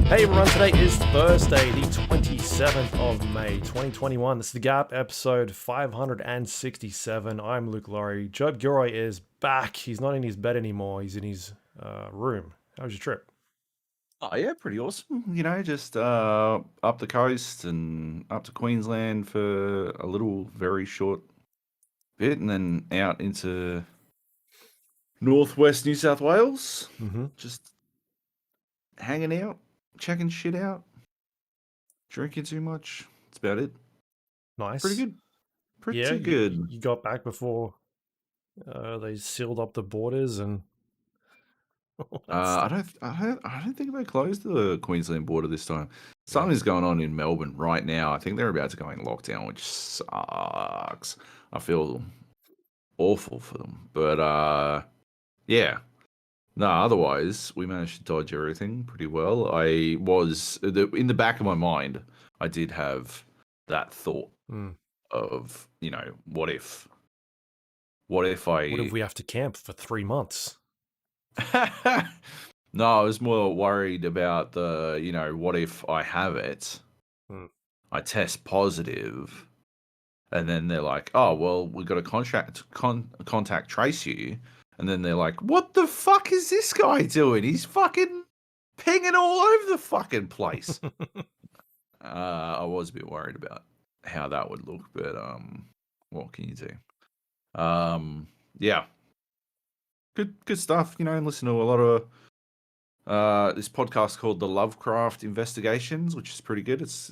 Hey everyone, today is Thursday, the 27th of May, 2021. This is The Gap, episode 567. I'm Luke Lawrie. Joab Gilroy is back. He's not in his bed anymore. He's in his room. How was your trip? Oh yeah, pretty awesome. Just up the coast and up to Queensland for a little, very short bit, and then out into northwest New South Wales. Mm-hmm. Just hanging out, checking shit out, drinking too much. That's about it. Pretty Nice. good. Yeah, Pretty you, good. you got back before they sealed up the borders and all that I stuff. don't, I don't think they closed the Queensland border this time. Yeah. Something's going on in Melbourne right now. I think they're about to go in lockdown, which sucks. I feel awful for them. But yeah. No, otherwise we managed to dodge everything pretty well. I was in the back of my mind, I did have that thought Mm. of, what if What if I we have to camp for 3 months? No, I was more worried about what if I have it, Mm. I test positive, and then they're like, "Oh, well, we've got to contact trace you." And then they're like, "What the fuck is this guy doing? He's fucking pinging all over the fucking place." I was a bit worried about how that would look, but what can you do? Yeah, good stuff. And listen to a lot of this podcast called the Lovecraft Investigations, which is pretty good. It's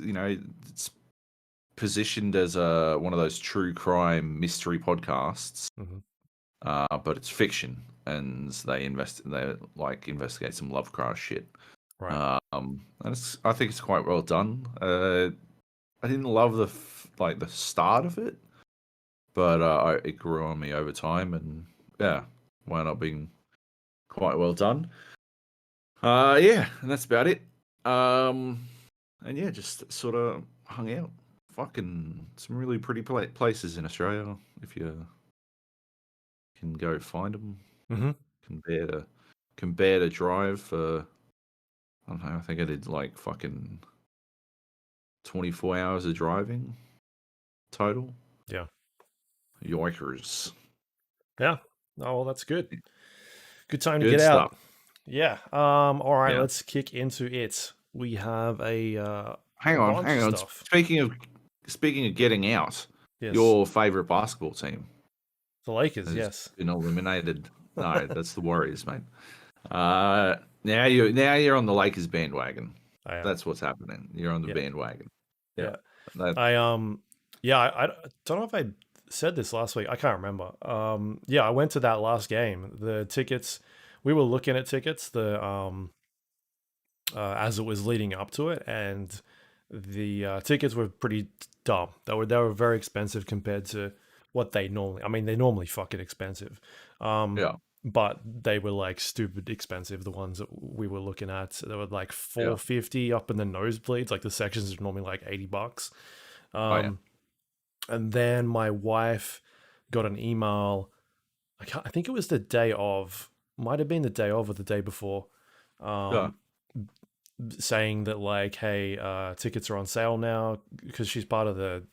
positioned as one of those true crime mystery podcasts. Mm-hmm. But it's fiction, and they investigate some Lovecraft shit. Right. And I think it's quite well done. I didn't love the start of it, but it grew on me over time, and yeah, wound up being quite well done. Yeah, and that's about it. And yeah, just sort of hung out. Fucking some really pretty places in Australia if you can go find them. Mm-hmm. Can bear to drive for, I don't know, I think I did like fucking 24 hours of driving total. Yeah. Yoikers. Yeah. Oh, well, that's good. Good time to Good get out. stuff. Yeah. All right, Yeah. let's kick into it. We have a Hang bunch of on. stuff. Speaking of getting out, Yes. your favorite basketball team The Lakers, has yes. been eliminated. No, that's the Warriors, mate. Now you're on the Lakers bandwagon. I am. That's what's happening. You're on the Yeah. bandwagon. Yeah. Yeah. That, I don't know if I said this last week. I can't remember. Yeah, I went to that last game. The tickets, we were looking at tickets as it was leading up to it, and the tickets were pretty dumb. They were very expensive compared to what they normally. I mean, they're normally fucking expensive. yeah. But they were like stupid expensive. The ones that we were looking at, they were like Yeah. $450 up in the nosebleeds. Like the sections are normally like $80. Oh, yeah. And then my wife got an email. I think it was the day of. Might have been the day of or the day before. Yeah. Saying that like, hey, tickets are on sale now because she's part of the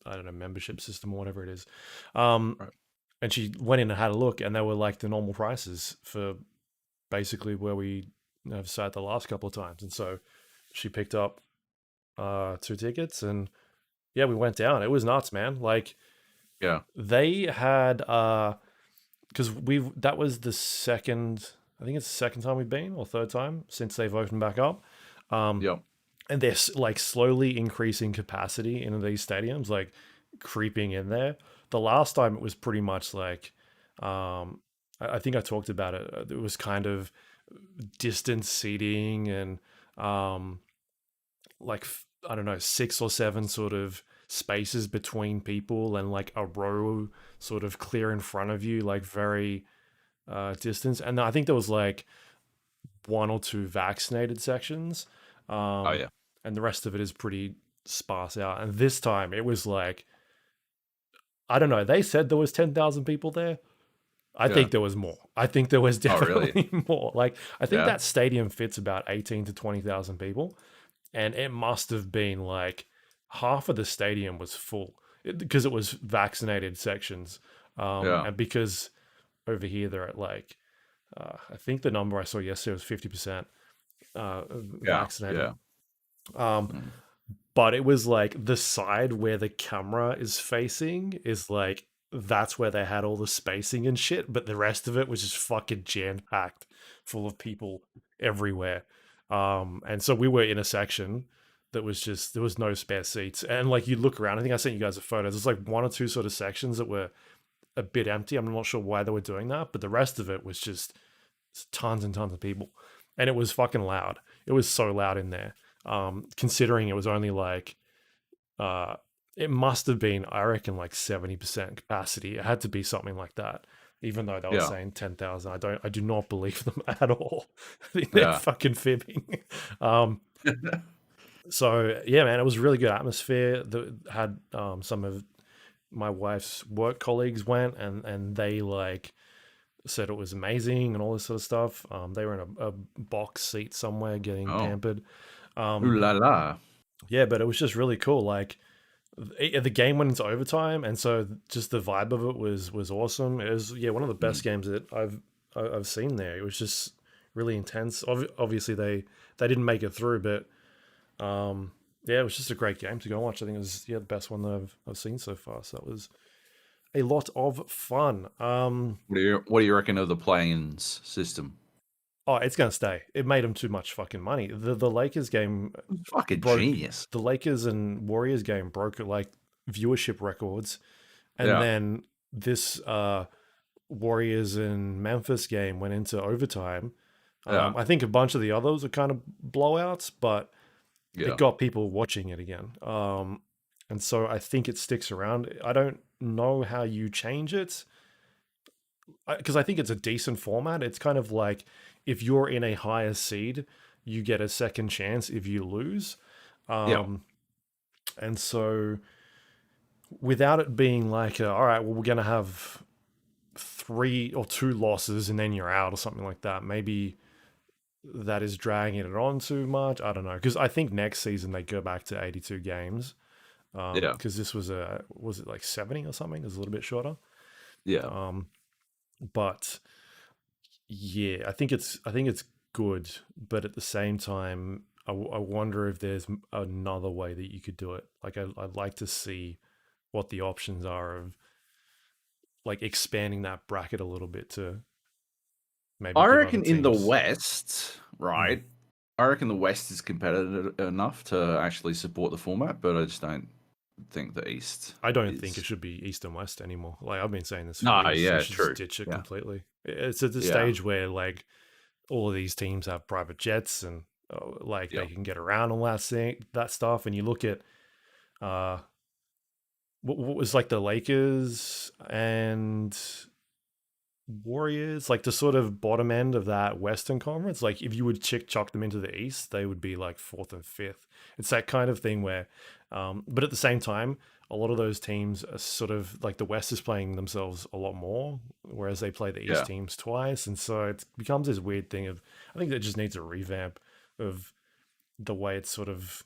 I don't know, membership system or whatever it is. Right. And she went in and had a look, and they were like the normal prices for basically where we have sat the last couple of times. And so she picked up 2 tickets, and yeah, we went down. It was nuts, man. Like Yeah. they had because that was the second. I think it's the second time we've been, or third time since they've opened back up. Yeah. And they're like slowly increasing capacity in these stadiums, like creeping in there. The last time it was pretty much like, I think I talked about it. It was kind of distance seating and like I don't know, 6 or 7 sort of spaces between people and like a row sort of clear in front of you, like very distance. And I think there was like 1 or 2 vaccinated sections. Oh, yeah. And the rest of it is pretty sparse out. And this time it was like, I don't know, they said there was 10,000 people there. I Yeah. think there was more. I think there was Oh, really? definitely more. Like, I think Yeah. that stadium fits about 18 to 20,000 people, and it must have been like half of the stadium was full because it was vaccinated sections. Yeah. And because over here they're at like, I think the number I saw yesterday was 50% Yeah. vaccinated. Yeah. Um, Mm. but it was like the side where the camera is facing is like that's where they had all the spacing and shit, but the rest of it was just fucking jam packed full of people everywhere. And so we were in a section that was just there was no spare seats. And like you look around, I think I sent you guys a photo. There's like one or two sort of sections that were a bit empty. I'm not sure why they were doing that, but the rest of it was just tons and tons of people. And it was fucking loud. It was so loud in there. Considering it was only like uh, it must have been, I reckon, like 70% capacity. It had to be something like that. Even though they were Yeah. saying 10,000, I do not believe them at all. I think they're Yeah. fucking fibbing. Um, so yeah, man, it was really good atmosphere. That had some of my wife's work colleagues went, and they like said it was amazing and all this sort of stuff. They were in a box seat somewhere getting Oh. pampered. Ooh Um, la la. yeah, but it was just really cool. Like the game went into overtime, and so just the vibe of it was awesome. It was one of the best Mm. games that I've seen there. It was just really intense. Obviously they didn't make it through, but yeah, it was just a great game to go and watch. I think it was the best one that I've seen so far. So that was a lot of fun. What do you reckon of the play-ins system? Oh, it's gonna stay. It made them too much fucking money. The Lakers game Fucking broke genius. the Lakers and Warriors game broke like viewership records, and Yeah. then this Warriors and Memphis game went into overtime. Yeah. I think a bunch of the others are kind of blowouts, but it Yeah. got people watching it again. And so I think it sticks around. I don't know how you change it because I think it's a decent format. It's kind of like if you're in a higher seed, you get a second chance if you lose. Yeah. Um, and so without it being like, all right, well, we're going to have 3 or 2 losses and then you're out or something like that. Maybe that is dragging it on too much. I don't know. Because I think next season they go back to 82 games. Yeah. Because this was was it like 70 or something? It was a little bit shorter. Yeah. Um, but yeah, I think it's good, but at the same time, I wonder if there's another way that you could do it. Like I'd like to see what the options are of like expanding that bracket a little bit to maybe I give other reckon in the teams. West, Mm. right? I reckon the West is competitive enough to actually support the format, but I just don't think the East I don't think it is. should be East and West anymore. Like I've been saying this for No, years. They yeah, should just true. ditch it Yeah. completely. It's at the Yeah. stage where like all of these teams have private jets and like Yeah. they can get around all that stuff. And you look at uh, what was like the Lakers and Warriors, like the sort of bottom end of that Western Conference. Like if you would chuck them into the East, they would be like fourth and fifth. It's that kind of thing where, but at the same time, a lot of those teams are sort of like the West is playing themselves a lot more, whereas they play the East Yeah. teams twice, and so it becomes this weird thing of I think that just needs a revamp of the way it's sort of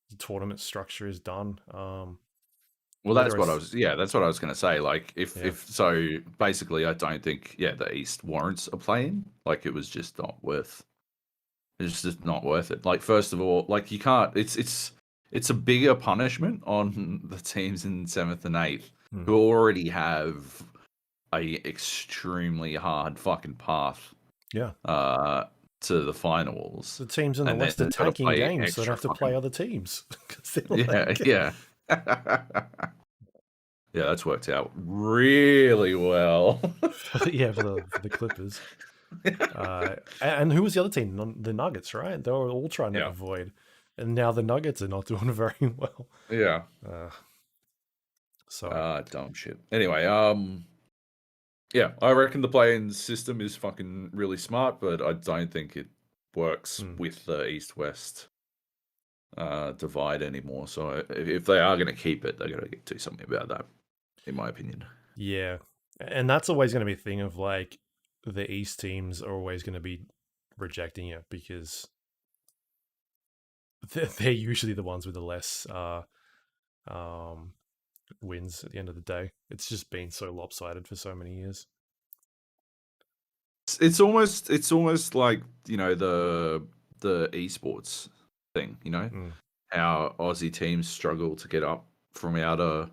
the tournament structure is done. Well, Whether that's what I it's was. Yeah, that's what I was going to say. Like, yeah, if so, basically, I don't think the East warrants a play-in. Like, it was just not worth. It's just not worth it. Like, first of all, like you can't. It's a bigger punishment on the teams in seventh and eighth hmm, who already have a extremely hard fucking path yeah. uh to the finals, The teams in the and then West are they've got to tanking play games, so they extra have to play fucking. other teams because they're Yeah, like, yeah. Yeah, that's worked out really well. yeah, for the Clippers. And who was the other team? The Nuggets, right? They were all trying to Yeah, avoid, and now the Nuggets are not doing very well. yeah. Uh, so Dumb shit. Anyway, yeah, I reckon the play-in system is fucking really smart, but I don't think it works mm, with the East-West divide anymore. So if they are going to keep it, they're going to do something about that, in my opinion. yeah, And that's always going to be a thing of like the East teams are always going to be rejecting it because they're usually the ones with the less um, wins at the end of the day. It's just been so lopsided for so many years. It's almost like, the esports thing, Mm, how Aussie teams struggle to get up from out of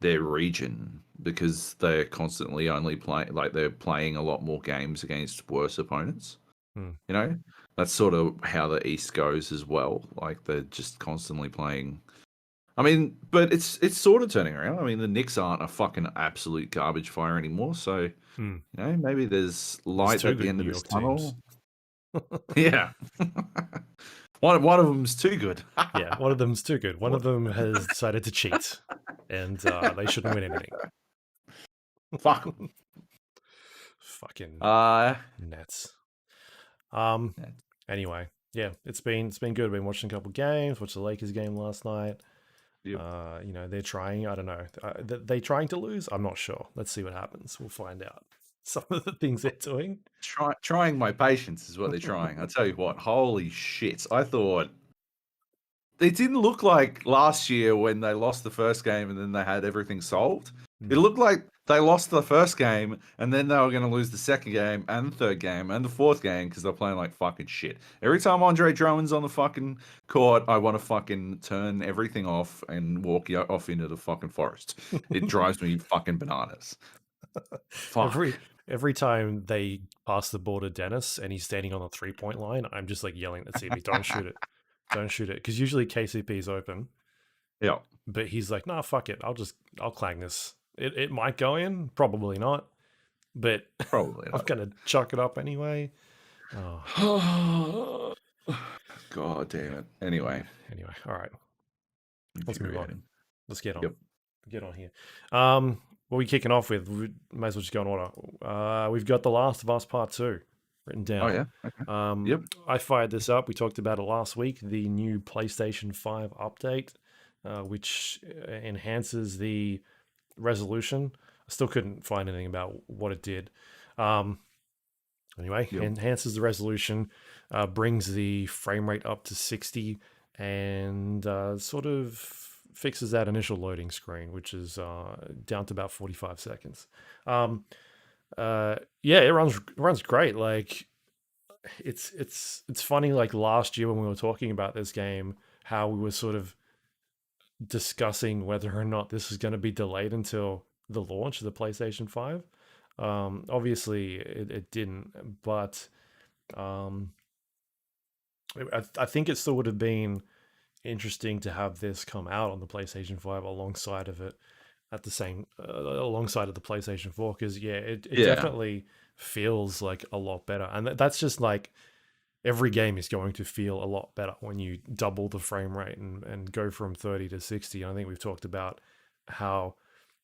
their region because they're constantly only playing, like they're playing a lot more games against worse opponents. mm, You know, that's sort of how the East goes as well. Like they're just constantly playing. I mean, but it's sort of turning around. I mean, the Knicks aren't a fucking absolute garbage fire anymore. So, mm. maybe there's There's light two at the good end New of this York teams. tunnel. Yeah. One of them's too good. Yeah, one of them's too good. One of What? them has decided to cheat, and they shouldn't win anything. Fuck 'em. Fucking Uh, Nets. Um. yeah, Anyway, yeah, it's been good. I've been watching a couple games. Watched the Lakers game last night. yep. They're trying. I don't know. They trying to lose? I'm not sure. Let's see what happens. We'll find out. Some of the things they're doing. Trying my patience is what they're trying. I tell you what, holy shit! I thought it didn't look like last year when they lost the first game and then they had everything solved. It Hmm. looked like they lost the first game and then they were going to lose the second game and the third game and the fourth game because they're playing like fucking shit. Every time Andre Drummond's on the fucking court, I want to fucking turn everything off and walk off into the fucking forest. It drives me fucking bananas. Fuck. every time they pass the ball to Dennis and he's standing on the 3 point line, I'm just like yelling at CB, "Don't shoot it, don't shoot it," because usually KCP is open, Yeah, but he's like, "Nah, fuck it. I'll clang this. It might go in, probably not, but probably I'm gonna chuck it up anyway." Oh, not. God damn it. Anyway, anyway, all right, let's move on. infuriating. Let's get on. Yep. Get on here. What are we kicking off with? We might as well just go in order. We've got The Last of Us Part 2 written Oh down. yeah. Okay. Yep. I fired this up. We talked about it last week. The new PlayStation 5 update, which enhances the resolution. I still couldn't find anything about what it did. Um, anyway, Yep. enhances the resolution, brings the frame rate up to 60, and sort of fixes that initial loading screen, which is down to about 45 seconds. Um, yeah, it runs great. Like it's funny. Like last year when we were talking about this game, how we were sort of discussing whether or not this is going to be delayed until the launch of the PlayStation 5. Obviously, it didn't, but um, I think it still would have been interesting to have this come out on the PlayStation 5 alongside of it at the same alongside of the PlayStation 4 because yeah, it Yeah. definitely feels like a lot better, and that's just like every game is going to feel a lot better when you double the frame rate and go from 30 to 60. And I think we've talked about how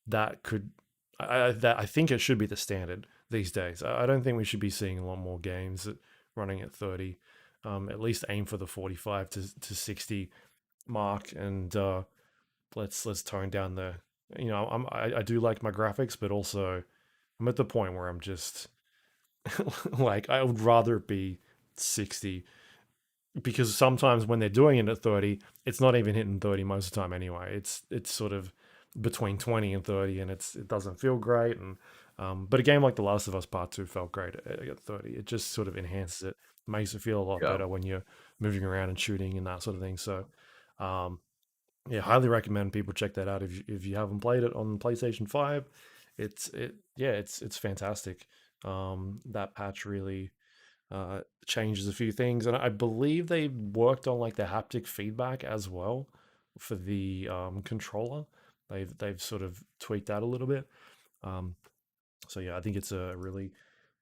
that could I think it should be the standard these days. I don't think we should be seeing a lot more games running at 30. At least aim for the 45 to 60 mark, and let's tone down the. I do like my graphics, but also I'm at the point where I'm just like I would rather it be 60, because sometimes when they're doing it at 30, it's not even hitting 30 most of the time anyway. It's sort of between 20 and 30, and it doesn't feel great. And but a game like The Last of Us Part 2 felt great at 30. It just sort of enhances it, makes it feel a lot Yeah. better when you're moving around and shooting and that sort of thing. So um, yeah, highly recommend people check that out if you haven't played it on PlayStation 5. It's fantastic. That patch really changes a few things, and I believe they worked on like the haptic feedback as well for the controller. They've sort of tweaked that a little bit. Um, so yeah, I think it's a really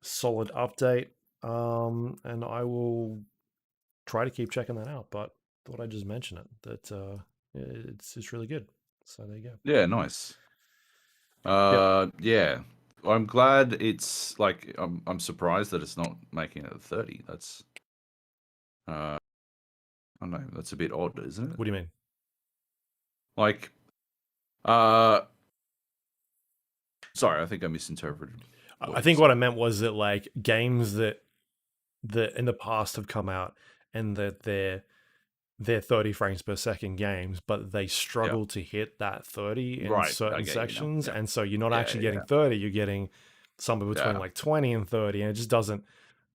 solid update, and I will try to keep checking that out. But thought I'd just mention it that it's really good. So there you go. Yeah. Nice. Yep. Yeah. I'm glad it's like I'm surprised that it's not making it a 30. That's I don't know, that's a bit odd, isn't it? What do you mean? Like uh Sorry, I think I misinterpreted what I you think what said. I meant was that like games that in the past have come out and that they're 30 frames per second games, but they Yeah. struggle to hit that 30 in Right. I certain get you now. sections. Yeah. And so you're not Yeah. actually Yeah. getting 30, you're getting somewhere between Yeah. like 20 and 30. And it just doesn't,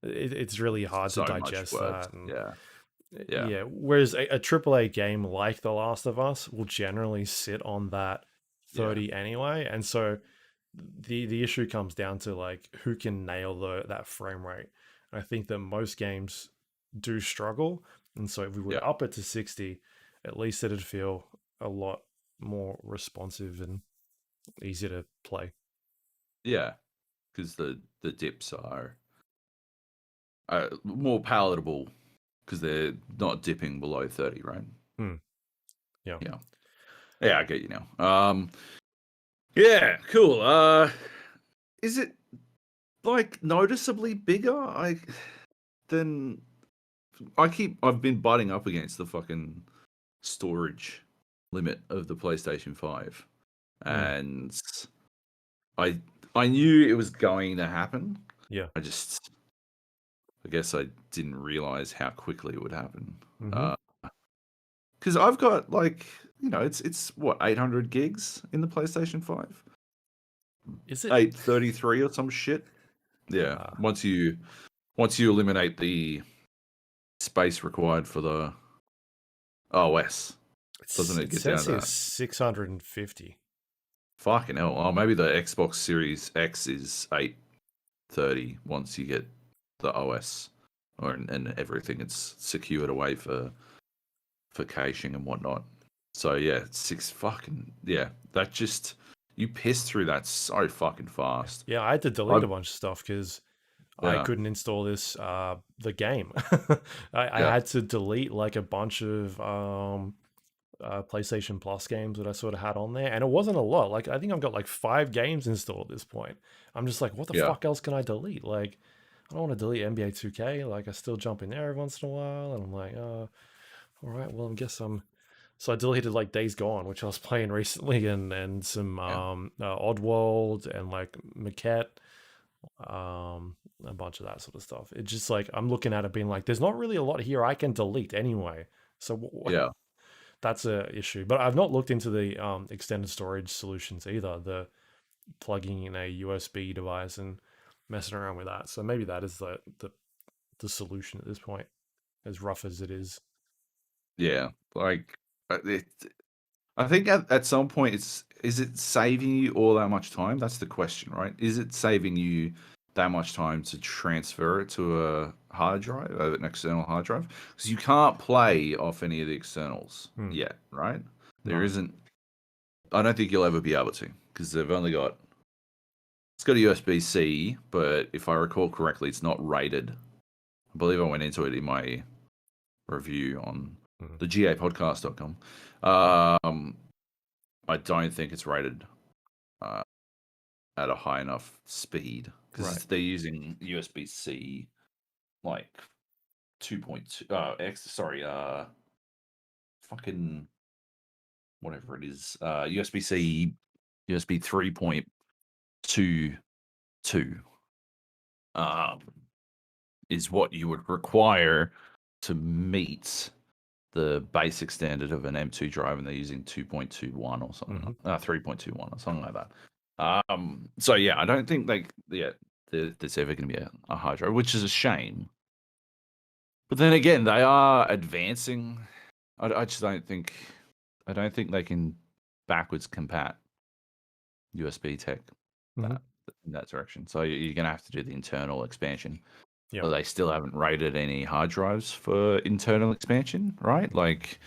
it's really hard to So much digest worse. that. And Yeah. Yeah. yeah, whereas a AAA game like The Last of Us will generally sit on that Yeah. 30 anyway. And so the issue comes down to like who can nail that frame rate. I think that most games do struggle, and so if we were Yeah. to up it to 60, at least it'd feel a lot more responsive and easier to play. Yeah. Because the dips are more palatable because they're not dipping below 30, right? Hmm. Yeah. Yeah. Yeah, I get you now. Yeah, cool. Is it like noticeably bigger? Than I've been butting up against the fucking storage limit of the PlayStation 5. Hmm. And I I knew it was going to happen. Yeah. I guess I didn't realize how quickly it would happen. Mm-hmm. Because I've got like, it's what, 800 gigs in the PlayStation 5? Is it? 833 or some shit. Yeah. Uh, Once you eliminate the space required for the OS, doesn't it it get down says to here that? 650. Fucking hell. Oh, maybe the Xbox Series X is 830 once you get the OS and everything. It's secured away for caching and whatnot. So yeah, that just you piss through that so fucking fast. Yeah, I had to delete a I've bunch of stuff because I yeah, couldn't install this the game. I yeah, had to delete like a bunch of PlayStation Plus games that I sort of had on there, and it wasn't a lot. Like I think I've got like 5 games installed at this point. I'm just like, what the yeah, fuck else can I delete? Like, I don't want to delete NBA 2K. Like, I still jump in there every once in a while, and I'm like, all right, well, I guess I'm. So I deleted like Days Gone, which I was playing recently, and some yeah, Oddworld and like Maquette, a bunch of that sort of stuff. It's just like I'm looking at it being like, there's not really a lot here I can delete anyway. So yeah, that's a issue. But I've not looked into the extended storage solutions either. The plugging in a USB device and messing around with that. So maybe that is the solution at this point, as rough as it is. yeah. Like it, I think at some point is it saving you all that much time? That's the question, right? Is it saving you that much time to transfer it to a hard drive, an external hard drive? Because you can't play off any of the externals Hmm. yet, right? There No. isn't. I don't think you'll ever be able to because they've only got. It's got a USB C, but if I recall correctly, it's not rated. I believe I went into it in my review on Hmm. the gapodcast.com. I don't think it's rated uh, at a high enough speed Right. because they're using USB C like 2.2 X sorry fucking whatever it is USB C USB 3.22 um is what you would require to meet the basic standard of an M2 drive, and they're using 2.21 or something, Hmm. 3.21 or something like that. So yeah, I don't think there's ever going to be a hard drive, which is a shame. But then again, they are advancing. I just don't think they can backwards compat USB tech Hmm. that in that direction. So you're going to have to do the internal expansion. Yeah. But they still haven't rated any hard drives for internal expansion, right? Like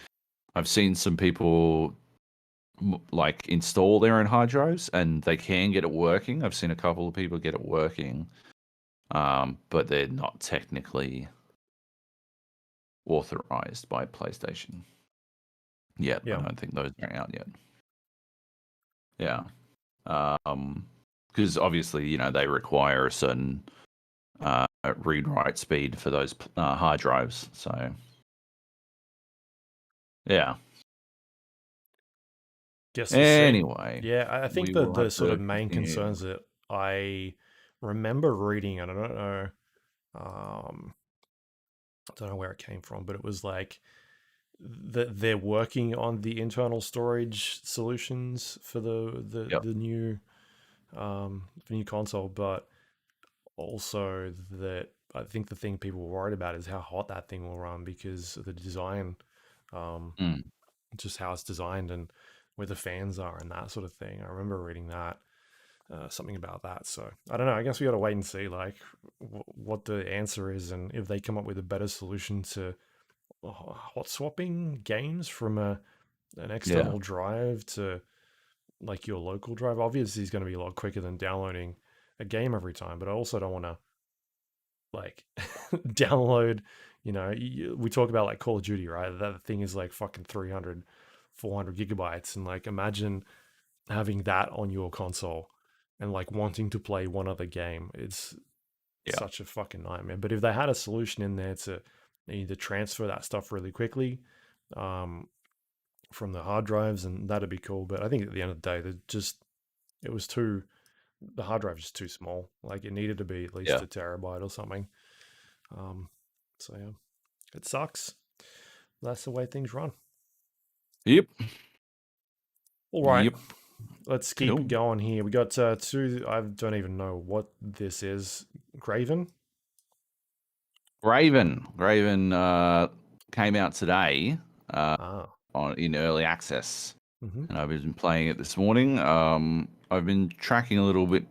I've seen some people like install their own hard drives and they can get it working. I've seen a couple of people get it working, but they're not technically authorized by PlayStation yet. I Yeah. don't think those are out yet. Yeah, because obviously they require a certain read write speed for those hard drives. So yeah, Guess we'll see. Anyway, Yeah, I think we the will the have sort to of main continue. concerns that I remember reading, and um, I don't know where it came from, but it was like that they're working on the internal storage solutions for Yep. the new the new console, but also that I think the thing people were worried about is how hot that thing will run because of the design, um, Mm, just how it's designed and where the fans are and that sort of thing. I remember reading that something about that. So I don't know. I guess we got to wait and see like what the answer is and if they come up with a better solution to hot swapping games from an yeah. external drive to like your local drive. Obviously, it's going to be a lot quicker than downloading a game every time, but I also don't want to like download. We talk about like Call of Duty, right? That thing is like fucking 300, 400 gigabytes, and like imagine having that on your console and like wanting to play one other game. It's Yeah. such a fucking nightmare. But if they had a solution in there to either transfer that stuff really quickly, um, from the hard drives, and that'd be cool. But I think at the end of the day, it was too the hard drive is too small. Like it needed to be at least Yeah. a terabyte or something. Um, so yeah, it sucks. That's the way things run. Yep. All right, Yep. let's keep Cool. going here. We got two. I don't even know what this is. Graven. Graven came out today Ah. on in early access, Mm-hmm. and I've been playing it this morning. I've been tracking a little bit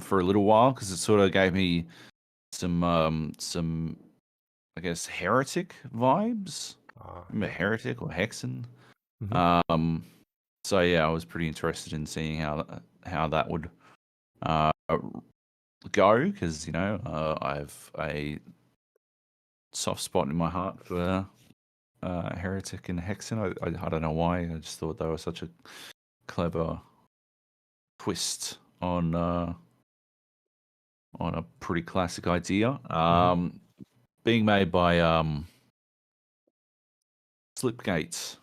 for a little while because it sort of gave me some I guess heretic vibes. Ah. Remember Yep. heretic or hexen? Mm-hmm. Um, so yeah, I was pretty interested in seeing how that would uh, go because I have a soft spot in my heart for heretic and hexen. I don't know why. I just thought they were such a clever twist on a pretty classic idea. Mm-hmm. Being made by Slipgates,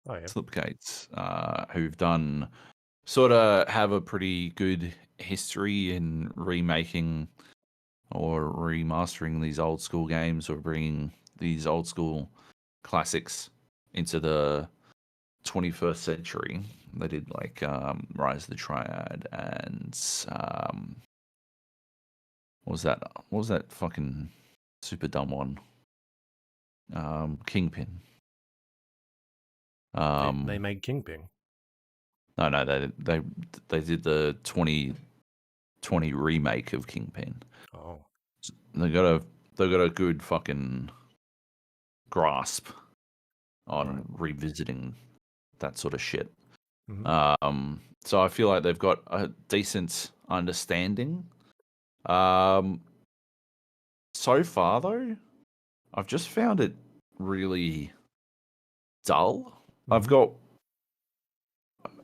Oh yeah. who've done sort of have a pretty good history in remaking or remastering these old school games or bringing these old school classics into the 21st century. They did like Rise of the Triad and what was that fucking super dumb one? Kingpin. They Um, made Kingpin. no, they did the 2020 remake of Kingpin. Oh. They got a they got a good fucking grasp Right. on revisiting that sort of shit. Mm-hmm. So I feel like they've got a decent understanding. Um, so far though, I've just found it really dull. I've Mm-hmm. got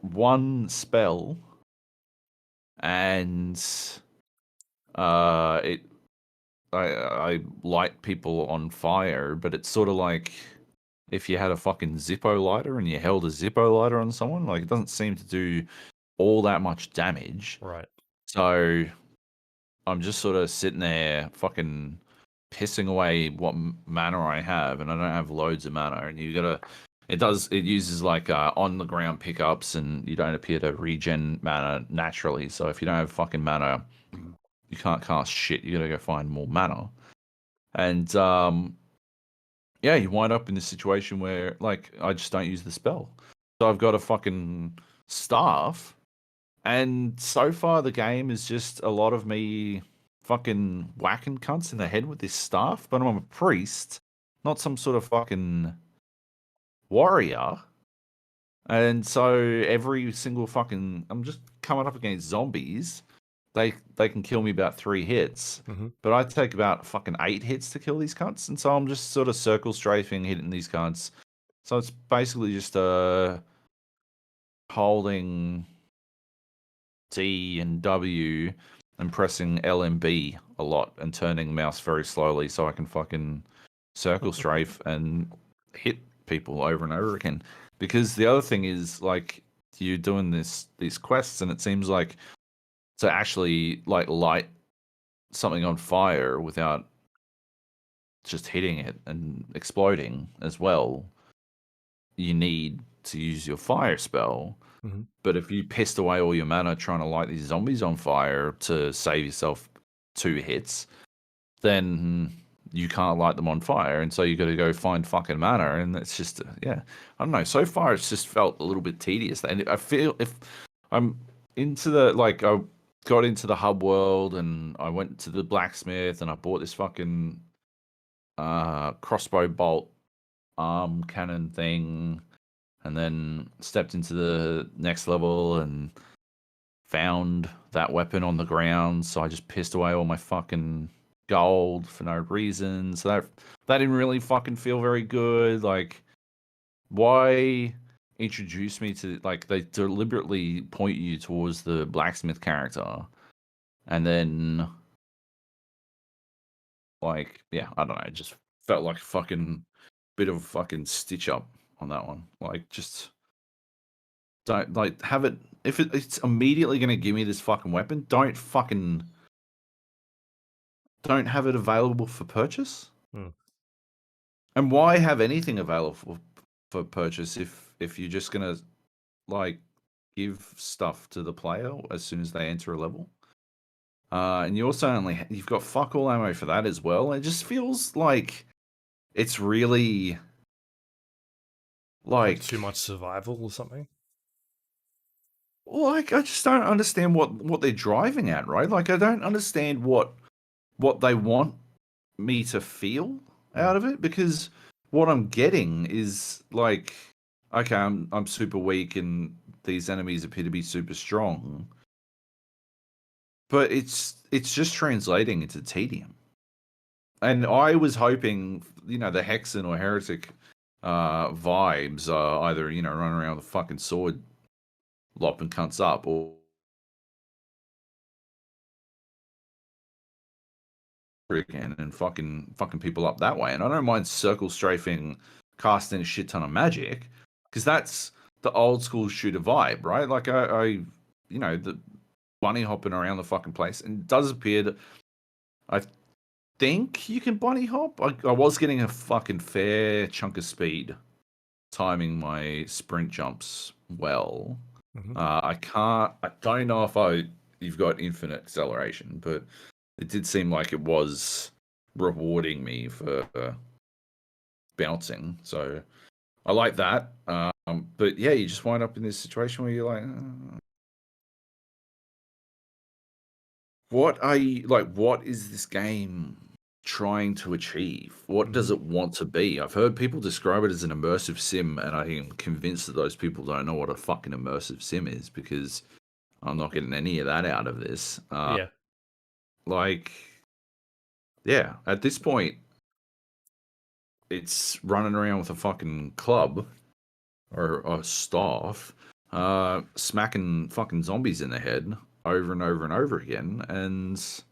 one spell and it I light people on fire, but it's sort of like if you had a fucking Zippo lighter and you held a Zippo lighter on someone, like it doesn't seem to do all that much damage. Right. So I'm just sort of sitting there fucking pissing away what mana I have, and I don't have loads of mana. And it uses like on the ground pickups, and you don't appear to regen mana naturally. So if you don't have fucking mana, you can't cast shit. You gotta go find more mana. And yeah, you wind up in this situation where like I just don't use the spell. So I've got a fucking staff, and so far the game is just a lot of me fucking whacking cunts in the head with this staff, but I'm a priest, not some sort of fucking warrior. And so every single fucking I'm just coming up against zombies. They can kill me about 3 hits. Mm-hmm. But I take about fucking 8 hits to kill these cunts, and so I'm just sort of circle strafing, hitting these cunts. So it's basically just holding D and W and pressing L and B a lot and turning the mouse very slowly so I can fucking circle strafe and hit people over and over again. Because the other thing is like you're doing these quests, and it seems like to actually like light something on fire without just hitting it and exploding as well, you need to use your fire spell. Hmm. But if you pissed away all your mana trying to light these zombies on fire to save yourself 2 hits, then you can't light them on fire, and so you got to go find fucking mana, and it's just yeah, I don't know. So far, it's just felt a little bit tedious, and I feel if I'm into the like I got into the hub world and I went to the blacksmith and I bought this fucking crossbow bolt arm cannon thing, and then stepped into the next level and found that weapon on the ground, so I just pissed away all my fucking gold for no reason. So that didn't really fucking feel very good. Like, why introduce me to like they deliberately point you towards the blacksmith character, and then like yeah, I don't know, it just felt like a fucking bit of a fucking stitch up on that one. Like just don't like have it if it's immediately gonna give me this fucking weapon, don't have it available for purchase. Mm. And why have anything available for purchase if you're just gonna like give stuff to the player as soon as they enter a level? And you also only you've got fuck all ammo for that as well. It just feels like it's really Like like too much survival or something. like I just don't understand what they're driving at, right? Like I don't understand what they want me to feel Mm. out of it, because what I'm getting is like, okay, I'm super weak and these enemies appear to be super strong, but it's just translating into tedium. And I was hoping, the Hexen or Heretic vibes are either, running around with a fucking sword lopping cunts up, or again and fucking people up that way. And I don't mind circle strafing, casting a shit ton of magic, because that's the old school shooter vibe, right? Like the bunny hopping around the fucking place, and it does appear that I think you can bunny hop. I was getting a fucking fair chunk of speed, timing my sprint jumps well. Hmm. I don't know if you've got infinite acceleration, but it did seem like it was rewarding me for bouncing. So I like that. But yeah, you just wind up in this situation where you're like, what are you like? What is this game trying to achieve? What Hmm. does it want to be? I've heard people describe it as an immersive sim, and I am convinced that those people don't know what a fucking immersive sim is, because I'm not getting any of that out of this. Yeah. Like, yeah, at this point, it's running around with a fucking club or a staff, smacking fucking zombies in the head over and over and over again, and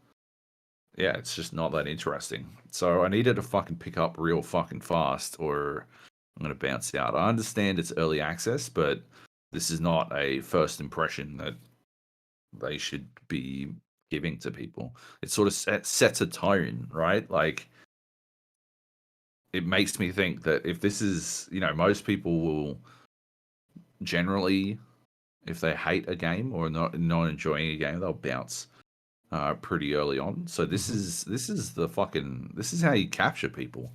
yeah, it's just not that interesting. So I needed to fucking pick up real fucking fast, or I'm gonna bounce out. I understand it's early access, but this is not a first impression that they should be giving to people. It sort of sets a tone, right? Like, it makes me think that if this is, most people will generally, if they hate a game or not enjoying a game, they'll bounce pretty early on. So Hmm. this is how you capture people.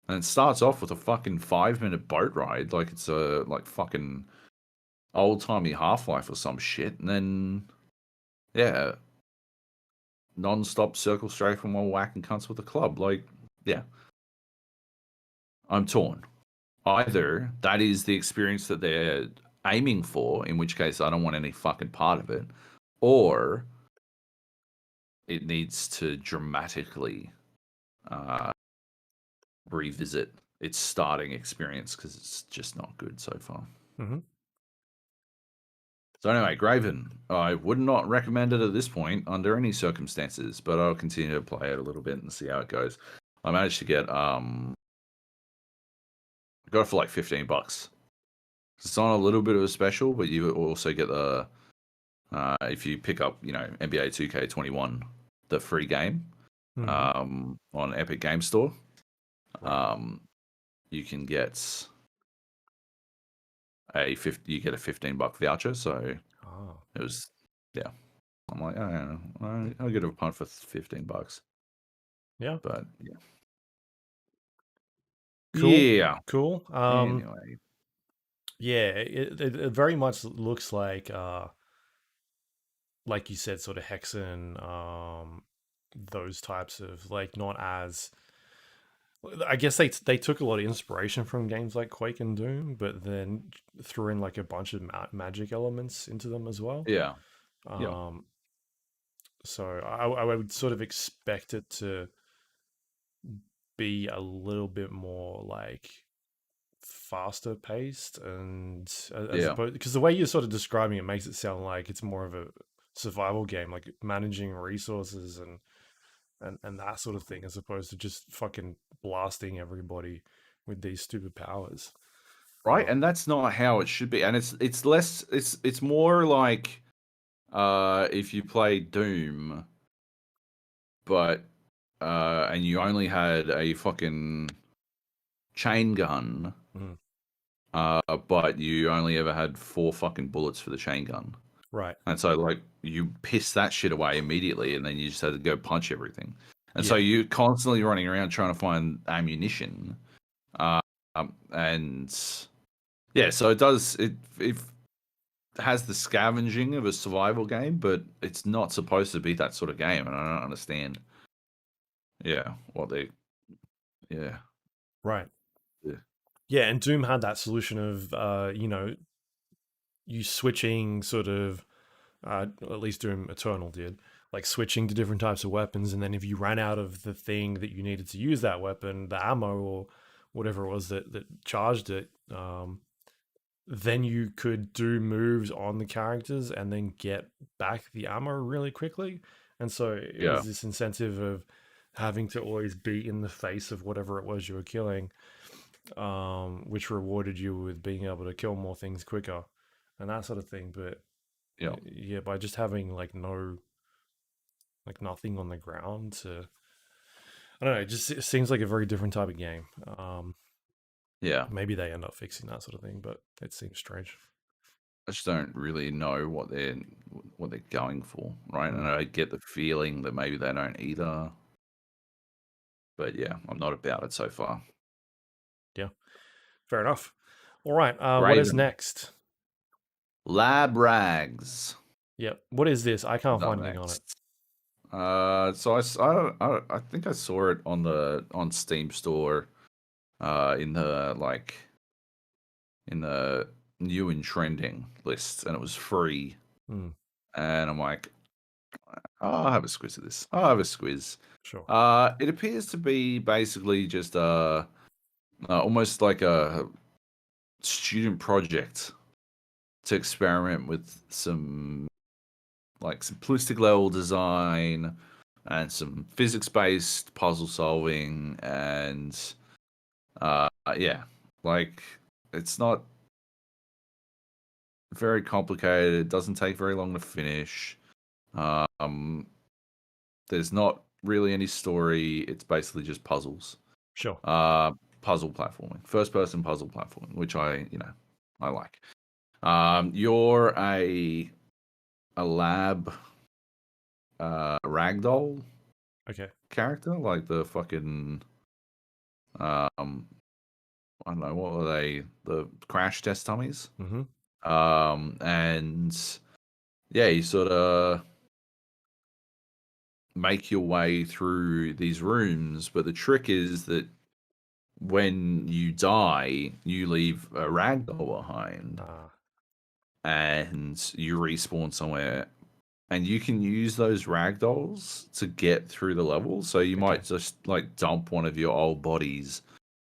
And it starts off with a fucking 5 minute boat ride, like it's a like fucking old timey Half Life or some shit, and then yeah, non-stop circle strafing while whacking cunts with a club. Like, yeah, I'm torn. Either that is the experience that they're aiming for, in which case I don't want any fucking part of it, or it needs to dramatically uh, revisit its starting experience, because it's just not good so far. Hmm. So anyway, Graven, I would not recommend it at this point under any circumstances, but I'll continue to play it a little bit and see how it goes. I managed to get got it for like $15. It's on a little bit of a special, but you also get the if you pick up, NBA 2K21, the free game, Hmm. on Epic Game Store, Right. um, you can get you get a $15 voucher. So Ah. it was, yeah. I'm like, oh, yeah, I'll get a punt for $15, Yeah. but yeah, Cool. yeah. Cool. Anyway, Yeah, it very much looks like you said, sort of Hexen, those types of like not as. I guess they took a lot of inspiration from games like Quake and Doom, but then threw in like a bunch of magic elements into them as well. yeah, yeah, Um, so I would sort of expect it to be a little bit more like faster paced and as yeah, opposed because the way you're sort of describing it makes it sound like it's more of a survival game, like managing resources and that sort of thing, as opposed to just fucking blasting everybody with these stupid powers. right. And that's not how it should be. And it's less. It's more like if you play Doom, but and you only had a fucking chain gun, Mm, but you only ever had 4 fucking bullets for the chain gun. right. And so, like, you piss that shit away immediately, and then you just had to go punch everything. And so Yeah. you're constantly running around trying to find ammunition. And yeah, so it has the scavenging of a survival game, but it's not supposed to be that sort of game, and I don't understand. Yeah, what they, yeah, Right. yeah, Yeah, and Doom had that solution of you switching sort of at least Doom Eternal did, like switching to different types of weapons, and then if you ran out of the thing that you needed to use that weapon, the ammo or whatever it was that charged it, then you could do moves on the characters and then get back the ammo really quickly. And so it yeah, was this incentive of having to always be in the face of whatever it was you were killing, which rewarded you with being able to kill more things quicker and that sort of thing. But yeah, yeah, by just having like nothing on the ground to, I don't know, it seems like a very different type of game. yeah. Maybe they end up fixing that sort of thing, but it seems strange. I just don't really know what they're going for, right? And Mm, I get the feeling that maybe they don't either. But yeah, I'm not about it so far. yeah, fair enough. All right, what is Graven, next? Lab Rags Yep, what is this? I can't is up find anything on it. next. So I think I saw it on Steam Store, in the new and trending list, and it was free. Mm, And I'm like, I'll have a squiz of this. I'll have a squiz. sure. It appears to be basically just almost like a student project to experiment with some like simplistic level design and some physics-based puzzle solving, and yeah, like it's not very complicated. It doesn't take very long to finish. Um, there's not really any story. It's basically just puzzles. Sure. Uh, Puzzle platforming, first-person puzzle platforming, which I like. You're a lab ragdoll Okay. character, like the fucking um I don't know, what were they? The crash test dummies. Mm-hmm. And yeah, you sort of make your way through these rooms, but the trick is that when you die, you leave a ragdoll behind, Ah, and you respawn somewhere, and you can use those ragdolls to get through the level. So you okay. might just like dump one of your old bodies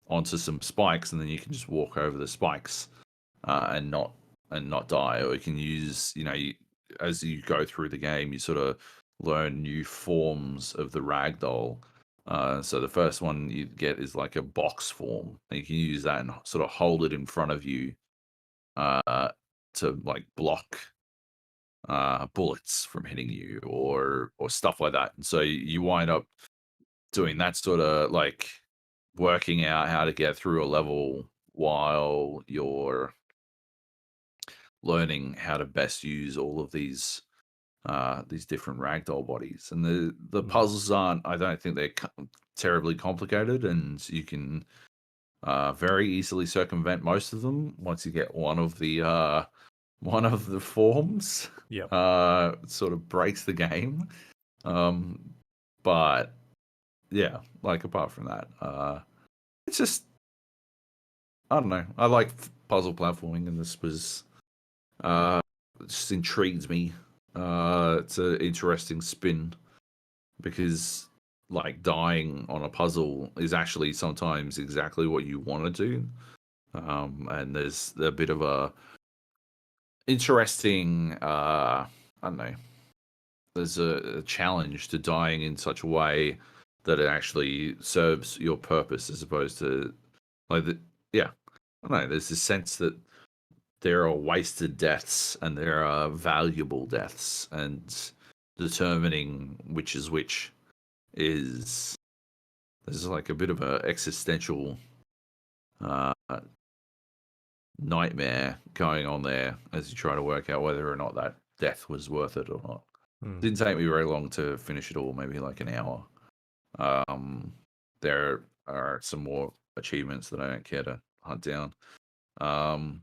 onto some spikes, and then you can just walk over the spikes, and not die. Or you can use, as you go through the game, you sort of learn new forms of the ragdoll. So the first one you get is like a box form, and you can use that and sort of hold it in front of you, uh, to like block bullets from hitting you or stuff like that. And so you wind up doing that sort of like working out how to get through a level while you're learning how to best use all of these different ragdoll bodies. And the Mm. puzzles aren't, I don't think they're terribly complicated, and you can very easily circumvent most of them once you get one of the forms. Yep. Sort of breaks the game. Um, but yeah, like apart from that, it's just I don't know. I like puzzle platforming, and this was just intrigued me. It's an interesting spin because like dying on a puzzle is actually sometimes exactly what you want to do. And there's a bit of a interesting I don't know, there's a challenge to dying in such a way that it actually serves your purpose as opposed to like yeah, I don't know, there's this sense that there are wasted deaths and there are valuable deaths, and determining which is which is there's like a bit of a existential uh, nightmare going on there as you try to work out whether or not that death was worth it or not. Mm. Didn't take me very long to finish it all, maybe like an hour. Um, there are some more achievements that I don't care to hunt down. Um,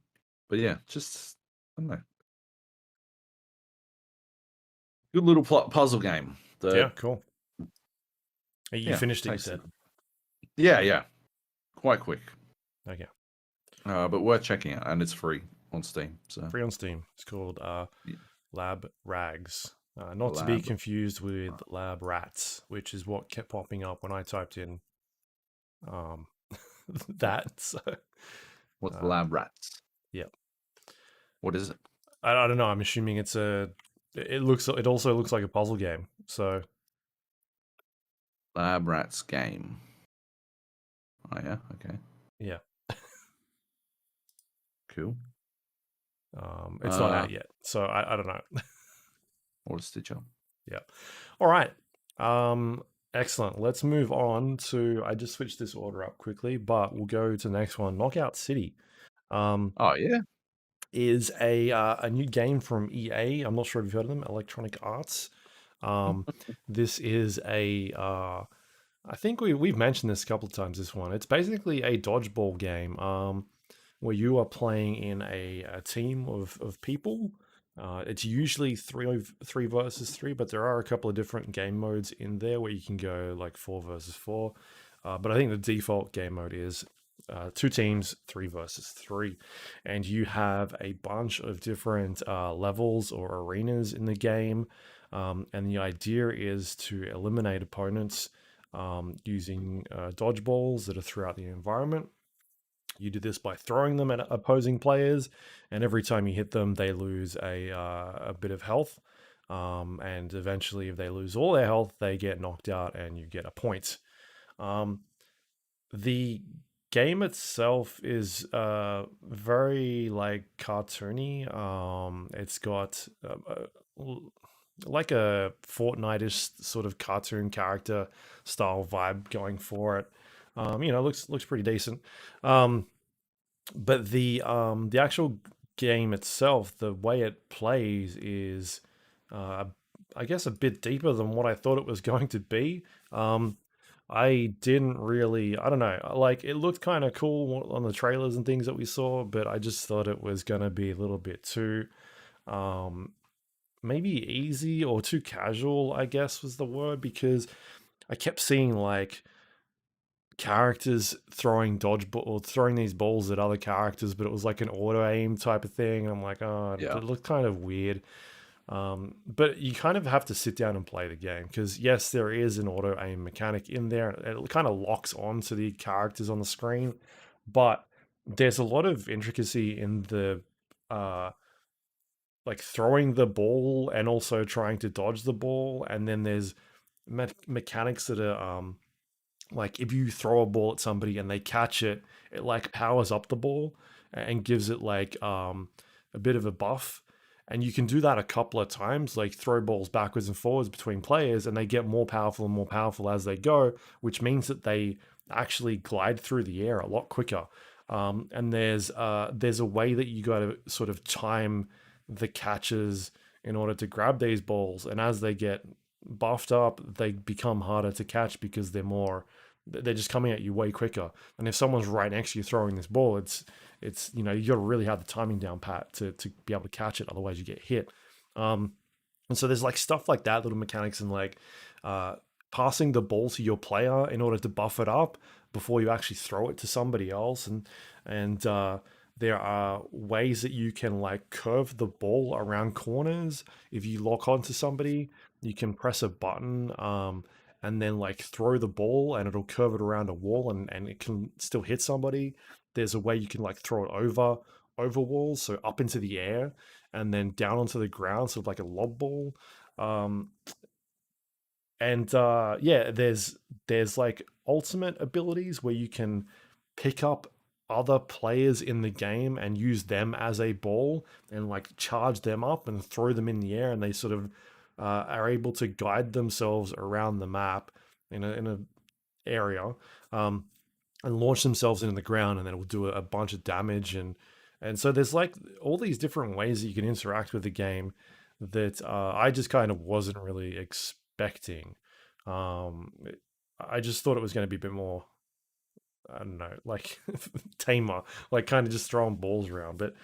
but yeah, just I don't know, good little puzzle game Yeah. that Cool. You yeah finished it, you takes said. yeah quite quick, Okay. but worth checking out, and it's free on Steam. So Free on Steam. It's called yeah, Lab Rags. Not to be lab. confused with Lab Rats, which is what kept popping up when I typed in um, that. So, What's uh, lab rats? yeah. What is it? I don't know. I'm assuming it's a. It looks. It also looks like a puzzle game. So Lab rats game. Oh yeah, okay, yeah, cool. it's not Uh, out yet. So I don't know. or Stitcher. Yeah. All right. Um, excellent. Let's move on to. I just switched this order up quickly, but we'll go to the next one. Knockout City. Um, Oh yeah. is a new game from EA. I'm not sure if you've heard of them, Electronic Arts. This is I think we've mentioned this a couple of times. This one, it's basically a dodgeball game. Where you are playing in a team of people. It's usually three versus three, but there are a couple of different game modes in there where you can go like 4 versus 4. But I think the default game mode is two teams, 3 versus 3, and you have a bunch of different levels or arenas in the game. And the idea is to eliminate opponents using dodgeballs that are throughout the environment. You do this by throwing them at opposing players, and every time you hit them, they lose a bit of health. And eventually, if they lose all their health, they get knocked out, and you get a point. Um, the game itself is very like cartoony. It's got like a Fortnite-ish sort of cartoon character style vibe going for it. Looks pretty decent. Um, but the actual game itself, the way it plays is, uh, I guess, a bit deeper than what I thought it was going to be. Um, I didn't really, I don't know, like it looked kind of cool on the trailers and things that we saw, but I just thought it was gonna be a little bit too, um, maybe easy or too casual, I guess was the word, because I kept seeing like characters throwing dodgeball or throwing these balls at other characters, but it was like an auto aim type of thing. And I'm like, oh, Yeah. it looked kind of weird. But you kind of have to sit down and play the game because yes, there is an auto aim mechanic in there. It kind of locks on to the characters on the screen, but there's a lot of intricacy in the uh like throwing the ball and also trying to dodge the ball, and then there's mechanics that are like if you throw a ball at somebody and they catch it, it like powers up the ball. and gives it like a bit of a buff. And you can do that a couple of times, like throw balls backwards and forwards between players, and they get more powerful as they go, which means that they actually glide through the air a lot quicker. And there's a way that you got to sort of time the catches in order to grab these balls, and as they get buffed up, they become harder to catch because they're just coming at you way quicker. And if someone's right next to you throwing this ball, it's you know, you got to really have the timing down pat to be able to catch it, otherwise you get hit. um and so there's like stuff like that, little mechanics, and like uh passing the ball to your player in order to buff it up before you actually throw it to somebody else. And there are ways that you can like curve the ball around corners. If you lock onto somebody, you can press a button, and then like throw the ball and it'll curve it around a wall, and it can still hit somebody. There's a way you can like throw it over walls, so up into the air and then down onto the ground, sort of like a lob ball. Um, and yeah, there's like ultimate abilities where you can pick up other players in the game and use them as a ball and like charge them up and throw them in the air, and they sort of are able to guide themselves around the map in a area, um, and launch themselves into the ground, and then it will do a bunch of damage. And so there's like all these different ways that you can interact with the game that I just kind of wasn't really expecting. I just thought it was going to be a bit more, I don't know, like tamer, like kind of just throwing balls around. But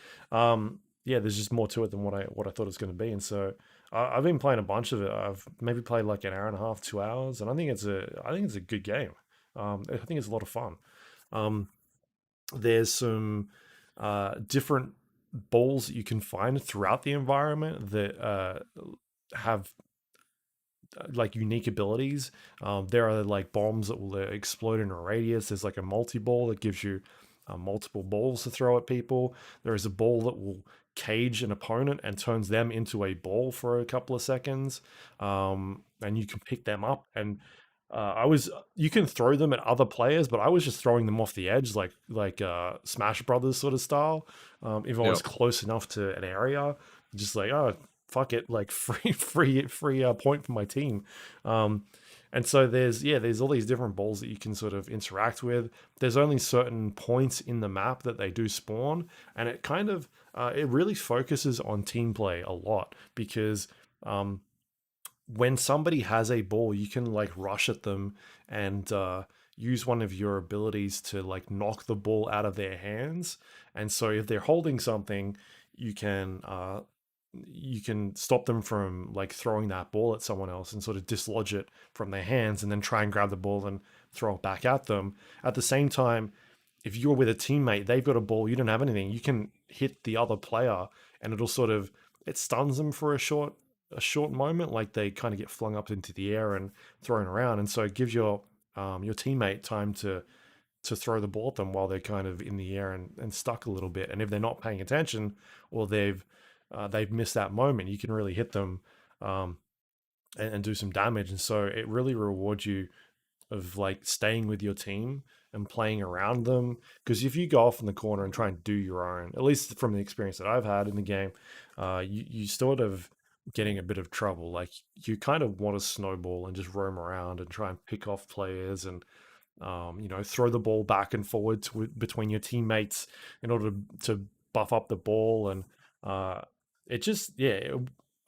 yeah, there's just more to it than what I thought it was going to be. And so I've been playing a bunch of it. I've maybe played like an hour and a half, 2 hours, and I think it's a good game. I think it's a lot of fun. Um, there's some different balls that you can find throughout the environment that have like unique abilities. There are like bombs that will explode in a radius. There's like a multi ball that gives you multiple balls to throw at people. There is a ball that will cage an opponent and turns them into a ball for a couple of seconds. And you can pick them up, and you can throw them at other players, but I was just throwing them off the edge, like Smash Brothers sort of style. If I was Yep. close enough to an area, just like, oh fuck it, like free point for my team. um and so there's all these different balls that you can sort of interact with. There's only certain points in the map that they do spawn, and it kind of it really focuses on team play a lot, because um when somebody has a ball, you can like rush at them and use one of your abilities to like knock the ball out of their hands. And so if they're holding something, you can you can stop them from like throwing that ball at someone else and sort of dislodge it from their hands, and then try and grab the ball and throw it back at them. At the same time, if you're with a teammate, they've got a ball, you don't have anything, you can hit the other player, and it'll sort of, it stuns them for a short moment, like they kind of get flung up into the air and thrown around, and so it gives your teammate time to throw the ball at them while they're kind of in the air and stuck a little bit. And if they're not paying attention, or they've missed that moment, you can really hit them, um, and do some damage. And so it really rewards you of like staying with your team and playing around them. Because if you go off in the corner and try and do your own, at least from the experience that I've had in the game, you sort of getting a bit of trouble. Like you kind of want to snowball and just roam around and try and pick off players, and throw the ball back and forward between your teammates in order to buff up the ball. And it just, yeah,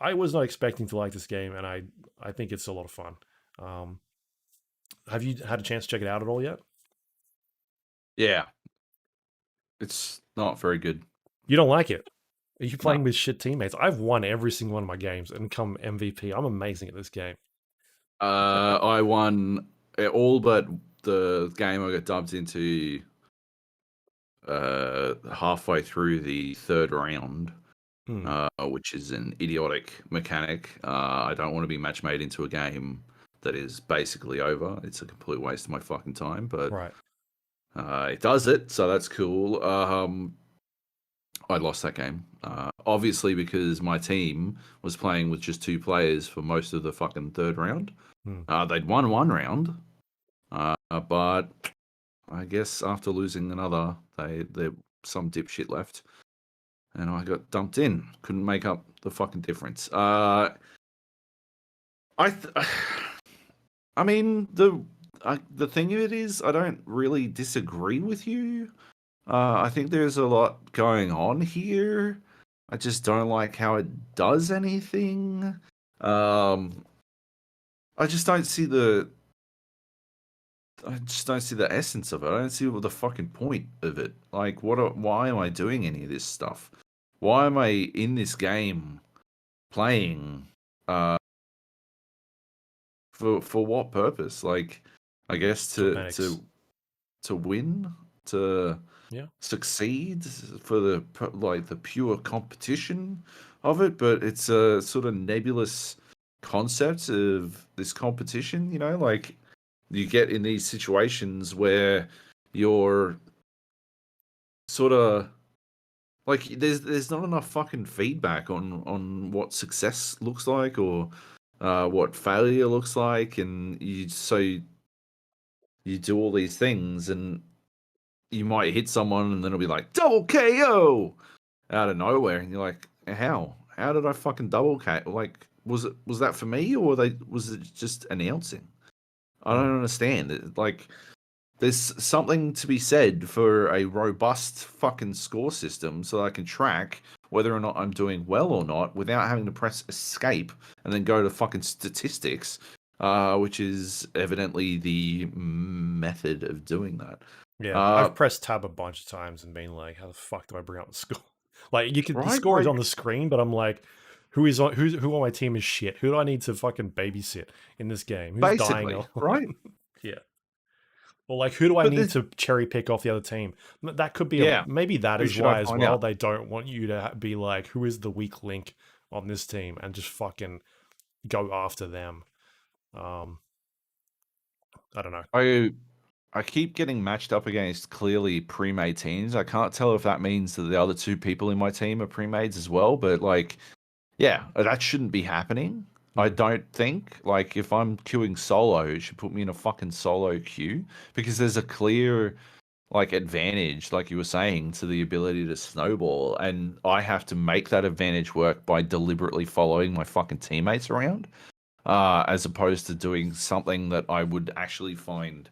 I was not expecting to like this game, and I think it's a lot of fun. Um, have you had a chance to check it out at all yet? Yeah. It's not very good. You don't like it? Are you No. playing with shit teammates? I've won every single one of my games and come MVP. I'm amazing at this game. I won all but the game I got dumped into halfway through the third round, Hmm. which is an idiotic mechanic. I don't want to be match made into a game that is basically over. It's a complete waste of my fucking time, but Right. it does it, so that's cool. I lost that game, obviously because my team was playing with just two players for most of the fucking third round. Hmm. They'd won one round, but I guess after losing another, they some dipshit left, and I got dumped in. Couldn't make up the fucking difference. I, th- I mean the thing of it is, I don't really disagree with you. I think there's a lot going on here. I just don't like how it does anything. I just don't see the. I just don't see the essence of it. I don't see what the fucking point of it. Like, why am I doing any of this stuff? Why am I in this game playing? Uh, for what purpose? Like, I guess Cosmetics. to win, to Yeah. succeed for the like the pure competition of it, but it's a sort of nebulous concept of this competition. Like you get in these situations where you're sort of like there's not enough fucking feedback on what success looks like or what failure looks like, and you do all these things and you might hit someone and then it'll be like double KO out of nowhere, and you're like, how did I fucking double KO? Like, was that for me, or was it just announcing? I Mm. don't understand. Like, there's something to be said for a robust fucking score system so that I can track whether or not I'm doing well or not without having to press escape and then go to fucking statistics, which is evidently the method of doing that. Yeah, I've pressed tab a bunch of times and been like, "How the fuck do I bring up the score?" Like, the Right? score is Like, on the screen, but I'm like, who on my team is shit? Who do I need to fucking babysit in this game? Who's dying? basically, right? Yeah, or like, who do I But need this, to cherry pick off the other team? That could be yeah, maybe that who is should I why as find well out? they don't want you to be like, who is the weak link on this team, and just fucking go after them. Um, I don't know. I keep getting matched up against clearly pre-made teams. I can't tell if that means that the other two people in my team are pre-mades as well, but like, yeah, that shouldn't be happening. I Mm, don't think. Like, if I'm queuing solo, it should put me in a fucking solo queue because there's a clear like advantage, like you were saying, to the ability to snowball, and I have to make that advantage work by deliberately following my fucking teammates around, as opposed to doing something that I would actually find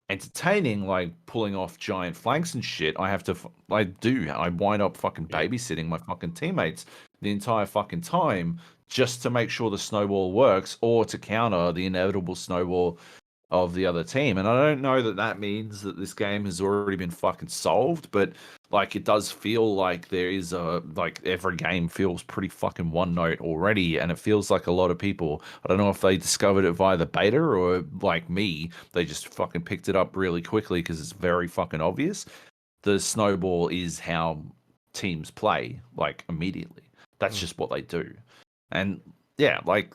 entertaining, like pulling off giant flanks and shit. I wind up fucking yeah. babysitting my fucking teammates the entire fucking time just to make sure the snowball works or to counter the inevitable snowball of the other team. And I don't know that that means that this game has already been fucking solved, but like it does feel like there is like every game feels pretty fucking one note already, and it feels like a lot of people, I don't know if they discovered it via the beta or like me, they just fucking picked it up really quickly because it's very fucking obvious. The snowball is how teams play, like immediately. That's Mm, just what they do. And yeah, like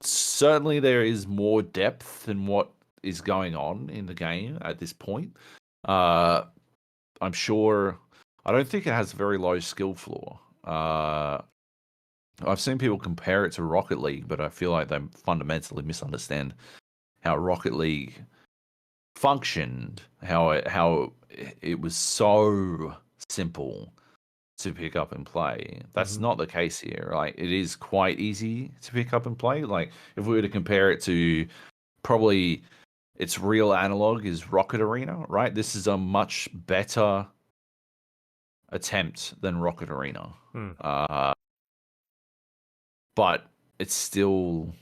certainly there is more depth than what is going on in the game at this point. Uh, I'm sure. I don't think it has a very low skill floor. I've seen people compare it to Rocket League, but I feel like they fundamentally misunderstand how Rocket League functioned, how it was so simple to pick up and play. That's mm-hmm. not the case here. Like it is quite easy to pick up and play. Like if we were to compare it to probably its real analog is Rocket Arena, right? This is a much better attempt than Rocket Arena. Mm, Uh, but it's still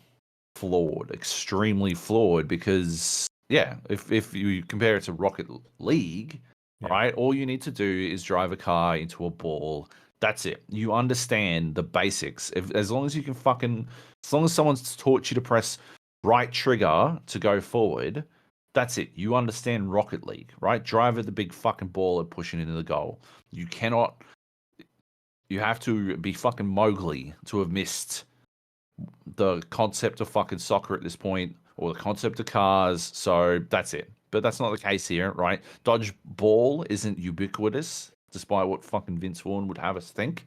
flawed, extremely flawed because yeah, if you compare it to Rocket League, yeah. right, all you need to do is drive a car into a ball. That's it. You understand the basics. As long as you can fucking, as long as someone's taught you to press right trigger to go forward, that's it. You understand Rocket League, right? Drive at the big fucking ball and push it into the goal. You cannot. You have to be fucking Mowgli to have missed the concept of fucking soccer at this point or the concept of cars. So that's it. But that's not the case here, right? Dodge ball isn't ubiquitous, despite what fucking Vince Vaughn would have us think.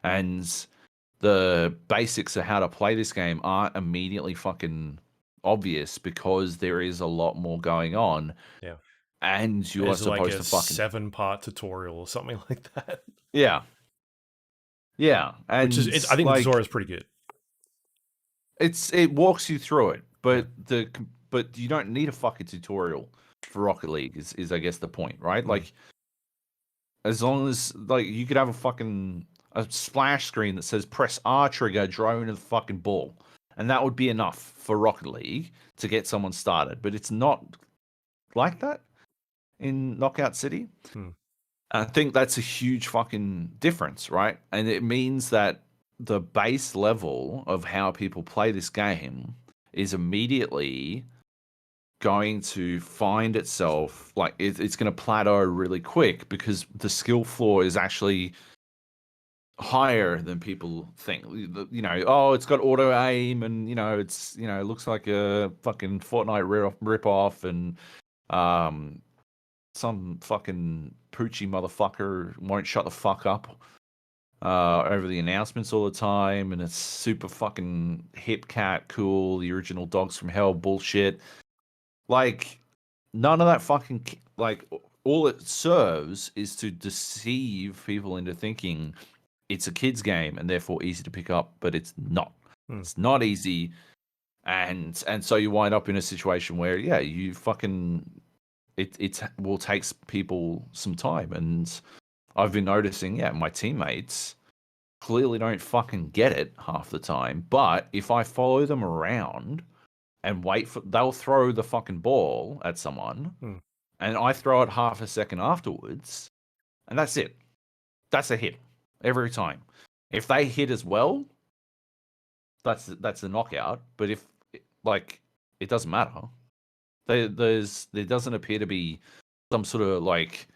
And the basics of how to play this game aren't immediately fucking obvious because there is a lot more going on. Yeah. and you are It's like supposed a to fucking 7-part tutorial or something like that. yeah, yeah, Which is, and I think the like tutorial is pretty good. it walks you through it, Yeah. but you don't need a fucking tutorial for Rocket League. Is I guess the point, right? Mm. Like as long as like you could have a splash screen that says press R trigger, drone and fucking ball, and that would be enough for Rocket League to get someone started. But it's not like that in Knockout City. Mm. I think that's a huge fucking difference, right? And it means that the base level of how people play this game is immediately going to find itself like it's going to plateau really quick because the skill floor is actually higher than people think. You know, oh, it's got auto aim, and it's it looks like a fucking Fortnite rip off, and um, some fucking poochie motherfucker won't shut the fuck up over the announcements all the time, and it's super fucking hip cat cool, the original Dogs from Hell bullshit. Like, none of that fucking like all it serves is to deceive people into thinking it's a kid's game and therefore easy to pick up, but it's not. Mm. It's not easy, and so you wind up in a situation where you fucking it will take people some time, and I've been noticing my teammates clearly don't fucking get it half the time, but if I follow them around and they'll throw the fucking ball at someone, Mm. and I throw it half a second afterwards, and that's it. That's a hit every time. If they hit as well, that's a knockout. But if like it doesn't matter. There doesn't appear to be some sort of like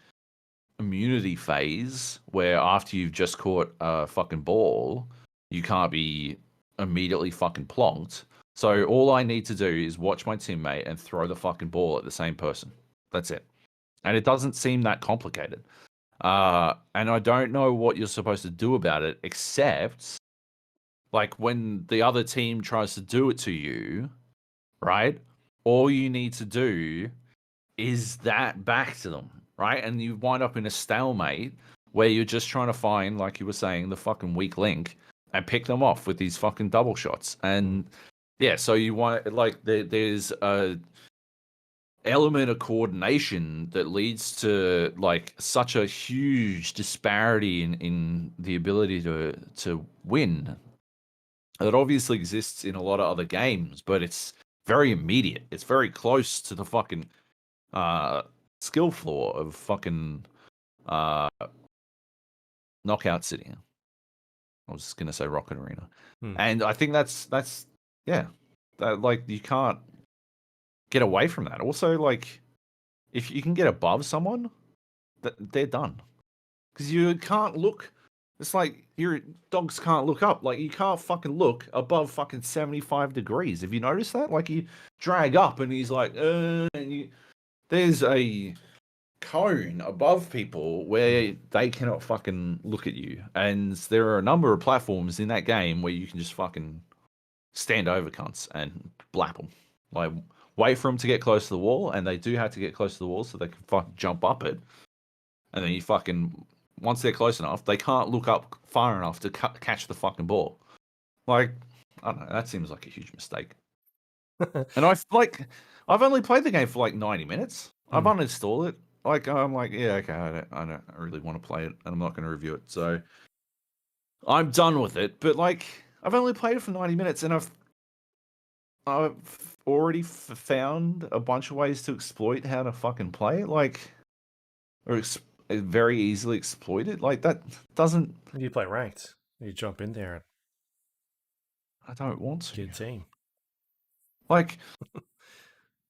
immunity phase where after you've just caught a fucking ball, you can't be immediately fucking plonked. So all I need to do is watch my teammate and throw the fucking ball at the same person. That's it. And it doesn't seem that complicated. And I don't know what you're supposed to do about it, except like when the other team tries to do it to you, right? All you need to do is that back to them, right? And you wind up in a stalemate where you're just trying to find, like you were saying, the fucking weak link and pick them off with these fucking double shots. And so you want like there's a element of coordination that leads to like such a huge disparity in the ability to win that obviously exists in a lot of other games, but it's very immediate. It's very close to the fucking skill floor of fucking uh Knockout City. I was just gonna say Rocket Arena. Mm. And I think that's that like you can't get away from that. Also, like if you can get above someone, they're done. Because you can't look. It's like your dogs can't look up. Like you can't fucking look above fucking 75 degrees. Have you noticed that? Like you drag up and he's like, there's a cone above people where they cannot fucking look at you. And there are a number of platforms in that game where you can just fucking stand over cunts and blap them. Like wait for them to get close to the wall, and they do have to get close to the wall so they can fucking jump up it. And then you fucking once they're close enough, they can't look up far enough to catch the fucking ball. Like I don't know, that seems like a huge mistake. And I've only played the game for like 90 minutes. I've uninstalled it. Like I'm like, yeah, okay, I don't really want to play it, and I'm not going to review it. So I'm done with it. But like, I've only played it for 90 minutes, and I've already found a bunch of ways to exploit how to fucking play it. Like, or very easily exploited. Like that doesn't. You play ranked. You jump in there and I don't want to. get a team. Like,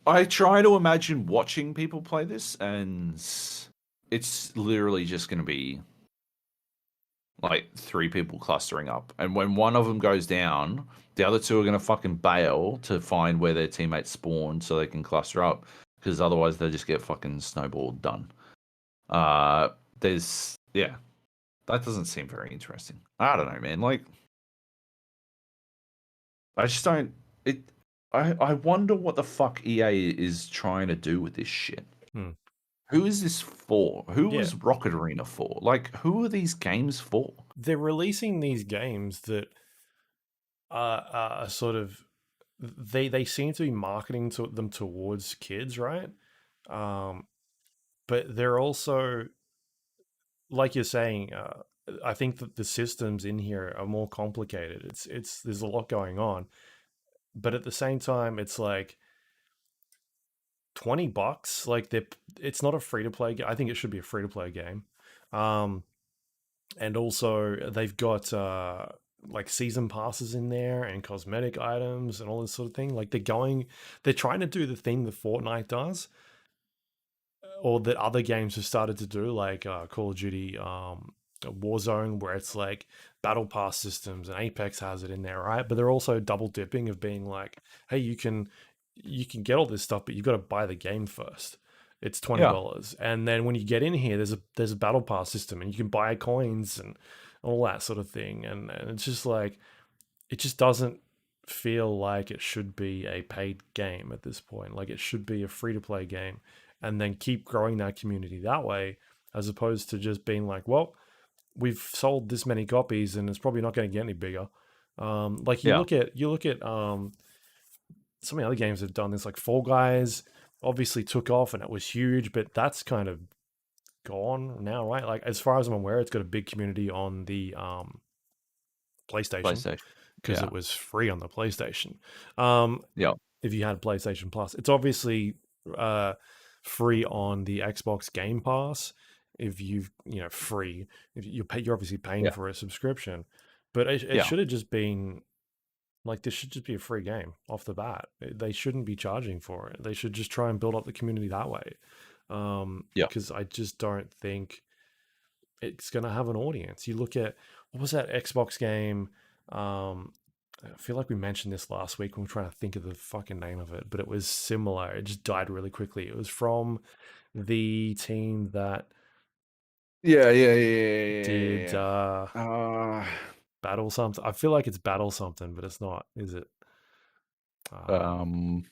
I try to imagine watching people play this, and it's literally just going to be like 3 people clustering up. And when one of them goes down, the other 2 are going to fucking bail to find where their teammates spawn so they can cluster up, because otherwise they just get fucking snowballed done. That doesn't seem very interesting. I don't know, man. Like, I just don't. I wonder what the fuck EA is trying to do with this shit. Who is this for? Who Yeah, was Rocket Arena for? Like, who are these games for? they're releasing these games that are sort of they seem to be marketing to them towards kids, right? Um, but they're also, like you're saying, I think that the systems in here are more complicated. It's there's a lot going on, but at the same time, it's like $20. Like it's not a free to play. I think it should be a free to play game. Um, and also they've got like season passes in there and cosmetic items and all this sort of thing. Like they're trying to do the thing that Fortnite does, or that other games have started to do, like Call of Duty, Warzone, where it's like battle pass systems, and Apex has it in there, right? But they're also double dipping of being like, hey, you can get all this stuff, but you've got to buy the game first. It's Yeah, $20, and then when you get in here, there's a battle pass system, and you can buy coins and all that sort of thing, and it's just like it just doesn't feel like it should be a paid game at this point. Like it should be a free to play game, and then keep growing that community that way, as opposed to just being like, well, we've sold this many copies and it's probably not going to get any bigger. Like yeah. you look at some of the other games that have done this, like Fall Guys, obviously took off and it was huge, but that's kind of gone now, right? Like as far as I'm aware, it's got a big community on the PlayStation PlayStation. because Yeah, it was free on the PlayStation. Um, yeah, if you had PlayStation Plus, it's obviously uh, free on the Xbox Game Pass. If free, if you're obviously paying yeah, for a subscription, but it yeah, should have just been like this should just be a free game off the bat. They shouldn't be charging for it. They should just try and build up the community that way. yeah. Because I just don't think it's going to have an audience. You look at what was that Xbox game? Um, I feel like we mentioned this last week when we are trying to think of the fucking name of it, but it was similar. It just died really quickly. It was from the team that Yeah, yeah, yeah, did yeah, yeah. Battle something. I feel like it's Battle something, but it's not, is it? Um,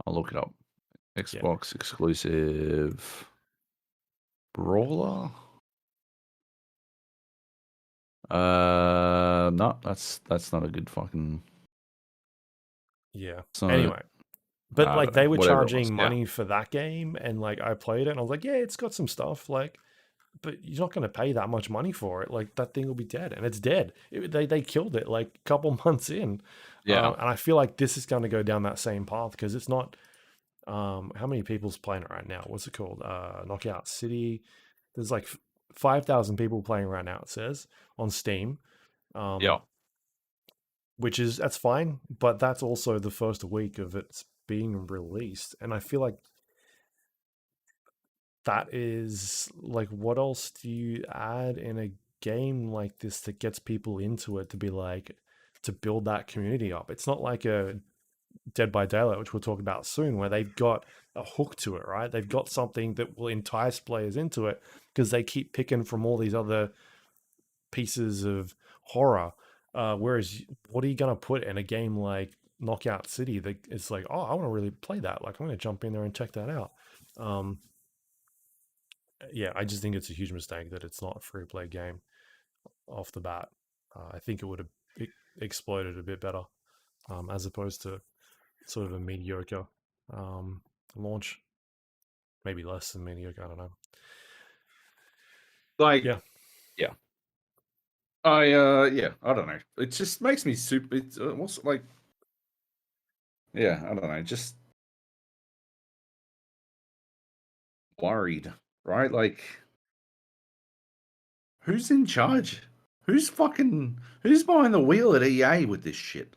I'll look it up. Yeah, Xbox exclusive brawler. No, that's not a good fucking. yeah. It's not a, Anyway, but I like don't know. they were Whatever it was. charging Yeah, money for that game, and like I played it, and I was like, yeah, it's got some stuff. Like, but you're not going to pay that much money for it. Like that thing will be dead, and it's dead. They killed it like a couple months in, yeah, and I feel like this is going to go down that same path because it's not. How many people's playing it right now? What's it called? Knockout City. There's like 5,000 people playing right now. It says on Steam, yeah. um, which is that's fine, but that's also the first week of it's being released, and I feel like that is like what else do you add in a game like this that gets people into it to be like to build that community up? It's not like a Dead by Daylight, which we'll talk about soon, where they've got a hook to it, right? They've got something that will entice players into it because they keep picking from all these other pieces of horror. Whereas, what are you going to put in a game like Knockout City that it's like, oh, I want to really play that. Like, I'm going to jump in there and check that out. Um, yeah, I just think it's a huge mistake that it's not a free play game off the bat. I think it would have exploded a bit better, as opposed to sort of a mediocre um, launch, maybe less than mediocre. I don't know. Like, Yeah, yeah. Yeah, I don't know. It just makes me super. It's what's like, yeah, I don't know. Just worried, right? Like, who's in charge? Who's behind the wheel at EA with this shit?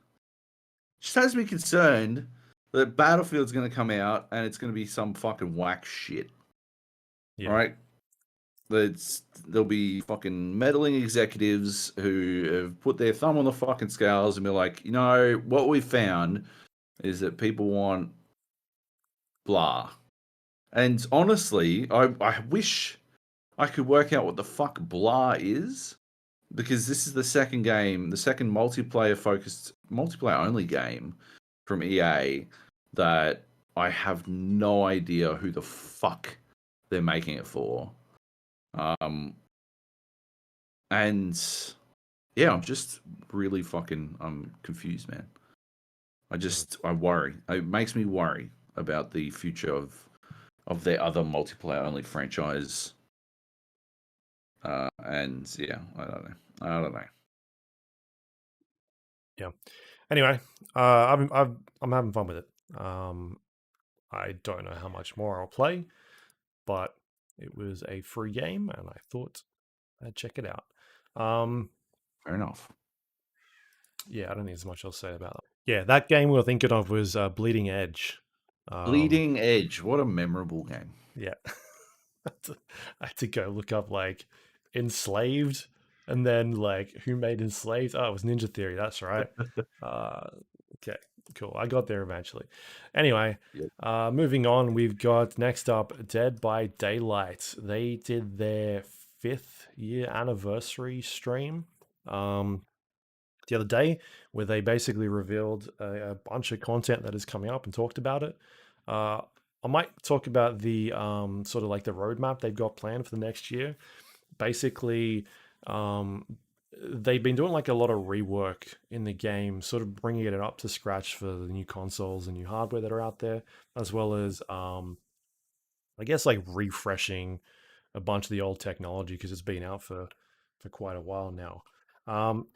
Just has me concerned that Battlefield's going to come out and it's going to be some fucking whack shit, yeah, right? There'll be fucking meddling executives who have put their thumb on the fucking scales and be like, you know, what we've found is that people want blah. And honestly, I wish I could work out what the fuck blah is, because this is the second game, the second multiplayer only game from EA that I have no idea who the fuck they're making it for. Um, and yeah, I'm just really fucking I'm confused, man. Mm. I worry. It makes me worry about the future of their other multiplayer only franchise. And yeah, I don't know. I don't know. Yeah. Anyway, I'm having fun with it. Um, I don't know how much more I'll play, but it was a free game, and I thought I'd check it out. Um, Fair enough. yeah, I don't think there's much else to say about that. Yeah, that game we were thinking of was Bleeding Edge. Um, Bleeding Edge. What a memorable game. yeah, I had to go look up like enslaved, and then like who made enslaved. Oh, it was Ninja Theory. That's right. Uh, okay, cool. I got there eventually. Anyway, Yep. moving on, we've got next up Dead by Daylight. They did their 5th year anniversary stream the other day, where they basically revealed a bunch of content that is coming up and talked about it. Uh, I might talk about the sort of like the roadmap they've got planned for the next year. Basically, um, they've been doing like a lot of rework in the game, sort of bringing it up to scratch for the new consoles and new hardware that are out there, as well as I guess like refreshing a bunch of the old technology because it's been out for quite a while now. Um,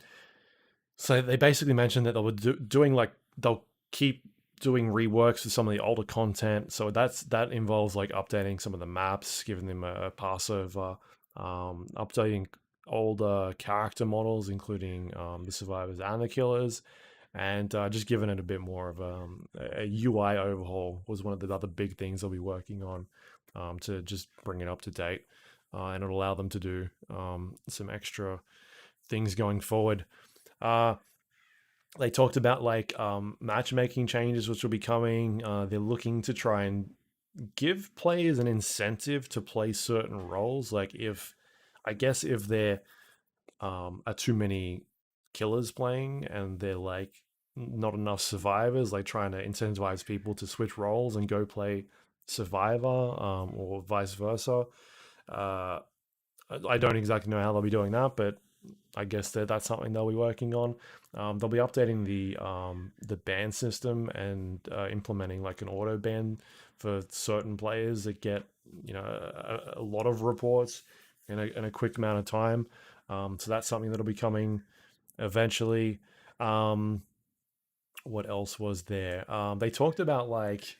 so they basically mentioned that they were doing like they'll keep doing reworks of some of the older content. So that involves like updating some of the maps, giving them a passover, updating older character models, including the survivors and the killers, and just giving it a bit more of a UI overhaul was one of the other big things they'll be working on to just bring it up to date, and it'll allow them to do some extra things going forward. Uh, they talked about like matchmaking changes which will be coming. They're looking to try and give players an incentive to play certain roles. Like if I guess if there are too many killers playing and they're like not enough survivors, like trying to incentivize people to switch roles and go play survivor, or vice versa. Uh, I don't exactly know how they'll be doing that, but I guess that's something they'll be working on. They'll be updating the ban system and implementing like an auto ban for certain players that get a lot of reports in a quick amount of time. So that's something that'll be coming eventually. Um, what else was there? They talked about like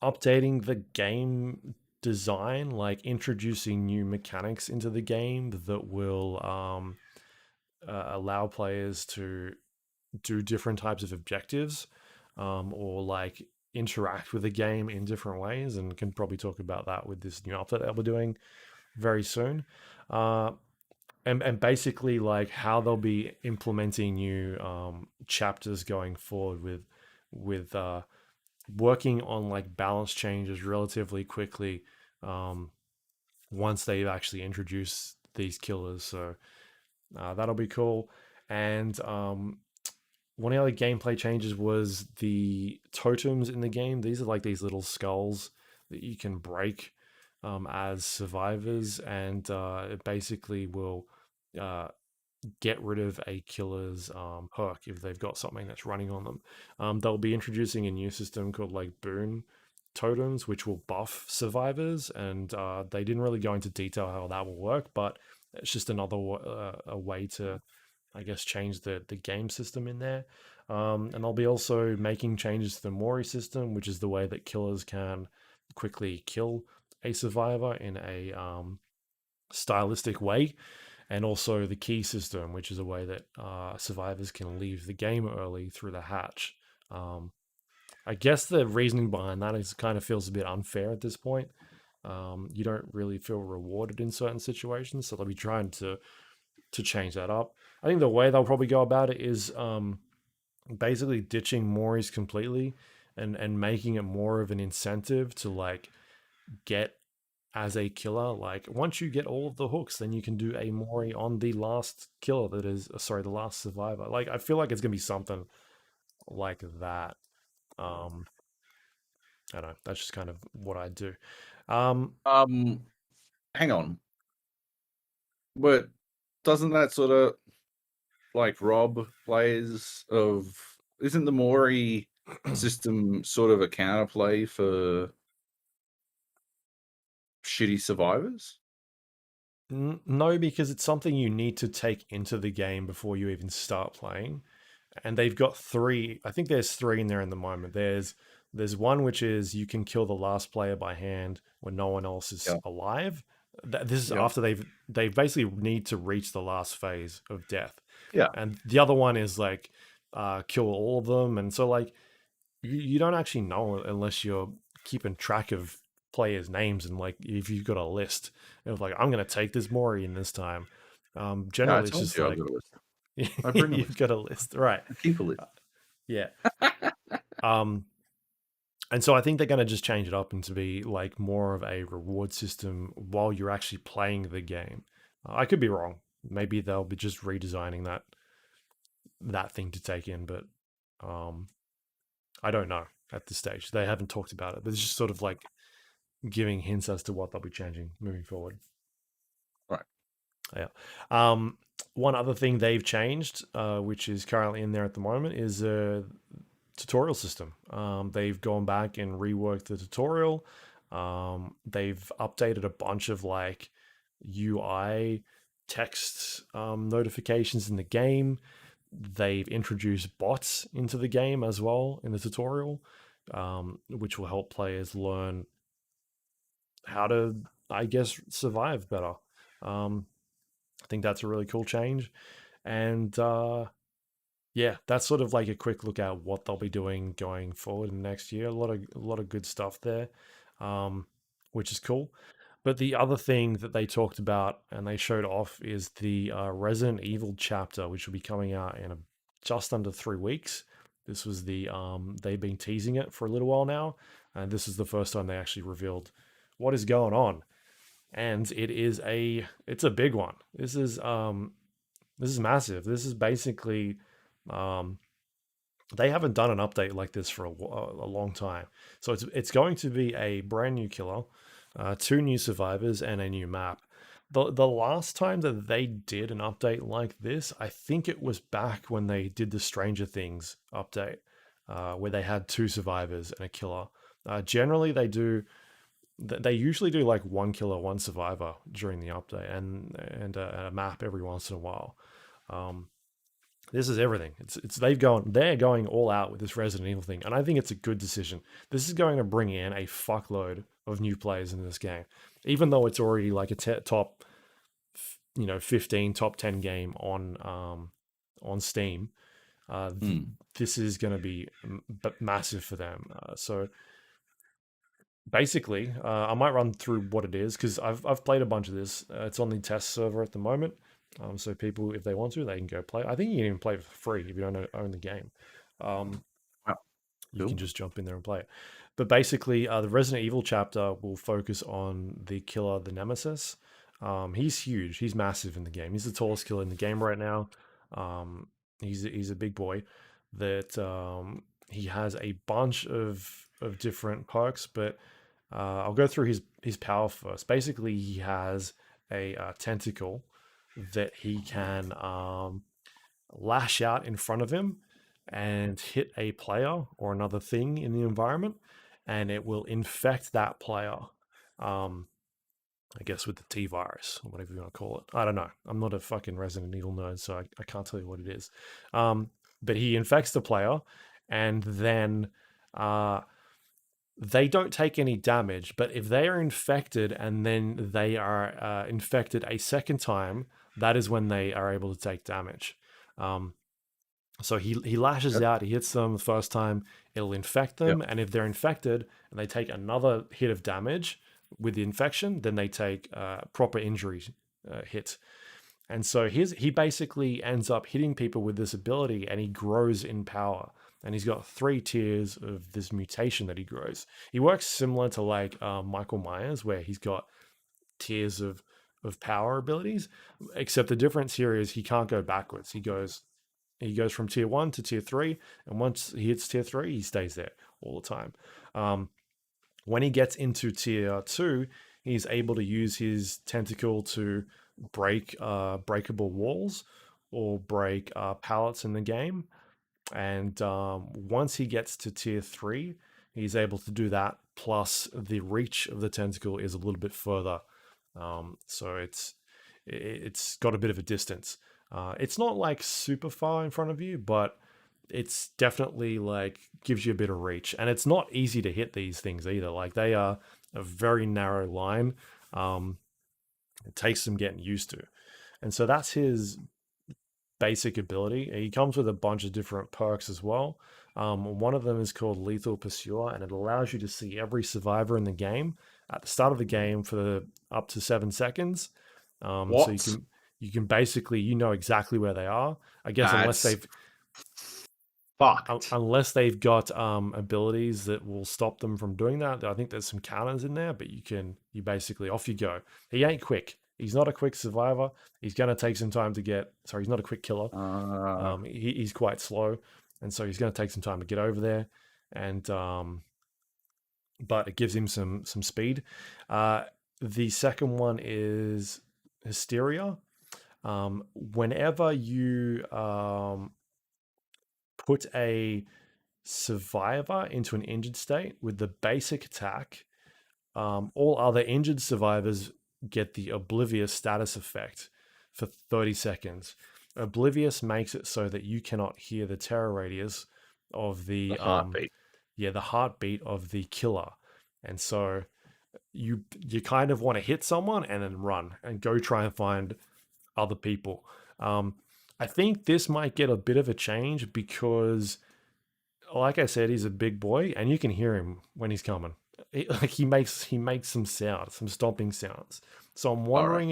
updating the game design, like introducing new mechanics into the game that will allow players to do different types of objectives, or like interact with the game in different ways, and can probably talk about that with this new update that we're doing very soon. Uh, and basically like how they'll be implementing new chapters going forward with working on like balance changes relatively quickly um, once they've actually introduced these killers. So that'll be cool. And one of the gameplay changes was the totems in the game. These are like these little skulls that you can break as survivors, and it basically will uh, get rid of a killer's perk if they've got something that's running on them. They'll be introducing a new system called like boon totems, which will buff survivors, and they didn't really go into detail how that will work, but it's just another a way to, I guess, change the game system in there. And they'll be also making changes to the Mori system, which is the way that killers can quickly kill a survivor in a stylistic way, and also the key system, which is a way that survivors can leave the game early through the hatch. Um, I guess the reasoning behind that is kind of feels a bit unfair at this point. You don't really feel rewarded in certain situations, so they'll be trying to change that up. I think the way they'll probably go about it is basically ditching Moris completely and making it more of an incentive to like get as a killer. Like once you get all of the hooks, then you can do a Mori on the last killer that is sorry, the last survivor. Like I feel like it's gonna be something like that. Um I don't know. That's just kind of what I do. Um, Um, hang on, but doesn't that sort of like rob players of? Isn't the Mori system sort of a counterplay for shitty survivors? no, because it's something you need to take into the game before you even start playing. And they've got three. I think there's three in there in the moment. There's one which is you can kill the last player by hand when no one else is Yeah, alive. This is yeah, after they basically need to reach the last phase of death. yeah. And the other one is like kill all of them. And so like you don't actually know unless you're keeping track of players' names and like if you've got a list of like I'm gonna take this Mori in this time. Yeah, I Generally, it's told just you I've like got a list. I bring a you've list. got a list, right? I keep a list. Yeah. Um, and so I think they're going to just change it up into be like more of a reward system while you're actually playing the game. I could be wrong. Maybe they'll be just redesigning that thing to take in, but um, I don't know at this stage. They haven't talked about it, but it's just sort of like giving hints as to what they'll be changing moving forward. Right. Yeah. Um, One other thing they've changed, which is currently in there at the moment, is tutorial system. They've gone back and reworked the tutorial. They've updated a bunch of like UI text notifications in the game. They've introduced bots into the game as well in the tutorial, which will help players learn how to, I guess, survive better. Um, I think that's a really cool change. And yeah, that's sort of like a quick look at what they'll be doing going forward in the next year. A lot of good stuff there, um, which is cool. But the other thing that they talked about and they showed off is the Resident Evil chapter, which will be coming out in just under 3 weeks. This was they've been teasing it for a little while now, and this is the first time they actually revealed what is going on. And it's a big one. This is massive. This is basically um, they haven't done an update like this for a long time. So it's going to be a brand new killer, two new survivors, and a new map. The last time that they did an update like this, I think it was back when they did the Stranger Things update, where they had two survivors and a killer. Generally, they usually do like one killer, one survivor during the update, and a map every once in a while. Um, this is everything. They're going all out with this Resident Evil thing, and I think it's a good decision. This is going to bring in a fuckload of new players in this game, even though it's already like a top, 15, top 10 game on Steam. Uh, th- Hmm. this is going to be massive for them. So basically, I might run through what it is because I've played a bunch of this. It's on the test server at the moment, so people, if they want to, they can go play. I think you can even play it for free if you don't own the game. Um, Wow. you can Cool. just jump in there and play it. But basically, the Resident Evil chapter will focus on the killer, the Nemesis. He's huge. He's massive in the game. He's the tallest killer in the game right now. Um, he's a big boy. That he has a bunch of different perks, but I'll go through his power first. Basically, he has a tentacle that he can lash out in front of him and hit a player or another thing in the environment, and it will infect that player. Um, I guess with the T virus or whatever you want to call it. I don't know. I'm not a fucking Resident Evil nerd, so I can't tell you what it is. But he infects the player, and then uh, they don't take any damage. But if they are infected and then they are infected a second time, that is when they are able to take damage. Um, so he lashes Yep. out, he hits them the first time, it'll infect Yep. them, and if they're infected and they take another hit of damage with the infection, then they take proper injury hit. And so he basically ends up hitting people with this ability, and he grows in power. And he's got 3 tiers of this mutation that he grows. He works similar to like Michael Myers, where he's got tiers of power abilities, except the difference here is he can't go backwards. He goes from tier 1 to tier 3, and once he hits tier 3, he stays there all the time. Um, When he gets into tier 2, he's able to use his tentacle to break breakable walls or break pallets in the game. And once he gets to tier 3, he's able to do that. Plus, the reach of the tentacle is a little bit further, so it's got a bit of a distance. It's not like super far in front of you, but it's definitely like gives you a bit of reach, and it's not easy to hit these things either. Like they are a very narrow line. Um, it takes some getting used to, and so that's his basic ability. He comes with a bunch of different perks as well. One of them is called Lethal Pursuer, and it allows you to see every survivor in the game at the start of the game for up to 7 seconds. So What? you can basically you know exactly where they are. I guess That's fucked. unless they've got abilities that will stop them from doing that. I think there's some counters in there, but you basically off you go. He ain't quick. He's not a quick survivor. He's gonna take some time to get. Sorry, he's not a quick killer. He's quite slow, and so he's gonna take some time to get over there. And but it gives him some speed. The second one is Hysteria. Whenever you put a survivor into an injured state with the basic attack, all other injured survivors get the Oblivious status effect for 30 seconds. Oblivious makes it so that you cannot hear the terror radius of The heartbeat. the heartbeat of the killer. And so you kind of want to hit someone and then run and go try and find other people. I think this might get a bit of a change because, like I said, he's a big boy and you can hear him when he's coming. He makes some sounds, some stomping sounds. So I'm All right. wondering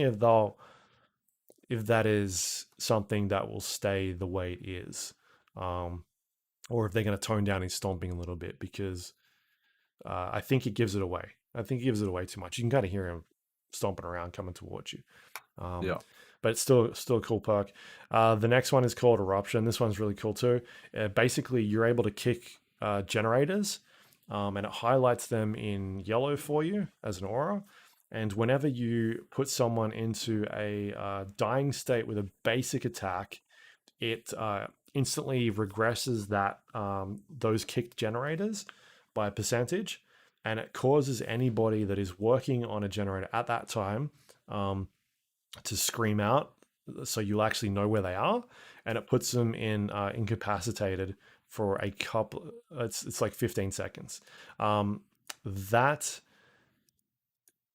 if that is something that will stay the way it is, or if they're going to tone down his stomping a little bit because I think it gives it away. I think it gives it away too much. You can kind of hear him stomping around coming towards you. Yeah. But it's still a cool perk. The next one is called Eruption. This one's really cool too. Basically, you're able to kick generators, and it highlights them in yellow for you as an aura. And whenever you put someone into a dying state with a basic attack, it instantly regresses that those kicked generators by a percentage, and it causes anybody that is working on a generator at that time to scream out, so you'll actually know where they are, and it puts them in incapacitated for a couple. It's like 15 seconds. That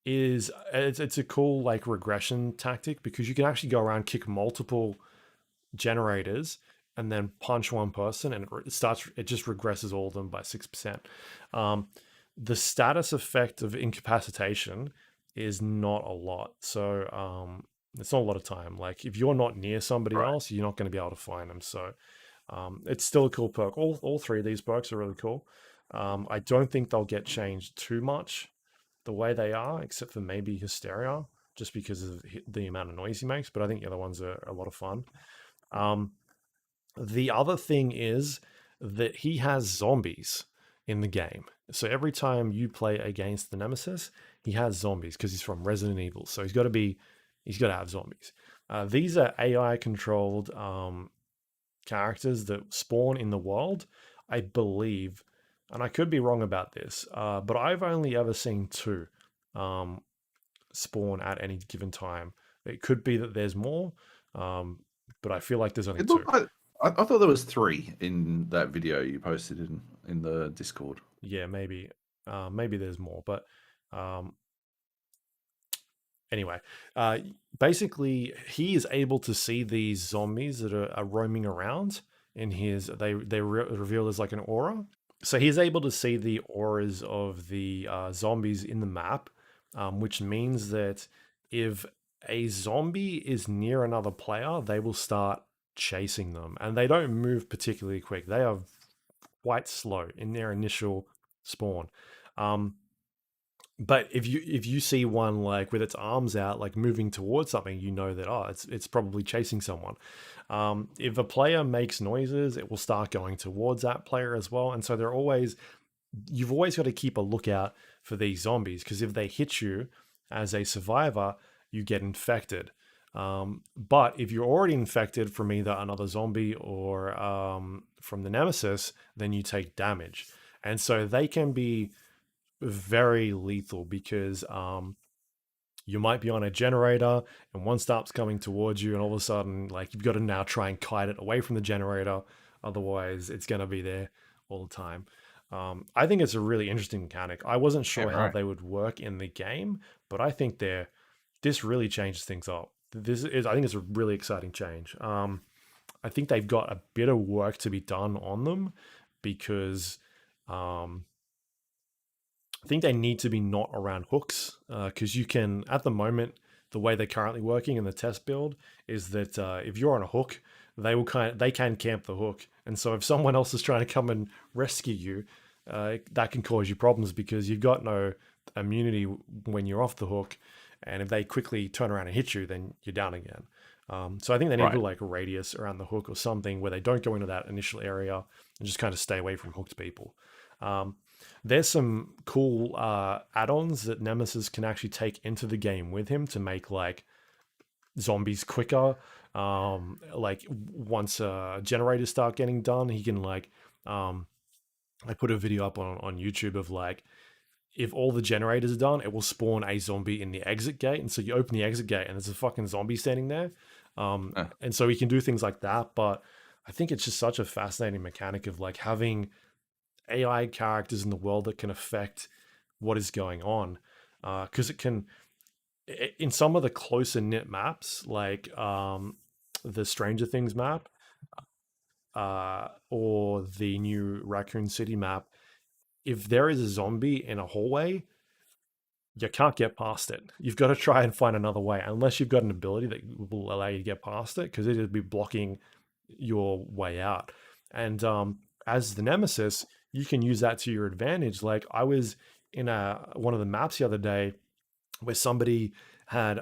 is it's a cool like regression tactic because you can actually go around kick multiple generators and then punch one person and it just regresses all of them by 6%. The status effect of incapacitation is not a lot, so it's not a lot of time. Like if you're not near somebody Right. else, you're not going to be able to find them. So it's still a cool perk. All three of these perks are really cool. I don't think they'll get changed too much the way they are, except for maybe Hysteria, just because of the amount of noise he makes. But I think the other ones are a lot of fun. The other thing is that he has zombies in the game. So every time you play against the Nemesis, he has zombies because he's from Resident Evil. So he's got to have zombies. These are AI controlled characters that spawn in the world, I believe, and I could be wrong about this, but I've only ever seen two spawn at any given time. It could be that there's more, but I feel like there's only It two. looked like I thought there was 3 in that video you posted in the Discord. Yeah, maybe there's more, but anyway, basically he is able to see these zombies that are roaming around in his. They reveal as like an aura, so he's able to see the auras of the zombies in the map, which means that if a zombie is near another player, they will start chasing them, and they don't move particularly quick. They are quite slow in their initial spawn. But if you see one like with its arms out, like moving towards something, you know that it's probably chasing someone. If a player makes noises, it will start going towards that player as well. And so you've always got to keep a lookout for these zombies, because if they hit you as a survivor, you get infected. But if you're already infected from either another zombie or from the nemesis, then you take damage. And so they can be very lethal because you might be on a generator and one starts coming towards you, and all of a sudden, like, you've got to now try and kite it away from the generator. Otherwise, it's going to be there all the time. I think it's a really interesting mechanic. I wasn't Yeah, sure how right. they would work in the game, but I think this really changes things up. I think it's a really exciting change. I think they've got a bit of work to be done on them because um, I think they need to be not around hooks because you can, at the moment, the way they're currently working in the test build is that if you're on a hook, they can camp the hook, and so if someone else is trying to come and rescue you, that can cause you problems because you've got no immunity when you're off the hook, and if they quickly turn around and hit you, then you're down again. So I think they need to Right. put like a radius around the hook or something where they don't go into that initial area and just kind of stay away from hooked people. Um, there's some cool add-ons that Nemesis can actually take into the game with him to make like zombies quicker. Like once generators start getting done, he can like I put a video up on YouTube of like if all the generators are done, it will spawn a zombie in the exit gate. And so you open the exit gate and there's a fucking zombie standing there. Uh, And so he can do things like that. But I think it's just such a fascinating mechanic of like having AI characters in the world that can affect what is going on. Because it can, in some of the closer knit maps, like the Stranger Things map or the new Raccoon City map, if there is a zombie in a hallway, you can't get past it. You've got to try and find another way, unless you've got an ability that will allow you to get past it, because it'll be blocking your way out. And as the nemesis, you can use that to your advantage. Like I was in one of the maps the other day where somebody had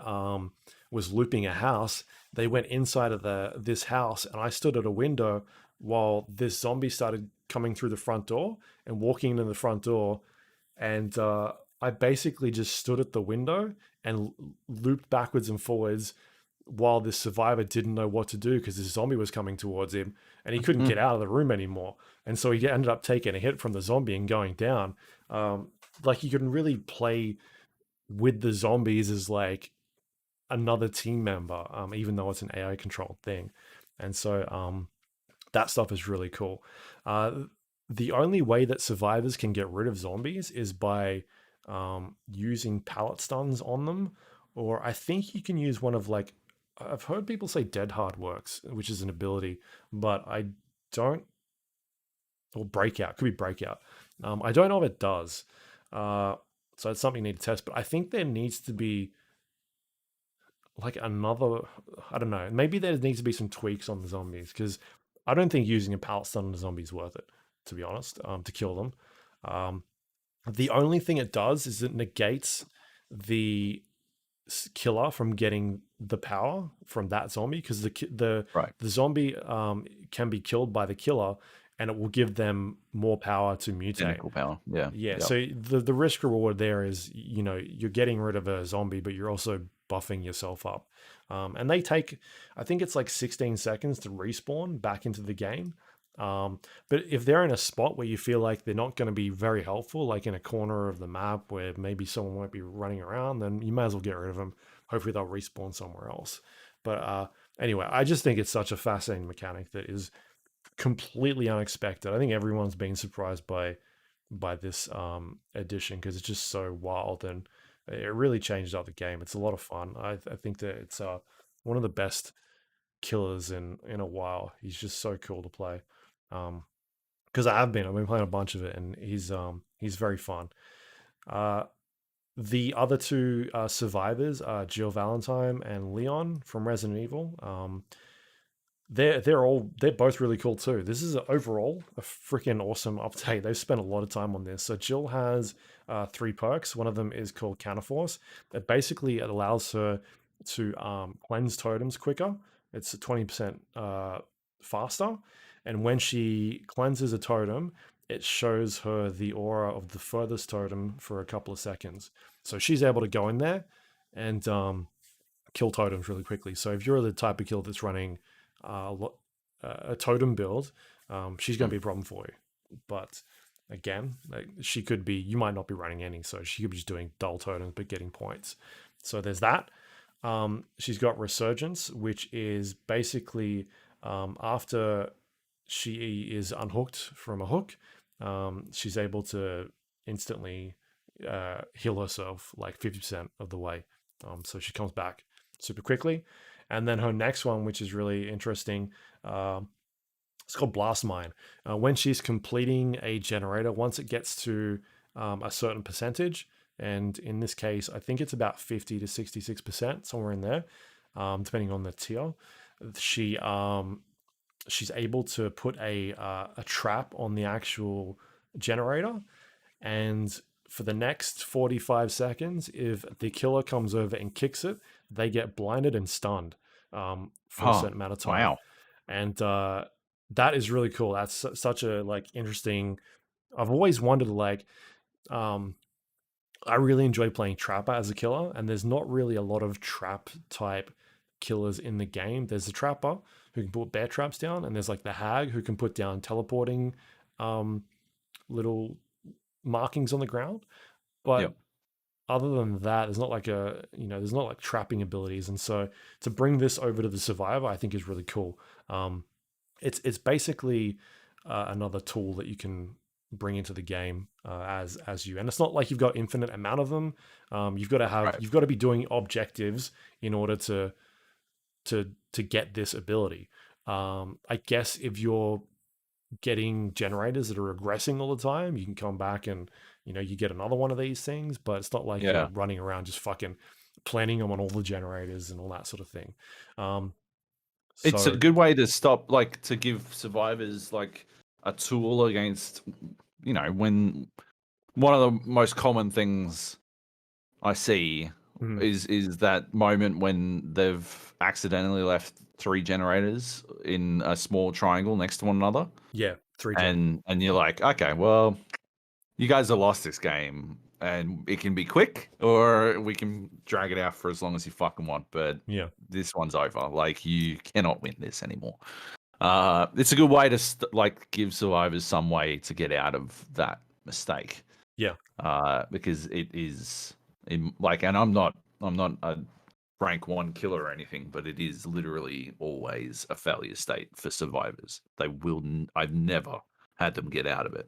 was looping a house. They went inside of this house, and I stood at a window while this zombie started coming through the front door and walking into the front door, and I basically just stood at the window and looped backwards and forwards while this survivor didn't know what to do because this zombie was coming towards him and he couldn't get mm, out of the room anymore. And so he ended up taking a hit from the zombie and going down. Like you can really play with the zombies as like another team member, even though it's an AI controlled thing. And so that stuff is really cool. Uh, the only way that survivors can get rid of zombies is by using pallet stuns on them, or I think you can use one of like I've heard people say Dead Hard works, which is an ability, but I don't. Or Breakout could be Breakout. I don't know if it does. Uh, so it's something you need to test. But I think there needs to be like another. I don't know. Maybe there needs to be some tweaks on the zombies because I don't think using a pallet stun on the zombie is worth it. To be honest, to kill them. Um, the only thing it does is it negates the killer from getting the power from that zombie because right. the zombie can be killed by the killer and it will give them more power to mutate. Identical power. Yeah. Yeah, Yep. so the risk reward there is you're getting rid of a zombie, but you're also buffing yourself up. And they take, I think it's like 16 seconds to respawn back into the game. But if they're in a spot where you feel like they're not going to be very helpful, like in a corner of the map where maybe someone might be running around, then you might as well get rid of them. Hopefully they'll respawn somewhere else. But anyway, I just think it's such a fascinating mechanic that is completely unexpected. I think everyone's been surprised by this edition because it's just so wild and it really changed up the game. It's a lot of fun. I think that it's one of the best killers in a while. He's just so cool to play. Because I've been playing a bunch of it and he's very fun. Uh, the other two survivors are Jill Valentine and Leon from Resident Evil. They're both really cool too. This is overall a freaking awesome update. They've spent a lot of time on this. So Jill has three perks. One of them is called Counterforce. It allows her to cleanse totems quicker. It's 20% faster, and when she cleanses a totem, it shows her the aura of the furthest totem for a couple of seconds. So she's able to go in there and kill totems really quickly. So if you're the type of kill that's running uh, a totem build, she's going to Mm. be a problem for you. But again, like, she could be, you might not be running any, so she could be just doing dull totems but getting points. So there's that. She's got Resurgence, which is basically after she is unhooked from a hook, she's able to instantly heal herself like 50% of the way. So she comes back super quickly. And then her next one, which is really interesting, it's called Blast Mine. When she's completing a generator, once it gets to a certain percentage, and in this case, I think it's about 50 to 66%, somewhere in there, depending on the tier, she she's able to put a trap on the actual generator, and for the next 45 seconds, if the killer comes over and kicks it, they get blinded and stunned for a Oh, certain amount of time. wow. And that is really cool. That's such a like interesting. I've always wondered like um, I really enjoy playing Trapper as a killer, and there's not really a lot of trap type killers in the game. There's the Trapper who can put bear traps down, and there's like the Hag who can put down teleporting um, little markings on the ground. But Yep. other than that, there's not like there's not like trapping abilities, and so to bring this over to the Survivor, I think is really cool. It's basically another tool that you can bring into the game as you, and it's not like you've got infinite amount of them. Right. You've got to be doing objectives in order to get this ability. I guess if you're getting generators that are regressing all the time, you can come back and you get another one of these things, but it's not like you're Yeah. running around just fucking planning them on all the generators and all that sort of thing. Um, It's a so good way to stop, like, to give survivors like a tool against, when one of the most common things I see mhm, is that moment when they've accidentally left three generators in a small triangle next to one another, yeah, 3 gen. and you're like, okay, well, you guys have lost this game, and it can be quick, or we can drag it out for as long as you fucking want, but Yeah, this one's over. Like, you cannot win this anymore. It's a good way to like give survivors some way to get out of that mistake. yeah, Because it is like, and I'm not a rank one killer or anything, but it is literally always a failure state for survivors. I've never had them get out of it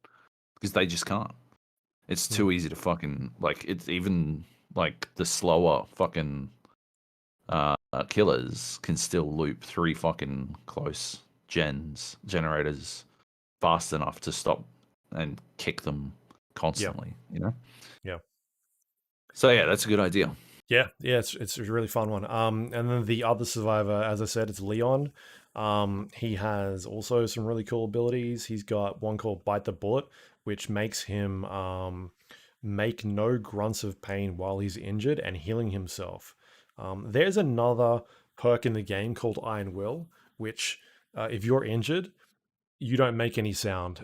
because they just can't. It's mm, too easy to fucking, like, it's even like the slower fucking killers can still loop three fucking close generators fast enough to stop and kick them yeah, constantly. yeah. So yeah, that's a good idea. Yeah. It's a really fun one. And then the other survivor, as I said, it's Leon. He has also some really cool abilities. He's got one called Bite the Bullet, which makes him make no grunts of pain while he's injured and healing himself. There's another perk in the game called Iron Will, which if you're injured, you don't make any sound.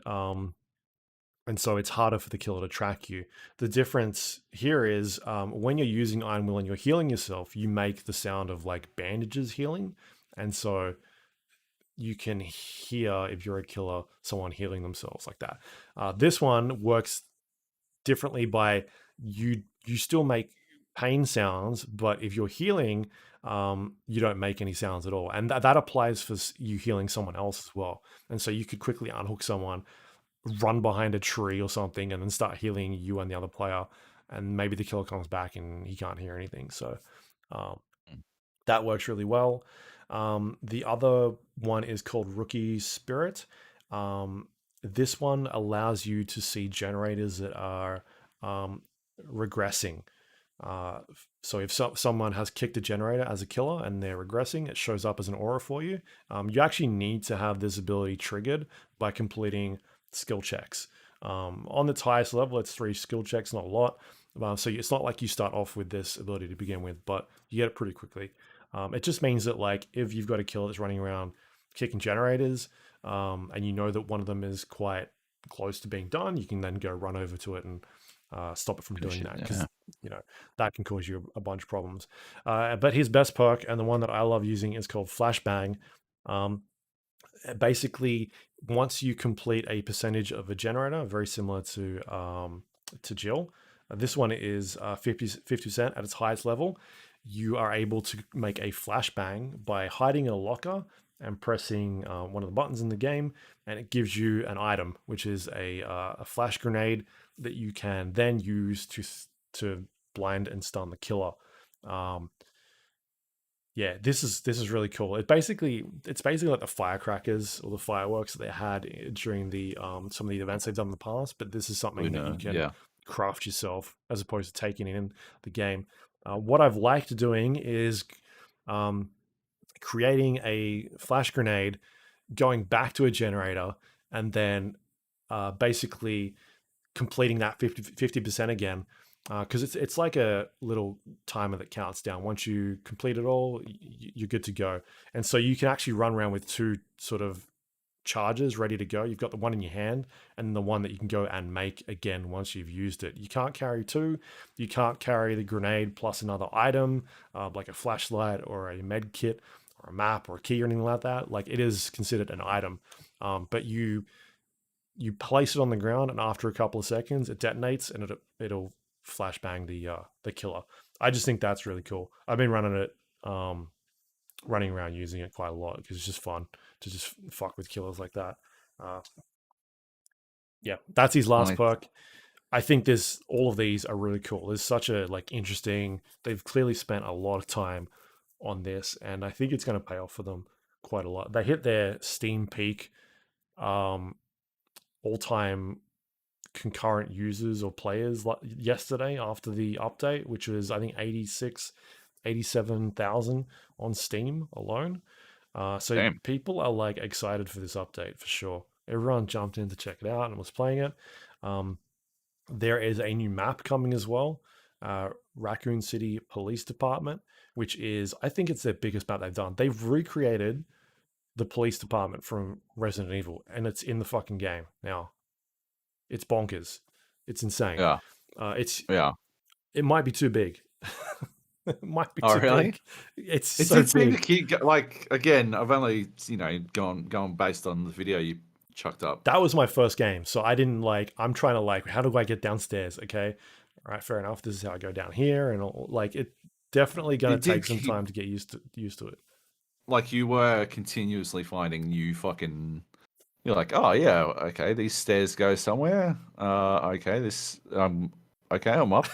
And so it's harder for the killer to track you. The difference here is when you're using Iron Will and you're healing yourself, you make the sound of like bandages healing. And so you can hear, if you're a killer, someone healing themselves like that. This one works differently by you still make pain sounds, but if you're healing, you don't make any sounds at all. And that applies for you healing someone else as well. And so you could quickly unhook someone, run behind a tree or something, and then start healing you and the other player. And maybe the killer comes back and he can't hear anything. So um, that works really well. The other one is called Rookie Spirit. This one allows you to see generators that are regressing. So if someone has kicked a generator as a killer and they're regressing, it shows up as an aura for you. You actually need to have this ability triggered by completing skill checks. On its highest level, it's 3 skill checks, not a lot. So it's not like you start off with this ability to begin with, but you get it pretty quickly. It just means that like if you've got a killer that's running around kicking generators, and you know that one of them is quite close to being done, you can then go run over to it and stop it from Finish doing it. that, Yeah. because you know that can cause you a bunch of problems. But his best perk, and the one that I love using, is called Flashbang. Um, Basically, once you complete a percentage of a generator, very similar to Jill, this one is 50% at its highest level. You are able to make a flashbang by hiding in a locker and pressing one of the buttons in the game, and it gives you an item, which is a flash grenade that you can then use to blind and stun the killer. Um, yeah, this is really cool. It's basically like the firecrackers or the fireworks that they had during the some of the events they've done in the past, but this is something that you can Yeah. craft yourself as opposed to taking in the game. What I've liked doing is um, creating a flash grenade, going back to a generator, and then basically completing that 50% again, because it's like a little timer that counts down. Once you complete it all, you're good to go. And so you can actually run around with two sort of charges ready to go. You've got the one in your hand and the one that you can go and make again once you've used it. You can't carry two. You can't carry the grenade plus another item, like a flashlight or a med kit or a map or a key or anything like that. Like, it is considered an item, but you place it on the ground, and after a couple of seconds, it detonates, and it'll flashbang the killer. I just think that's really cool. I've been running around using it quite a lot because it's just fun to just fuck with killers like that. Uh, yeah, that's his last Nice. perk. I think there's all of these are really cool. There's such a like interesting. They've clearly spent a lot of time on this, and I think it's going to pay off for them quite a lot. They hit their Steam peak um, all time concurrent users or players yesterday after the update, which was I think 87,000 on Steam alone. So Damn. people are like excited for this update for sure. Everyone jumped in to check it out and was playing it. Um, there is a new map coming as well, Raccoon City Police Department, which is, I think it's their biggest map they've done. They've recreated the police department from Resident Evil, and it's in the fucking game now. It's bonkers. It's insane. Yeah. It's Yeah. it might be too big. It might be Oh, too really? big. It's It so did seem to big. keep like again. I've only gone based on the video you chucked up. That was my first game, so I didn't like. I'm trying to like, how do I get downstairs? Okay, all right, fair enough. This is how I go down here, and like it. Definitely gonna It take did some keep time to get used to it. like you were continuously finding new fucking. You're like, oh yeah, okay, these stairs go somewhere. Okay, this okay, I'm up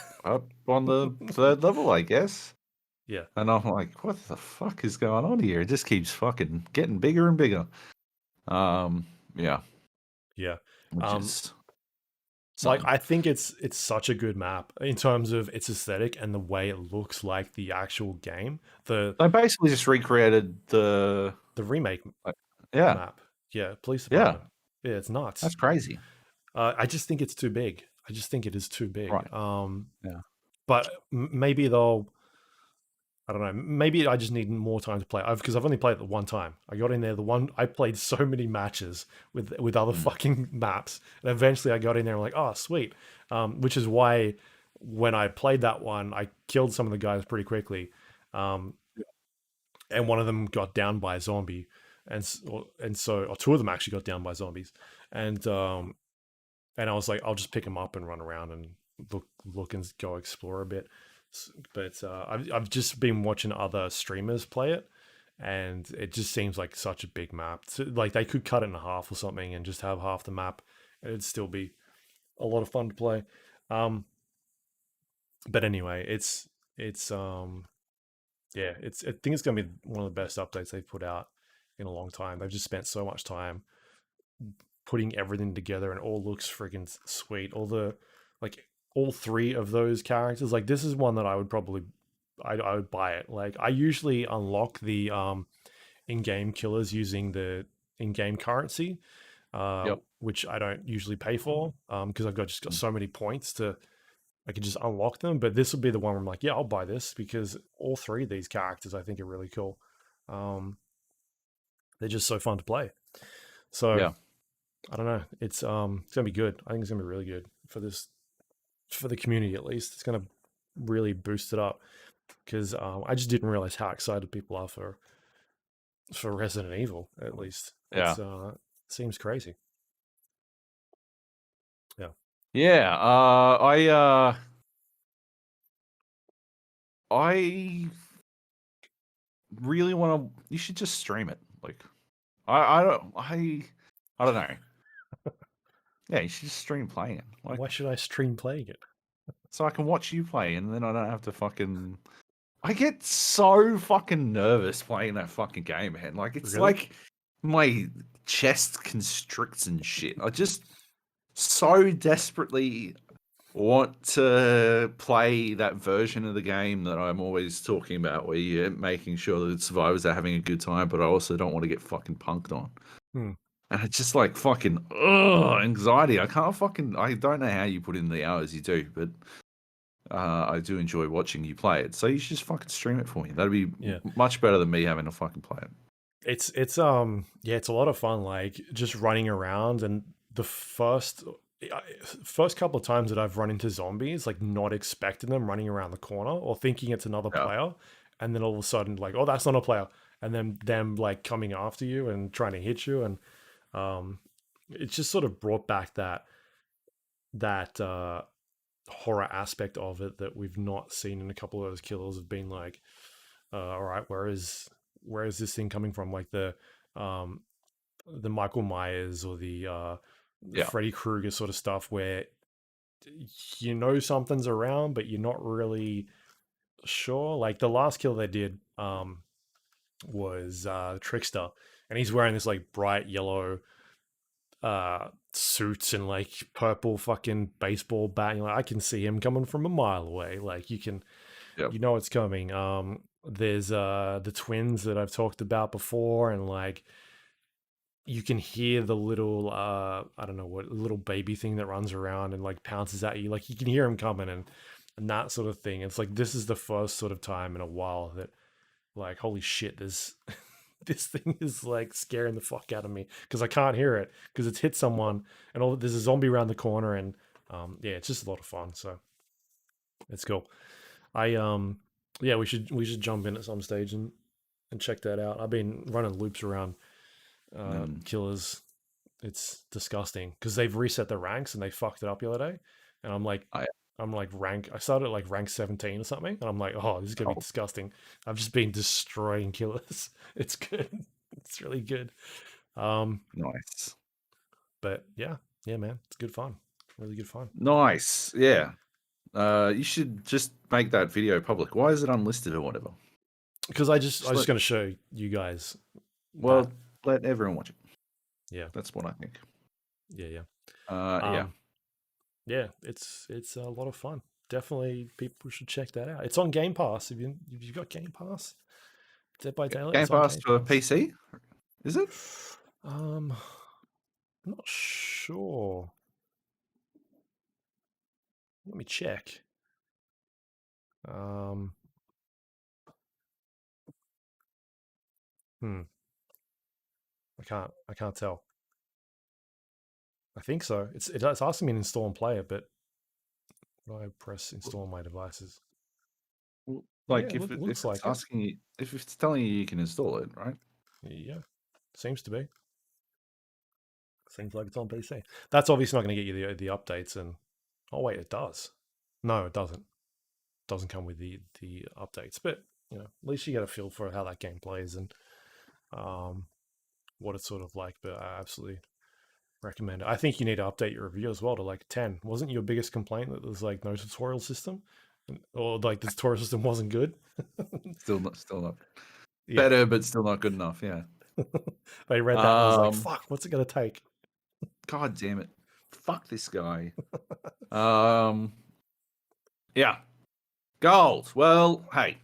on the third level, I guess. Yeah, And I'm like, what the fuck is going on here? It just keeps fucking getting bigger and bigger. Yeah, yeah. which Um, is like, something. I think it's such a good map in terms of its aesthetic and the way it looks like the actual game. The They basically just recreated the, the remake like, yeah, map. Yeah, police yeah, department. Yeah, it's nuts. that's crazy. I just think it's too big. I just think it is too big. Right. Yeah. But maybe they'll. I don't know. Maybe I just need more time to play. Because I've only played it the one time. I got in there the one. I played so many matches with other Mm. fucking maps, and eventually I got in there and like, oh sweet. Which is why when I played that one, I killed some of the guys pretty quickly, um, and one of them got down by a zombie, or two of them actually got down by zombies, and and I was like, I'll just pick him up and run around and look and go explore a bit. But I've just been watching other streamers play it, and it just seems like such a big map. So, like, they could cut it in half or something and just have half the map, and it'd still be a lot of fun to play. Um, but anyway, it's yeah, I think it's gonna be one of the best updates they've put out in a long time. They've just spent so much time putting everything together, and it all looks freaking sweet. Like all three of those characters, like, this is one that I would probably I would buy it. Like, I usually unlock the in-game killers using the in-game currency, Yep. which I don't usually pay for, because I've just got Mm. so many points to I could just unlock them. But this would be the one where I'm like, yeah, I'll buy this because all three of these characters I think are really cool. Um, they're just so fun to play. So Yeah. I don't know. It's gonna be good. I think it's gonna be really good for the community at least. It's gonna really boost it up because I just didn't realize how excited people are for Resident Evil. At least Yeah. seems crazy. Yeah, Yeah. I really want to. You should just stream it. Like, I don't know. Yeah, you should just stream playing it. Like, why should I stream playing it? so I can watch you play, and then I don't have to fucking. I get so fucking nervous playing that fucking game, man. Like, it's Really? like my chest constricts and shit. I just so desperately want to play that version of the game that I'm always talking about, where you're making sure that the survivors are having a good time, but I also don't want to get fucking punked on. Hmm. And it's just like fucking anxiety. I don't know how you put in the hours you do, but I do enjoy watching you play it. So you should just fucking stream it for me. That'd be Yeah. much better than me having to fucking play it. It's a lot of fun. Like just running around and the first couple of times that I've run into zombies, like not expecting them running around the corner or thinking it's another Yeah. player, and then all of a sudden like, oh, that's not a player, and then them like coming after you and trying to hit you, and um, it's just sort of brought back that horror aspect of it that we've not seen in a couple of those killers have been like, all right, where is this thing coming from? Like um the Michael Myers or the Yeah. Freddy Krueger sort of stuff where you know something's around, but you're not really sure. Like the last kill they did was Trickster, and he's wearing this like bright yellow suits and like purple fucking baseball bat. And you're like, I can see him coming from a mile away. Like Yeah. you know it's coming. There's the twins that I've talked about before, and like you can hear the little I don't know what little baby thing that runs around and like pounces at you. Like you can hear him coming and that sort of thing. It's like this is the first sort of time in a while that like holy shit, this this thing is like scaring the fuck out of me because I can't hear it because it's hit someone and all there's a zombie around the corner and yeah, it's just a lot of fun. So it's cool. I yeah, we should jump in at some stage and check that out. I've been running loops around Mm. killers. It's disgusting because they've reset the ranks and they fucked it up the other day. And I I'm like rank. I started at like rank 17 or something, and I'm like, oh, this is gonna be oh, disgusting. I've just been destroying killers. It's good. It's really good. Um, nice. but yeah, yeah, man, it's good fun. Really good fun. Nice. Yeah. You should just make that video public. Why is it unlisted or whatever? Because I Just was just let gonna show you guys that. well let everyone watch it. Yeah, That's what I think. yeah, yeah. Yeah. Um, yeah, it's a lot of fun. Definitely, people should check that out. It's on Game Pass. If you've got Game Pass, Dead by Daylight, Game it's on Pass Game for Pass. PC? Is it? I'm not sure. Let me check. Um, hmm. I can't tell. I think so. It's asking me to install and play it, but do I press install on my devices? Yeah, Like if looks it's like it. asking you, if it's telling you you can install it, right? Yeah, seems to be. Seems like it's on PC. That's obviously not going to get you the updates. And oh wait, it does. No, it doesn't. It doesn't come with the updates. But you know, at least you get a feel for how that game plays and um, what it's sort of like. But I absolutely recommend it. I think you need to update your review as well to like 10. Wasn't your biggest complaint that there's like no tutorial system? Or like the tutorial system wasn't good? Still not Yeah. better, but still not good enough. Yeah. They read that and was like, Um. fuck, what's it going to take? God damn it! Fuck this guy. Um. Yeah. Gold. Well, hey.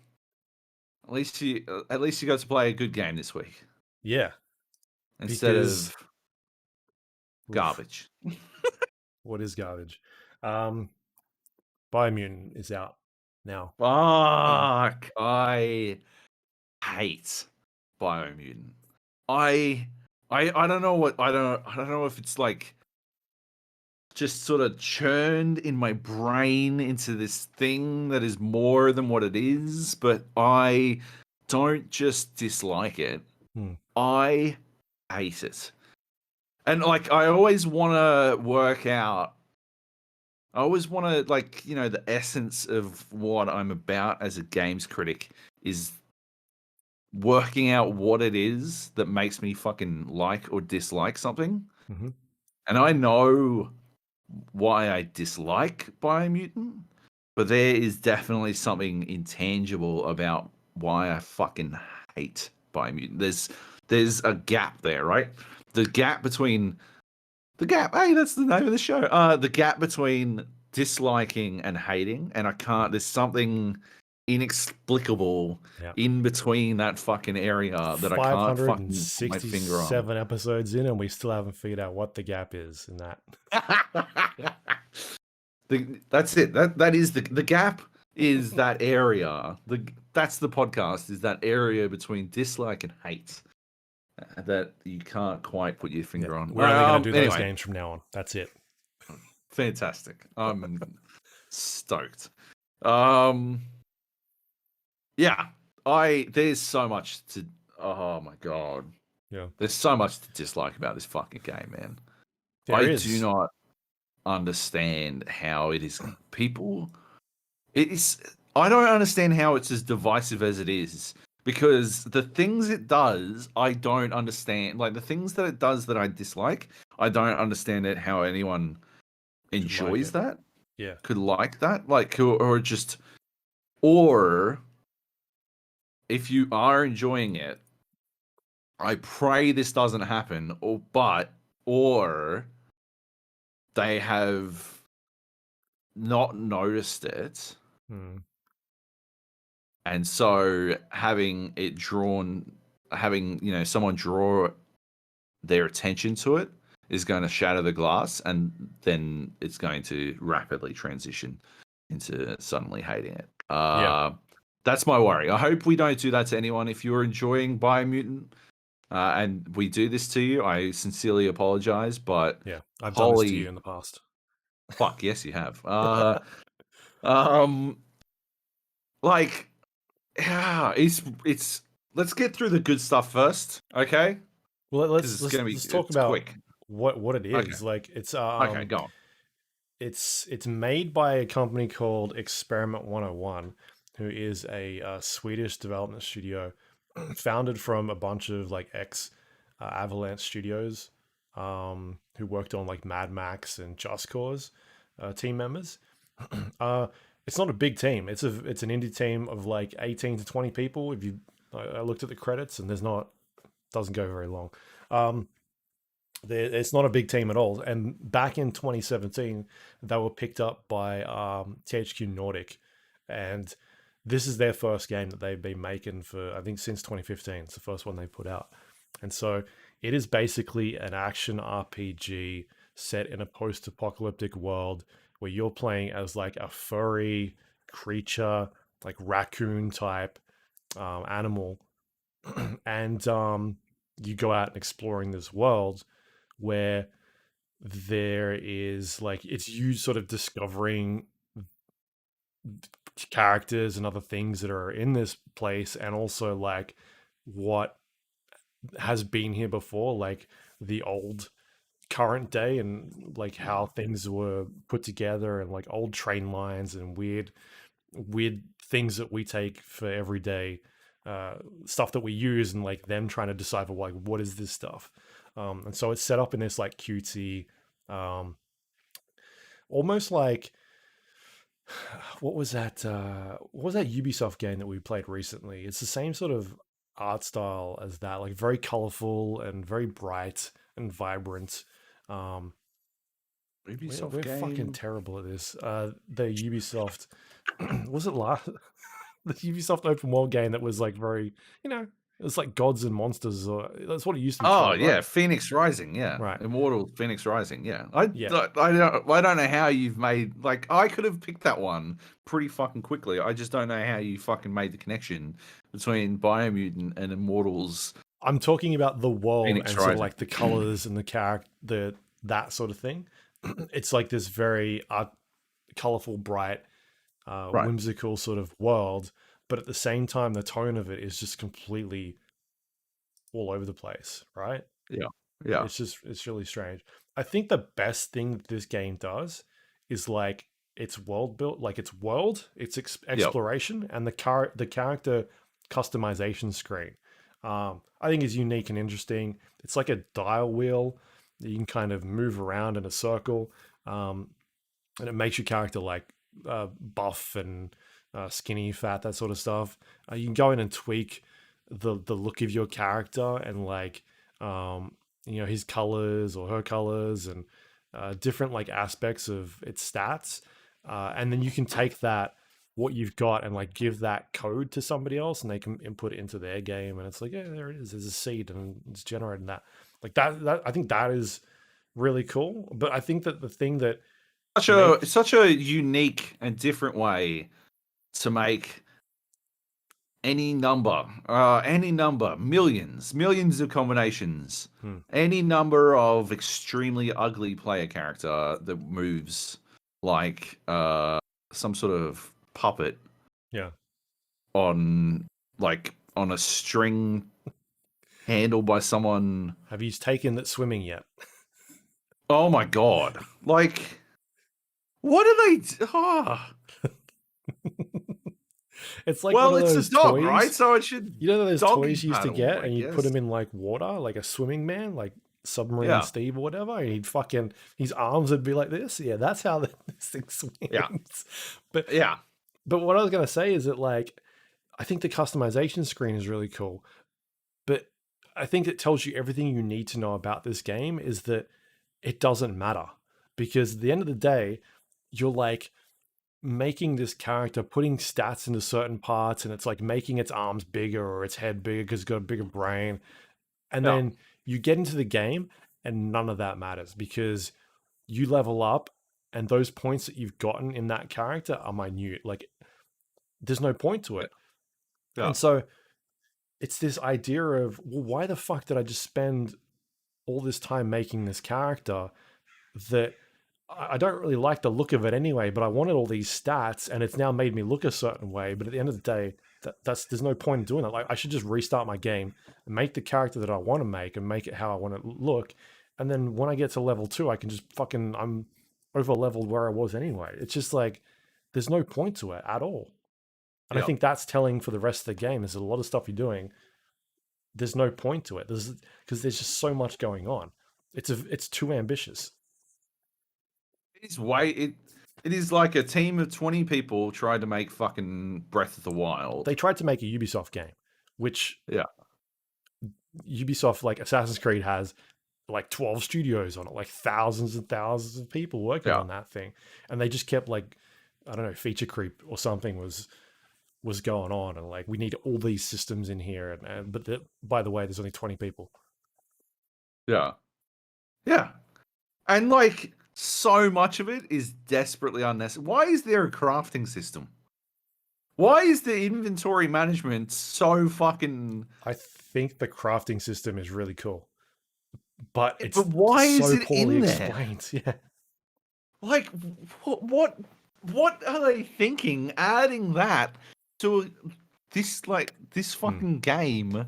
At least you got to play a good game this week Yeah. instead Because, of oof, garbage. what is garbage? Um, Biomutant is out now. Fuck. I hate Biomutant. I I don't know what I don't know if it's like just sort of churned in my brain into this thing that is more than what it is, but I don't just dislike it. Hmm. I hate it. And like I always want to work out I always want to like, you know, the essence of what I'm about as a games critic is working out what it is that makes me fucking like or dislike something. Mm-hmm. And I know why I dislike Biomutant, but there is definitely something intangible about why I fucking hate Biomutant. There's a gap there, right? The gap between the gap. Hey, that's the name of the show. The gap between disliking and hating, and I can't. There's something inexplicable Yeah. in between that fucking area that I can't fucking put my finger on. 567 episodes in, and we still haven't figured out what the gap is in that. That's it. That is the gap is that area. That's the podcast. Is that area between dislike and hate that you can't quite put your Yeah. finger on. We're only going to do those Anyway, games from now on. That's it. fantastic. I'm stoked. Um, yeah. There's so much to. Oh my god. Yeah. There's so much to dislike about this fucking game, man. There I do is. not understand how it is people. It is. I don't understand how it's as divisive as it is because the things it does, I don't understand. Like the things that it does that I dislike, I don't understand it how anyone Could like enjoys it. that, Yeah. could like that, like or just or if you are enjoying it, I pray this doesn't happen. Or they have not noticed it. Hmm. And so having, you know, someone draw their attention to it is going to shatter the glass and then it's going to rapidly transition into suddenly hating it. Yeah. That's my worry. I hope we don't do that to anyone. If you're enjoying Biomutant and we do this to you, I sincerely apologize, but Yeah. I've done this to you holy in the past. fuck, yes, you have. Um, like, yeah, it's. Let's get through the good stuff first, okay? Well, Because let's it's let's gonna be let's talk it's about quick. what it Okay, is. Like okay, go on. it's made by a company called Experiment 101, who is a Swedish development studio founded from a bunch of like ex Avalanche studios who worked on like Mad Max and Just Cause team members. uh, it's not a big team. It's an indie team of like 18 to 20 people. If you I looked at the credits and there's not doesn't go very long. Um, it's not a big team at all. And back in 2017, they were picked up by THQ Nordic, and this is their first game that they've been making for I think since 2015. It's the first one they put out, and so it is basically an action RPG set in a post-apocalyptic world where you're playing as like a furry creature, like raccoon type animal, and you go out and exploring this world where there is like it's you sort of discovering characters and other things that are in this place and also like what has been here before, like the old current day and like how things were put together and like old train lines and weird things that we take for everyday uh, stuff that we use and like them trying to decipher like what is this stuff. And so it's set up in this like cutesy, um, almost like what was that? What was that Ubisoft game that we played recently? It's the same sort of art style as that, like very colorful and very bright and vibrant. Um, we're Ubisoft fucking game. terrible at this. The Ubisoft was it last the Ubisoft open world game that was like very, you know, it was like gods and monsters, or that's what it used to be Oh called, right? yeah, Phoenix Rising. Yeah, Right. Immortal Phoenix Rising. Yeah, Yeah. I don't know how you've made like I could have picked that one pretty fucking quickly. I just don't know how you fucking made the connection between Biomutant and Immortals I'm talking about the world Phoenix and sort of Rising. like the colors and the character, that sort of thing. It's like this very colorful, bright, Right. whimsical sort of world, but at the same time, the tone of it is just completely all over the place, right? Yeah. Yeah. It's really strange. I think the best thing that this game does is like its world build, like its world, its Yep. exploration, and the character customization screen. I think is unique and interesting. It's like a dial wheel that you can kind of move around in a circle, and it makes your character like buff and skinny, fat, that sort of stuff. You can go in and tweak the look of your character and like his colors or her colors and different like aspects of its stats, and then you can take that what you've got and like give that code to somebody else and they can input it into their game and it's like, yeah, there it is, there's a seed and it's generating that. Like that I think that is really cool. But I think that the thing that makes Such a unique and different way to make any number, millions of combinations, hmm, any number of extremely ugly player character that moves like some sort of puppet yeah. on on a string handled by someone. Have you taken that swimming yet? Oh my god! Like, what are they? Oh. It's like one Well, of it's a those dog, right? toys. So it should You know those doggy toys you used to paddle, get, I and you'd put him guess. in like water, like a swimming man, like Submarine Yeah, Steve or whatever, and he'd fucking his arms would be like this. Yeah, that's how this thing yeah, swims. But yeah. but what I was gonna say is that like I think the customization screen is really cool. But I think it tells you everything you need to know about this game is that it doesn't matter because at the end of the day, you're like making this character, putting stats into certain parts, and it's like making its arms bigger or its head bigger because it's got a bigger brain. And Yeah. then you get into the game, and none of that matters because you level up, and those points that you've gotten in that character are minute. Like, there's no point to Yeah. it. Yeah. And so it's this idea of, well, why the fuck did I just spend all this time making this character that I don't really like the look of it anyway, but I wanted all these stats and it's now made me look a certain way. But at the end of the day, there's no point in doing that. Like I should just restart my game and make the character that I want to make and make it how I want to look. And then when I get to level 2, I can just fucking I'm over leveled where I was anyway. It's just like there's no point to it at all. And I Yeah. think that's telling for the rest of the game. Is a lot of stuff you're doing. There's no point to it. There's just so much going on. It's too ambitious. It is way it is like a team of 20 people tried to make fucking Breath of the Wild. They tried to make a Ubisoft game, which Yeah. Ubisoft, like Assassin's Creed, has like 12 studios on it, like thousands and thousands of people working Yeah. on that thing. And they just kept like, I don't know, feature creep or something was going on. And like, we need all these systems in here. But by the way, there's only 20 people. Yeah. Yeah. And like so much of it is desperately unnecessary. Why is there a crafting system? Why is the inventory management so fucking I think the crafting system is really cool, but but it's why is so it poorly in there? explained. Yeah. Like what are they thinking adding that to this Hmm. fucking game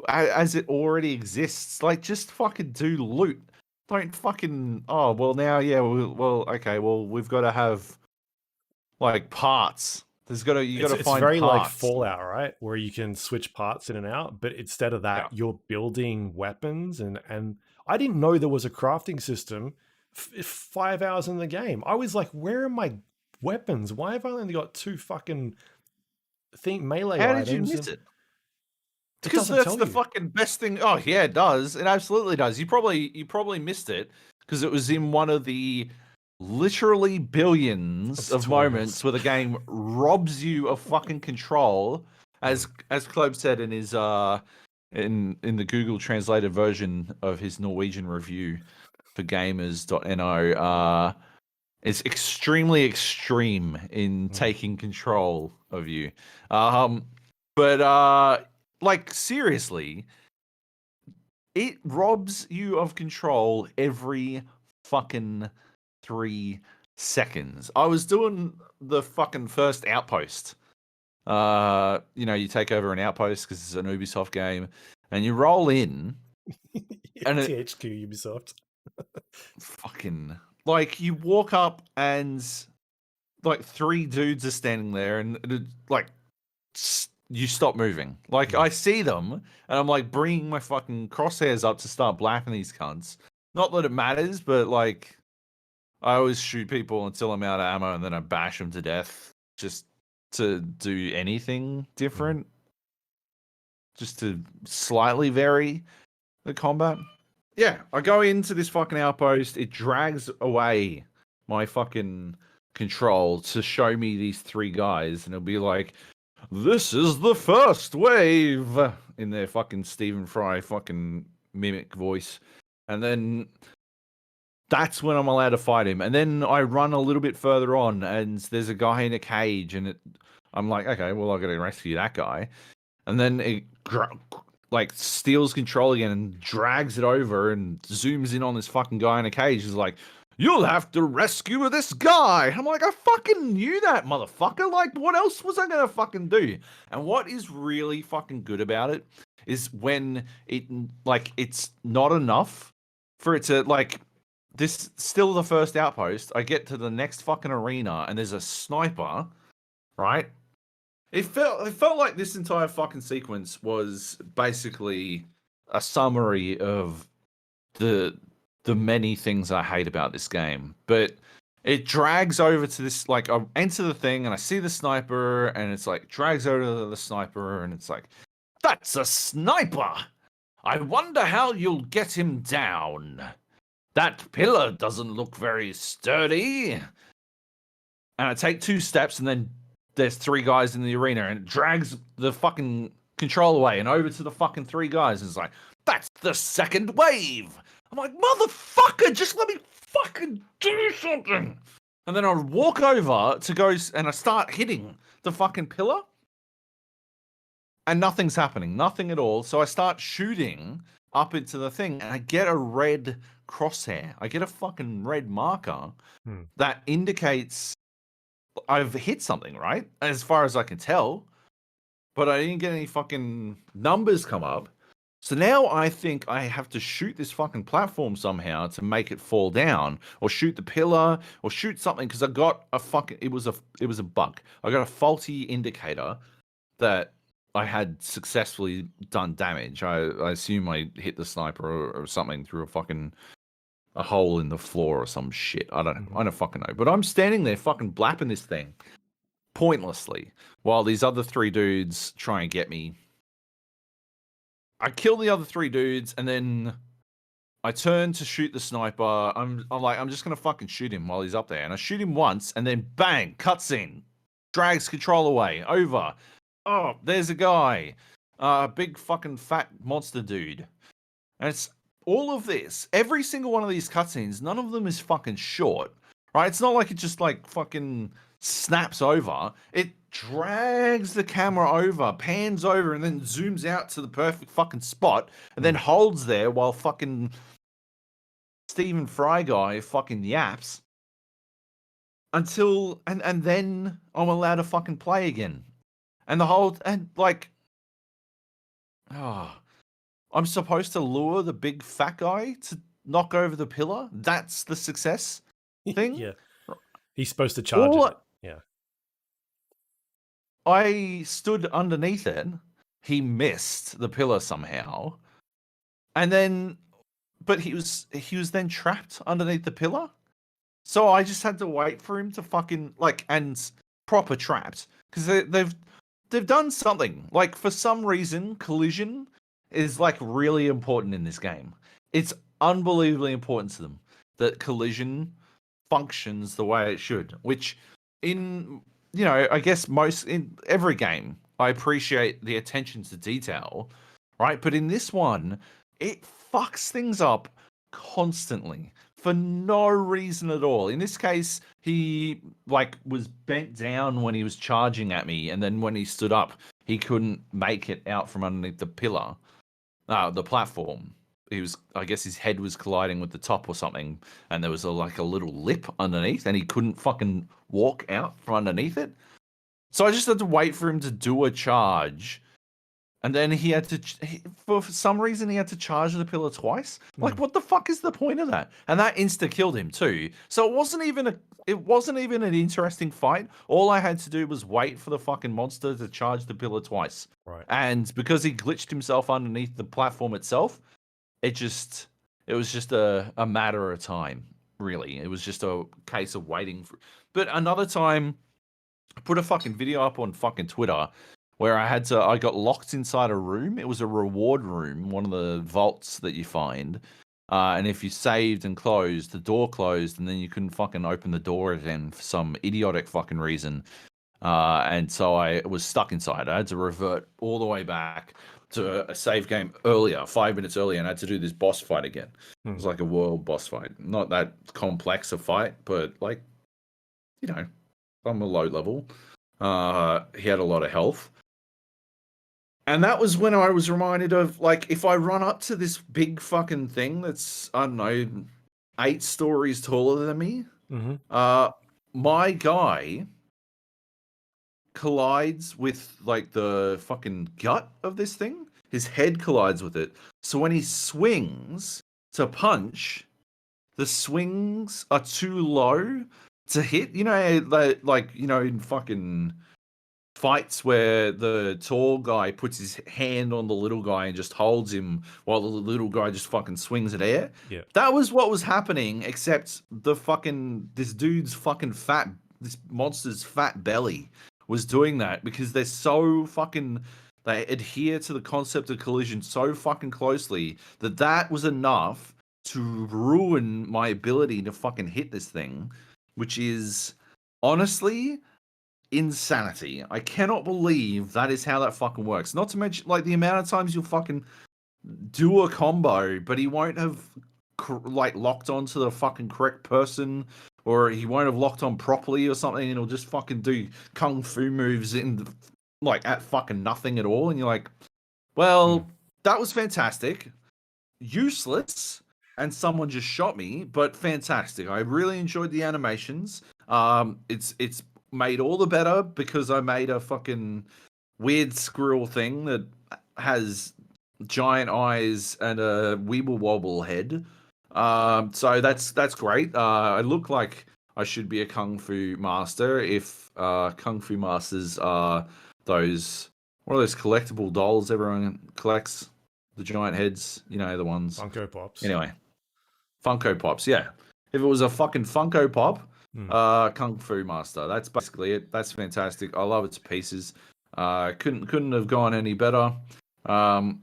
as it already exists? Like just fucking do loot. Don't fucking oh well now yeah well okay well we've got to have like parts. You got to It's find very like parts. Fallout, right? Where you can switch parts in and out, but instead of Yeah. that, you're building weapons and I didn't know there was a crafting system 5 hours in the game. I was like, where are my weapons? Why have I only got two fucking think melee How did you items? miss And it? it Because doesn't that's tell the you. fucking best thing. Oh yeah, it does. It absolutely does. You probably missed it because it was in one of the literally billions Of of tutorials. moments where the game robs you of fucking control. Hmm. As Klobe said in his in the Google translated version of his Norwegian review for gamers.no, it's extremely extreme in Hmm. taking control of you. But like seriously, it robs you of control every fucking 3 seconds. I was doing the fucking first outpost. You take over an outpost because it's an Ubisoft game, and you roll in, and it THQ Ubisoft. fucking like you walk up and like 3 dudes are standing there, and you stop moving. Like I see them, and I'm like bringing my fucking crosshairs up to start blapping these cunts. Not that it matters, but like I always shoot people until I'm out of ammo, and then I bash them to death just to do anything different, just to slightly vary the combat. Yeah, I go into this fucking outpost. It drags away my fucking control to show me these 3 guys, and it'll be like, "This is the first wave," in their fucking Stephen Fry fucking mimic voice, and then that's when I'm allowed to fight him. And then I run a little bit further on, and there's a guy in a cage, and I'm like, okay, well, I got to rescue that guy. And then it steals control again and drags it over and zooms in on this fucking guy in a cage. He's like, "You'll have to rescue this guy." I'm like, I fucking knew that, motherfucker. Like, what else was I gonna fucking do? And what is really fucking good about it is when it's not enough for it to this still the first outpost. I get to the next fucking arena and there's a sniper, right? It felt like this entire fucking sequence was basically a summary of the many things I hate about this game. But it drags over to this, like, I enter the thing and I see the sniper, and it's like drags over to the sniper, and it's like, "That's a sniper. I wonder how you'll get him down. That pillar doesn't look very sturdy." And I take 2 steps, and then there's 3 guys in the arena, and it drags the fucking control away and over to the fucking 3 guys. And it's like, "That's the second wave." I'm like, motherfucker, just let me fucking do something. And then I walk over to go, and I start hitting the fucking pillar, and nothing's happening, nothing at all. So I start shooting up into the thing, and I get a red crosshair. I get a fucking red marker that indicates I've hit something, right? As far as I can tell. But I didn't get any fucking numbers come up. So now I think I have to shoot this fucking platform somehow to make it fall down, or shoot the pillar, or shoot something, because I got a fucking it was a bug. I got a faulty indicator that I had successfully done damage. I assume I hit the sniper or something through a hole in the floor or some shit. I don't fucking know. But I'm standing there fucking blapping this thing pointlessly while these other 3 dudes try and get me. I kill the other 3 dudes, and then I turn to shoot the sniper. I'm like, I'm just gonna fucking shoot him while he's up there. And I shoot him once, and then bang, cutscene. Drags control away. Over. Oh, there's a guy. Big fucking fat monster dude. And it's all of this. Every single one of these cutscenes, none of them is fucking short. Right? It's not like it just like fucking snaps over. It drags the camera over, pans over, and then zooms out to the perfect fucking spot, and then holds there while fucking Stephen Fry guy fucking yaps until and then I'm allowed to fucking play again. And I'm supposed to lure the big fat guy to knock over the pillar. That's the success thing. Yeah, he's supposed to charge it. Yeah. I stood underneath it. He missed the pillar somehow, and then, but he was then trapped underneath the pillar. So I just had to wait for him to fucking and proper trapped, because they've done something. Like, for some reason, collision is like really important in this game. It's unbelievably important to them that collision functions the way it should, which I guess in every game, I appreciate the attention to detail, right? But in this one, it fucks things up constantly for no reason at all. In this case, he was bent down when he was charging at me, and then when he stood up, he couldn't make it out from underneath the pillar, the platform. I guess his head was colliding with the top or something, and there was like a little lip underneath, and he couldn't fucking walk out from underneath it. So I just had to wait for him to do a charge, and then he had to, for some reason, he had to charge the pillar twice. Like, Mm, what the fuck is the point of that? And that insta killed him too. So it wasn't even an interesting fight. All I had to do was wait for the fucking monster to charge the pillar twice. right. And because he glitched himself underneath the platform itself, it was just a matter of time. Really, it was just a case of waiting for. But another time, I put a fucking video up on fucking Twitter where I got locked inside a room. It was a reward room, one of the vaults that you find. And if you saved and closed, the door closed, and then you couldn't fucking open the door again for some idiotic fucking reason. And so I was stuck inside. I had to revert all the way back to a save game earlier, 5 minutes earlier, and I had to do this boss fight again. It was Mm, like a world boss fight. Not that complex a fight, but like, you know, I'm a low level. He had a lot of health. And that was when I was reminded of, like, if I run up to this big fucking thing that's, I don't know, 8 stories taller than me, mm-hmm. uh, my guy collides with, like, the fucking gut of this thing. His head collides with it. So when he swings to punch, the swings are too low to hit. You know, like, you know, in fucking fights where the tall guy puts his hand on the little guy and just holds him while the little guy just fucking swings at air. Yeah. That was what was happening, except this monster's fat belly was doing that because they're so fucking, they adhere to the concept of collision so fucking closely that was enough to ruin my ability to fucking hit this thing, which is honestly insanity. I cannot believe that is how that fucking works. Not to mention, like, the amount of times you'll fucking do a combo, but he won't have like locked onto the fucking correct person, or he won't have locked on properly or something, and he'll just fucking do kung fu moves like at fucking nothing at all, and you're like, Mm. well, that was fantastic, useless, and someone just shot me, but fantastic. I really enjoyed the animations. It's made all the better because I made a fucking weird squirrel thing that has giant eyes and a weeble wobble head. So that's great. I look like I should be a kung fu master if kung fu masters are those, what are those collectible dolls everyone collects? The giant heads, you know, the ones. Funko Pops. Anyway, Funko Pops, yeah. If it was a fucking Funko Pop, Mm. Kung Fu Master. That's basically it. That's fantastic. I love it to pieces. Couldn't have gone any better. Um,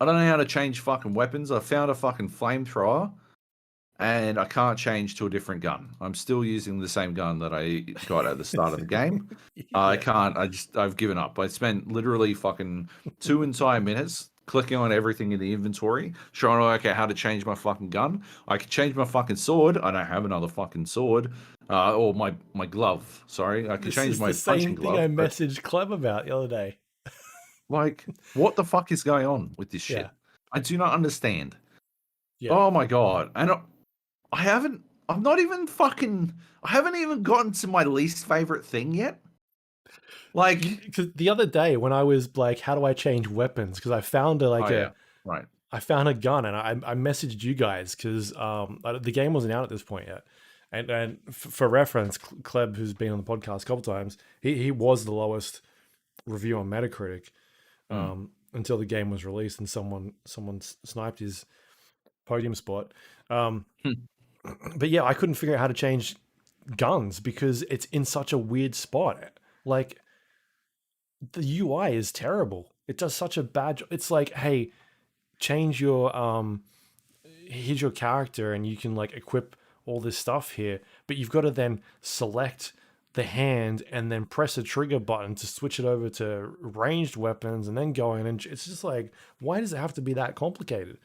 I don't know how to change fucking weapons. I found a fucking flamethrower, and I can't change to a different gun. I'm still using the same gun that I got at the start of the game. I Yeah. can't. I've given up. I spent literally fucking 2 entire minutes clicking on everything in the inventory, trying to work out how to change my fucking gun. I could change my fucking sword. I don't have another fucking sword. Or my glove. Sorry, I can This change is my the punching same thing I glove. But messaged Clem about the other day. like, what the fuck is going on with this Yeah. shit? I do not understand. Yeah. Oh my god! And I haven't. I'm not even fucking. I haven't even gotten to my least favorite thing yet. Like, Because the other day when I was like, how do I change weapons? Because I found oh yeah, right. I found a gun and I messaged you guys because the game wasn't out at this point yet. And for reference, Kleb, who's been on the podcast a couple times, he was the lowest review on Metacritic Mm. until the game was released and someone sniped his podium spot. Hmm. But yeah, I couldn't figure out how to change guns because it's in such a weird spot. Like the UI is terrible. It does such a bad job. It's like, hey, change your here's your character and you can like equip all this stuff here, but you've got to then select the hand and then press a trigger button to switch it over to ranged weapons and then go in, and it's just like, why does it have to be that complicated?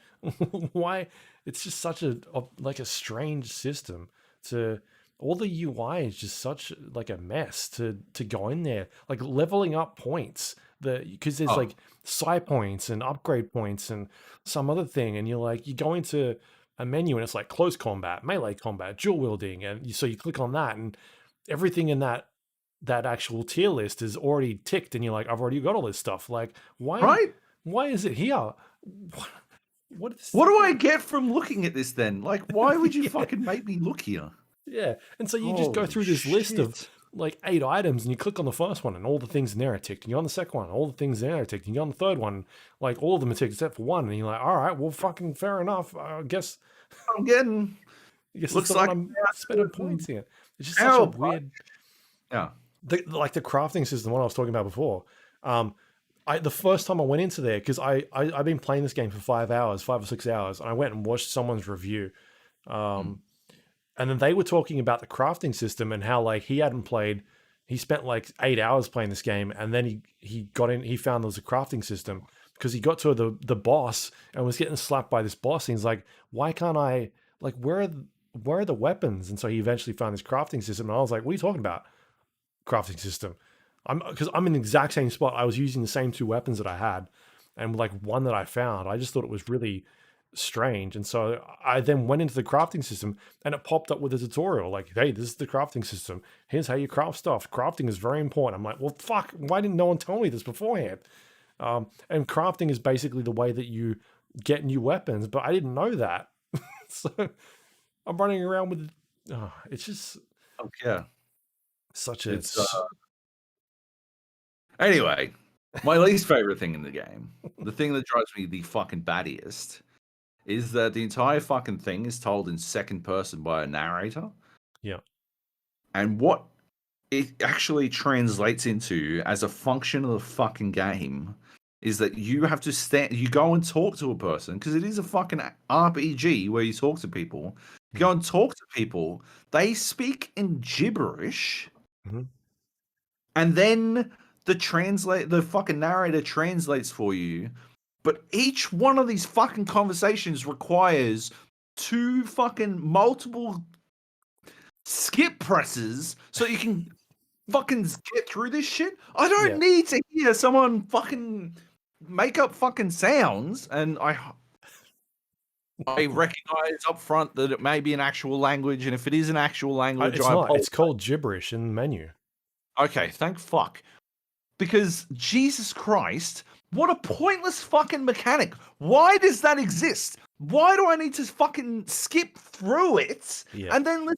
Why? It's just such a strange system. To all the UI is just such like a mess to go in there. Like leveling up points because there's Oh, like psi points and upgrade points and some other thing, and you go into a menu and it's like close combat, melee combat, dual wielding, and so you click on that, and everything in that actual tier list is already ticked, and you're like, I've already got all this stuff. Like, right. why is it here? What, what is What do I get from looking at this then? Like, why would you yeah. fucking make me look here? Yeah. And so you just go Holy through this list of shit. like 8 items, and you click on the first one and all the things in there are ticked. And you're on the second one, all the things in there are ticked. And you're on the third one, like all of them are ticked except for one. And you're like, all right, well, fucking fair enough. I'm getting. I guess it's Looks the one like I'm spending points in. It's just such a power punch. weird, Yeah. like the crafting system, what I was talking about before. The first time I went into there, because I've been playing this game for 5 hours, 5 or 6 hours, and I went and watched someone's review. Mm. And then they were talking about the crafting system and how like he spent like 8 hours playing this game, and then he found there was a crafting system because he got to the boss and was getting slapped by this boss, and he's like, why can't I, like, where are the weapons? And so he eventually found this crafting system, and I was like, what are you talking about? Crafting system? Because I'm in the exact same spot. I was using the same two weapons that I had, and like one that I found, I just thought it was really strange. And so I then went into the crafting system, and it popped up with a tutorial like, hey, this is the crafting system. Here's how you craft stuff. Crafting is very important. I'm like, well, fuck, why didn't no one tell me this beforehand? And crafting is basically the way that you get new weapons, but I didn't know that. So I'm running around with, it's just Oh, yeah. such a, It's anyway, my least favorite thing in the game, the thing that drives me the fucking battiest, is that the entire fucking thing is told in second person by a narrator. yeah. And what it actually translates into as a function of the fucking game is that you have to you go and talk to a person, because it is a fucking RPG where you talk to people. You go and talk to people, they speak in gibberish, Mm-hmm. and then the fucking narrator translates for you. But each one of these fucking conversations requires two fucking multiple skip presses so you can fucking get through this shit. I Yeah. don't need to hear someone fucking make up fucking sounds, and I recognize up front that it may be an actual language, and if it is an actual language, It's I not. apologize. It's called gibberish in the menu. Okay, thank fuck. Because Jesus Christ, what a pointless fucking mechanic. Why does that exist? Why do I need to fucking skip through it Yeah. and then listen?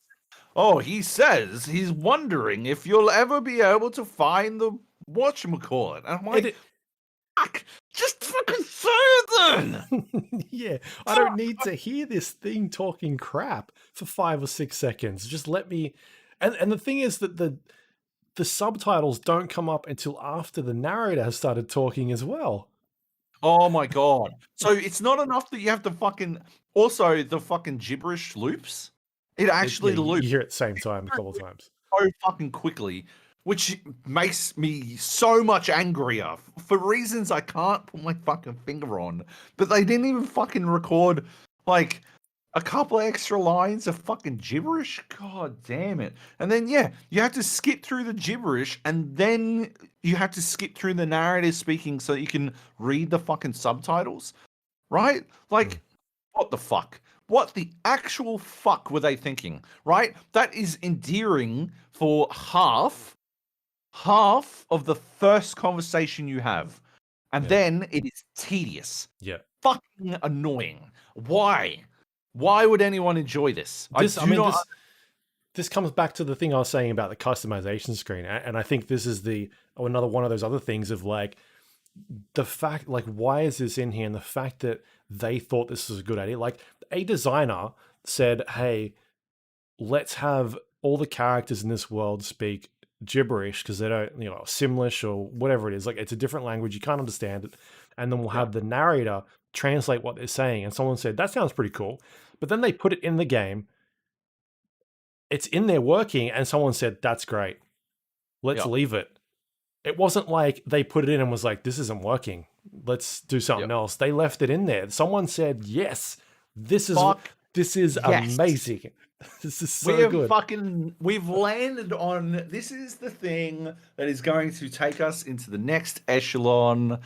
Oh, he says he's wondering if you'll ever be able to find the whatchamacallit. And I'm like, fuck, just fucking say it then. Yeah, I don't need to hear this thing talking crap for 5 or 6 seconds. Just let me. And the thing is that the subtitles don't come up until after the narrator has started talking as well. Oh my god. So it's not enough that you have to fucking also the fucking gibberish loops. It actually You loops hear it at the same time a couple of times. so fucking quickly, which makes me so much angrier for reasons I can't put my fucking finger on. But they didn't even fucking record like a couple of extra lines of fucking gibberish. God damn it. And then yeah, you have to skip through the gibberish, and then you have to skip through the narrative speaking so you can read the fucking subtitles. Right? Like, what the fuck? What the actual fuck were they thinking? Right? That is endearing for half of the first conversation you have. And Yeah. then it is tedious. Yeah. Fucking annoying. Why? Why would anyone enjoy this? This comes back to the thing I was saying about the customization screen, and I think this is another one of those other things of like the fact, like, why is this in here? And the fact that they thought this was a good idea. Like, a designer said, hey, let's have all the characters in this world speak gibberish because they don't, Simlish or whatever it is. Like, it's a different language. You can't understand it. And then we'll have the narrator translate what they're saying. And someone said, that sounds pretty cool. But then they put it in the game. It's in there working. And someone said, that's great. Let's leave it. It wasn't like they put it in and was like, this isn't working. Let's do something else. They left it in there. Someone said, yes, this is amazing. This is We so have good. we've landed on this is the thing that is going to take us into the next echelon.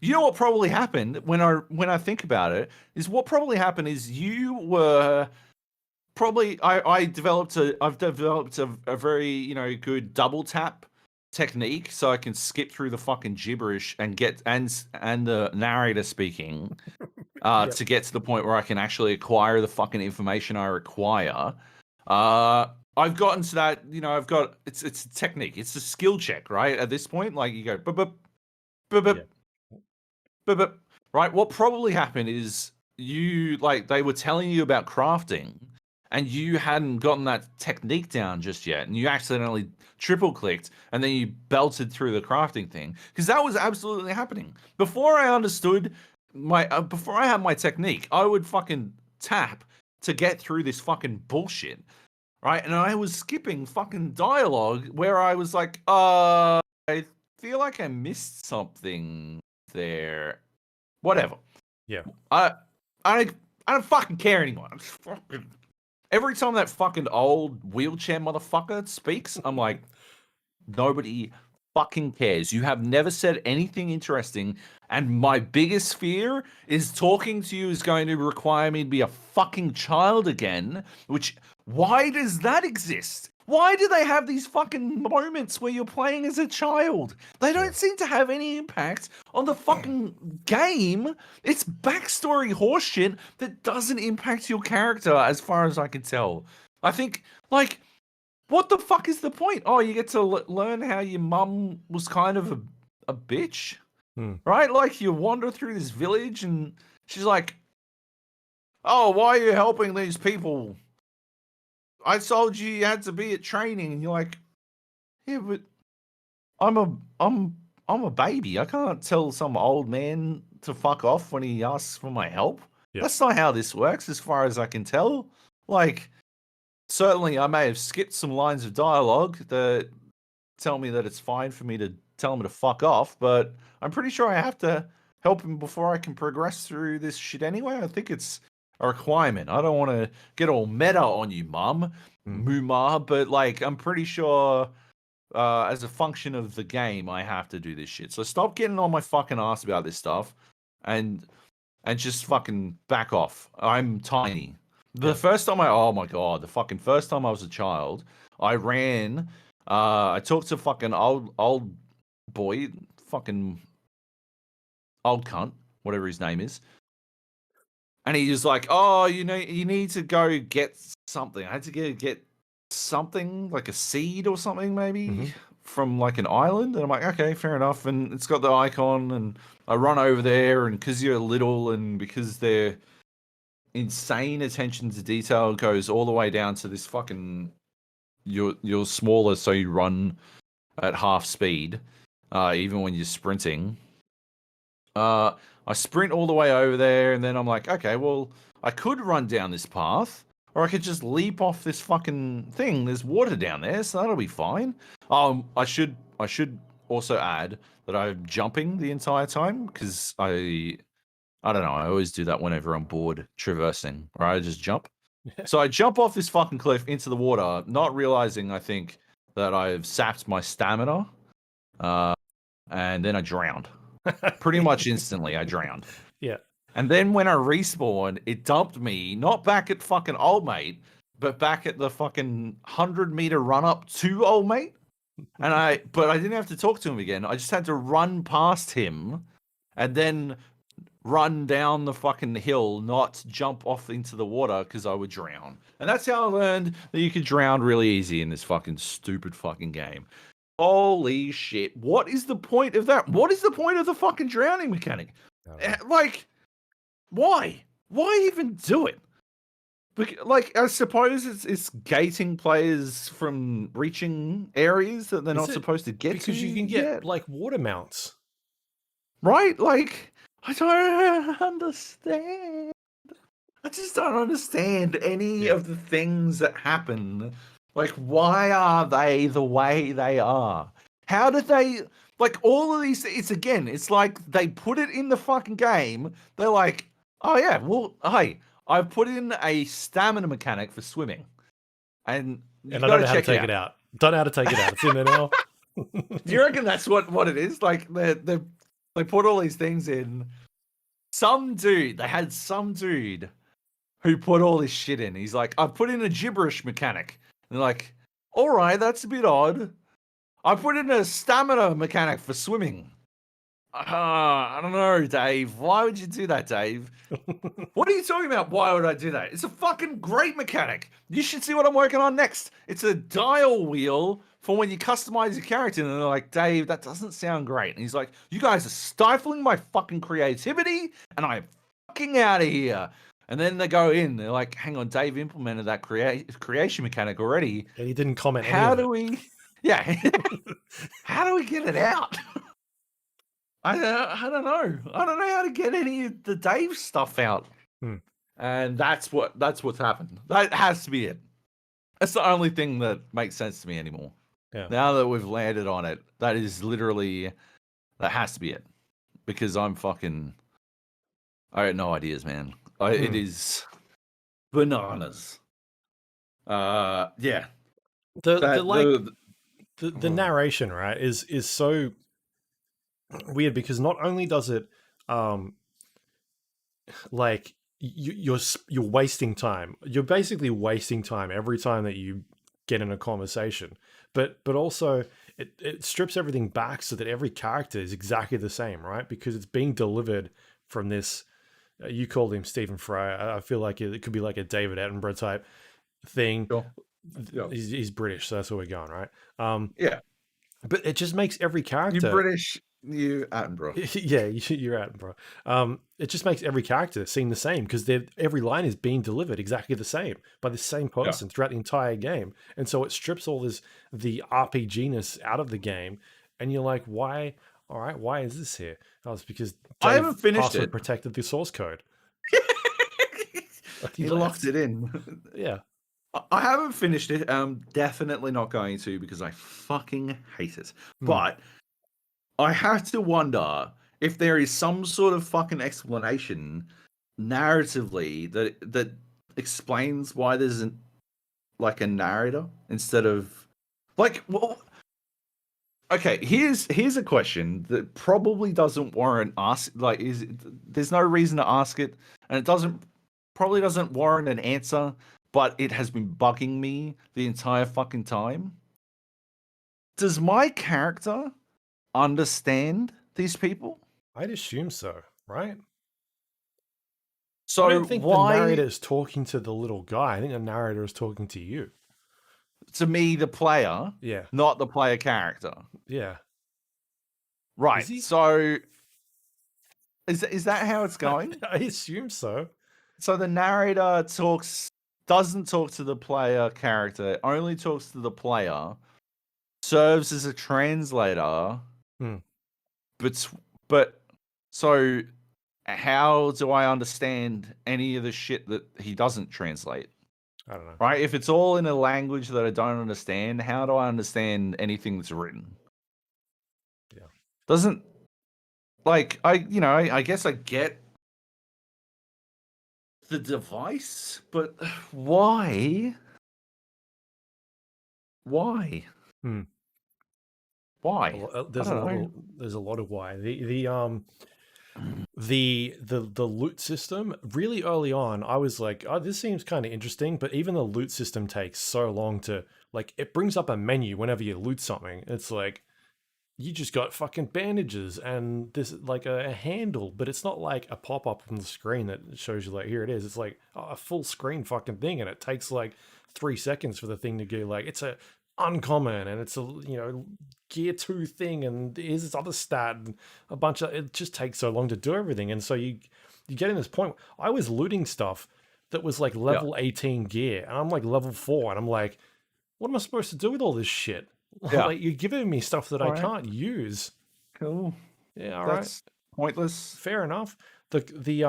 You know what probably happened when I think about it is what probably happened is you were probably I've developed a very, good double tap technique so I can skip through the fucking gibberish and get and the narrator speaking Yep. to get to the point where I can actually acquire the fucking information I require. Uh, I've gotten to that, I've got it's a technique, it's a skill check, right? At this point, like you go, bup, bup, bup, bup, Yeah. bup, bup, right? What probably happened is you like they were telling you about crafting, and you hadn't gotten that technique down just yet, and you accidentally triple clicked, and then you belted through the crafting thing because that was absolutely happening before I understood before I had my technique. I would fucking tap to get through this fucking bullshit, right? And I was skipping fucking dialogue where I was like, I feel like I missed something there. Whatever. Yeah. I I I don't fucking care anymore. Every time that fucking old wheelchair motherfucker speaks, I'm like, nobody fucking cares. You have never said anything interesting. And my biggest fear is talking to you is going to require me to be a fucking child again. Which, why does that exist? Why do they have these fucking moments where you're playing as a child? They Yeah. don't seem to have any impact on the fucking game. It's backstory horseshit that doesn't impact your character, as far as I can tell. I think, like, what the fuck is the point? Oh, you get to learn how your mum was kind of a bitch, Hmm. right? Like you wander through this village and she's like, "Oh, why are you helping these people? I told you had to be at training." And you're like, "Yeah, but I'm a I'm I'm a baby. I can't tell some old man to fuck off when he asks for my help. Yeah. That's not how this works, as far as I can tell." Like, certainly, I may have skipped some lines of dialogue that tell me that it's fine for me to tell him to fuck off, but I'm pretty sure I have to help him before I can progress through this shit anyway. I think it's a requirement. I don't want to get all meta on you, mum, Hmm. Muma, but like I'm pretty sure as a function of the game, I have to do this shit. So stop getting on my fucking ass about this stuff, and just fucking back off. I'm tiny. The Yeah. first time oh my god, the fucking first time I was a child, I ran. I talked to fucking old boy, fucking old cunt, whatever his name is, and he was like, "Oh, you need to go get something." I had to get something like a seed or something, maybe Hmm. from like an island. And I'm like, okay, fair enough. And it's got the icon, and I run over there, and because you're little, and because they're insane attention to detail goes all the way down to this fucking you're smaller, so you run at half speed, even when you're sprinting. I sprint all the way over there, and then I'm like, okay, well, I could run down this path, or I could just leap off this fucking thing. There's water down there, so that'll be fine. I should also add that I'm jumping the entire time because I don't know. I always do that whenever I'm bored traversing, right? I just jump. So I jump off this fucking cliff into the water, not realizing, I think, that I've sapped my stamina. Uh, and then I drowned. Pretty much instantly, I drowned. Yeah. And then when I respawned, it dumped me, not back at fucking old mate, but back at the fucking 100-meter run up to old mate. But I didn't have to talk to him again. I just had to run past him and then run down the fucking hill, not jump off into the water because I would drown. And that's how I learned that you could drown really easy in this fucking stupid fucking game. Holy shit. What is the point of that? What is the point of the fucking drowning mechanic? Like, why? Why even do it? Like, I suppose it's gating players from reaching areas that they're Is not it supposed to get to because you can get yet. like water mounts? Right? Like, I don't understand. I just don't understand any Yeah. of the things that happen. Like, why are they the way they are? How did they, like, all of these? It's like they put it in the fucking game. They're like, oh yeah, well, hey, I've put in a stamina mechanic for swimming, and you And I got don't to know how to check it take out. it out. Don't know how to take it out. It's in there now. Do you reckon that's what it is? Like they put all these things in. They had some dude who put all this shit in. He's like, I've put in a gibberish mechanic. And they're like, all right, that's a bit odd. I put in a stamina mechanic for swimming. I don't know, Dave. Why would you do that, Dave? What are you talking about? Why would I do that? It's a fucking great mechanic. You should see what I'm working on next. It's a dial wheel for when you customize your character. And they're like, Dave, that doesn't sound great. And he's like, you guys are stifling my fucking creativity, and I'm fucking out of here. And then they go in. They're like, hang on, Dave implemented that creation mechanic already. And he didn't comment any How of do it. we? Yeah. How do we get it out? I don't know. I don't know how to get any of the Dave stuff out. Hmm. And that's what's happened. That has to be it. That's the only thing that makes sense to me anymore. Yeah. Now that we've landed on it, that has to be it. Because I got no ideas, man. It is bananas. Yeah. The narration, right, is so weird because not only does it like you're wasting time. You're basically wasting time every time that you get in a conversation. But also it strips everything back so that every character is exactly the same, right? Because it's being delivered from this. You called him Stephen Fry. I feel like it could be like a David Attenborough type thing. Sure. Yeah. He's British, so that's where we're going, right? Yeah. But it just makes every You character. British, you Attenborough. Yeah, you're Attenborough. It just makes every character seem the same because every line is being delivered exactly the same by the same person throughout the entire game, and so it strips all the RPGness out of the game, and you're like, why? All right, why is this here? Oh, it's because I Dave haven't finished password it. protected the source code. He locked it in. Yeah. I haven't finished it. I'm definitely not going to because I fucking hate it. Hmm. But I have to wonder if there is some sort of fucking explanation narratively that explains why there's like a narrator instead of like, well, okay, here's a question that probably doesn't warrant there's no reason to ask it, and it probably doesn't warrant an answer, but it has been bugging me the entire fucking time. Does my character understand these people? I'd assume so, right? So I don't think the why narrator is talking to the little guy. I think the narrator is talking to you. to me the player, Yeah. not the player character? Yeah. Right. Is he? So is that how it's going? I assume so. So the narrator doesn't talk to the player character, only talks to the player, serves as a translator. Hmm. But so how do I understand any of the shit that he doesn't translate? I don't know. Right? If it's all in a language that I don't understand, how do I understand anything that's written? Yeah. Doesn't I guess I get the device, but why? Why? Hmm. Why? Well, there's a lot of why. The loot system really early on, I was like, oh, this seems kind of interesting, but even the loot system takes so long to like. It brings up a menu whenever you loot something. It's like you just got fucking bandages and this like a handle, but it's not like a pop up on the screen that shows you like here it is. It's like a full screen fucking thing, and it takes like 3 seconds for the thing to go like it's a uncommon and it's a gear 2 thing and here's this other stat and a bunch of it just takes so long to do everything, and so you get in this point. I was looting stuff that was like level 18 gear and I'm like level 4 and I'm like, what am I supposed to do with all this shit? Yeah. Like you're giving me stuff that I right. can't use. Cool. Yeah, all That's right. pointless. Fair enough. The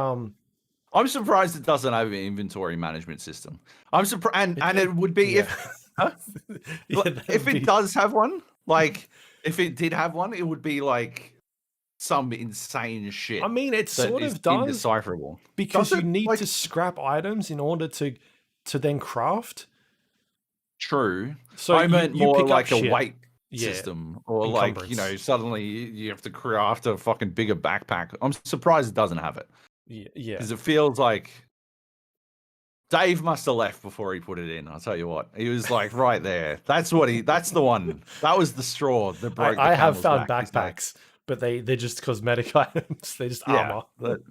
I'm surprised it doesn't have an inventory management system. I'm surprised, and it would be if it does have one. Like if it did have one, it would be like some insane I shit mean, it that sort is of does indecipherable. Does because you it? need Like, to scrap items in order to then craft. true. So I you meant you more pick up like a shit, weight yeah, system, or like, encumbrance, suddenly you have to craft a fucking bigger backpack. I'm surprised it doesn't have it, yeah, yeah. because it feels like Dave must have left before he put it in. I'll tell you what, he was like right there. That's the one. That was the straw that broke the I have camel's found back. He's like, backpacks, but they're just cosmetic items. They're just yeah, armor. the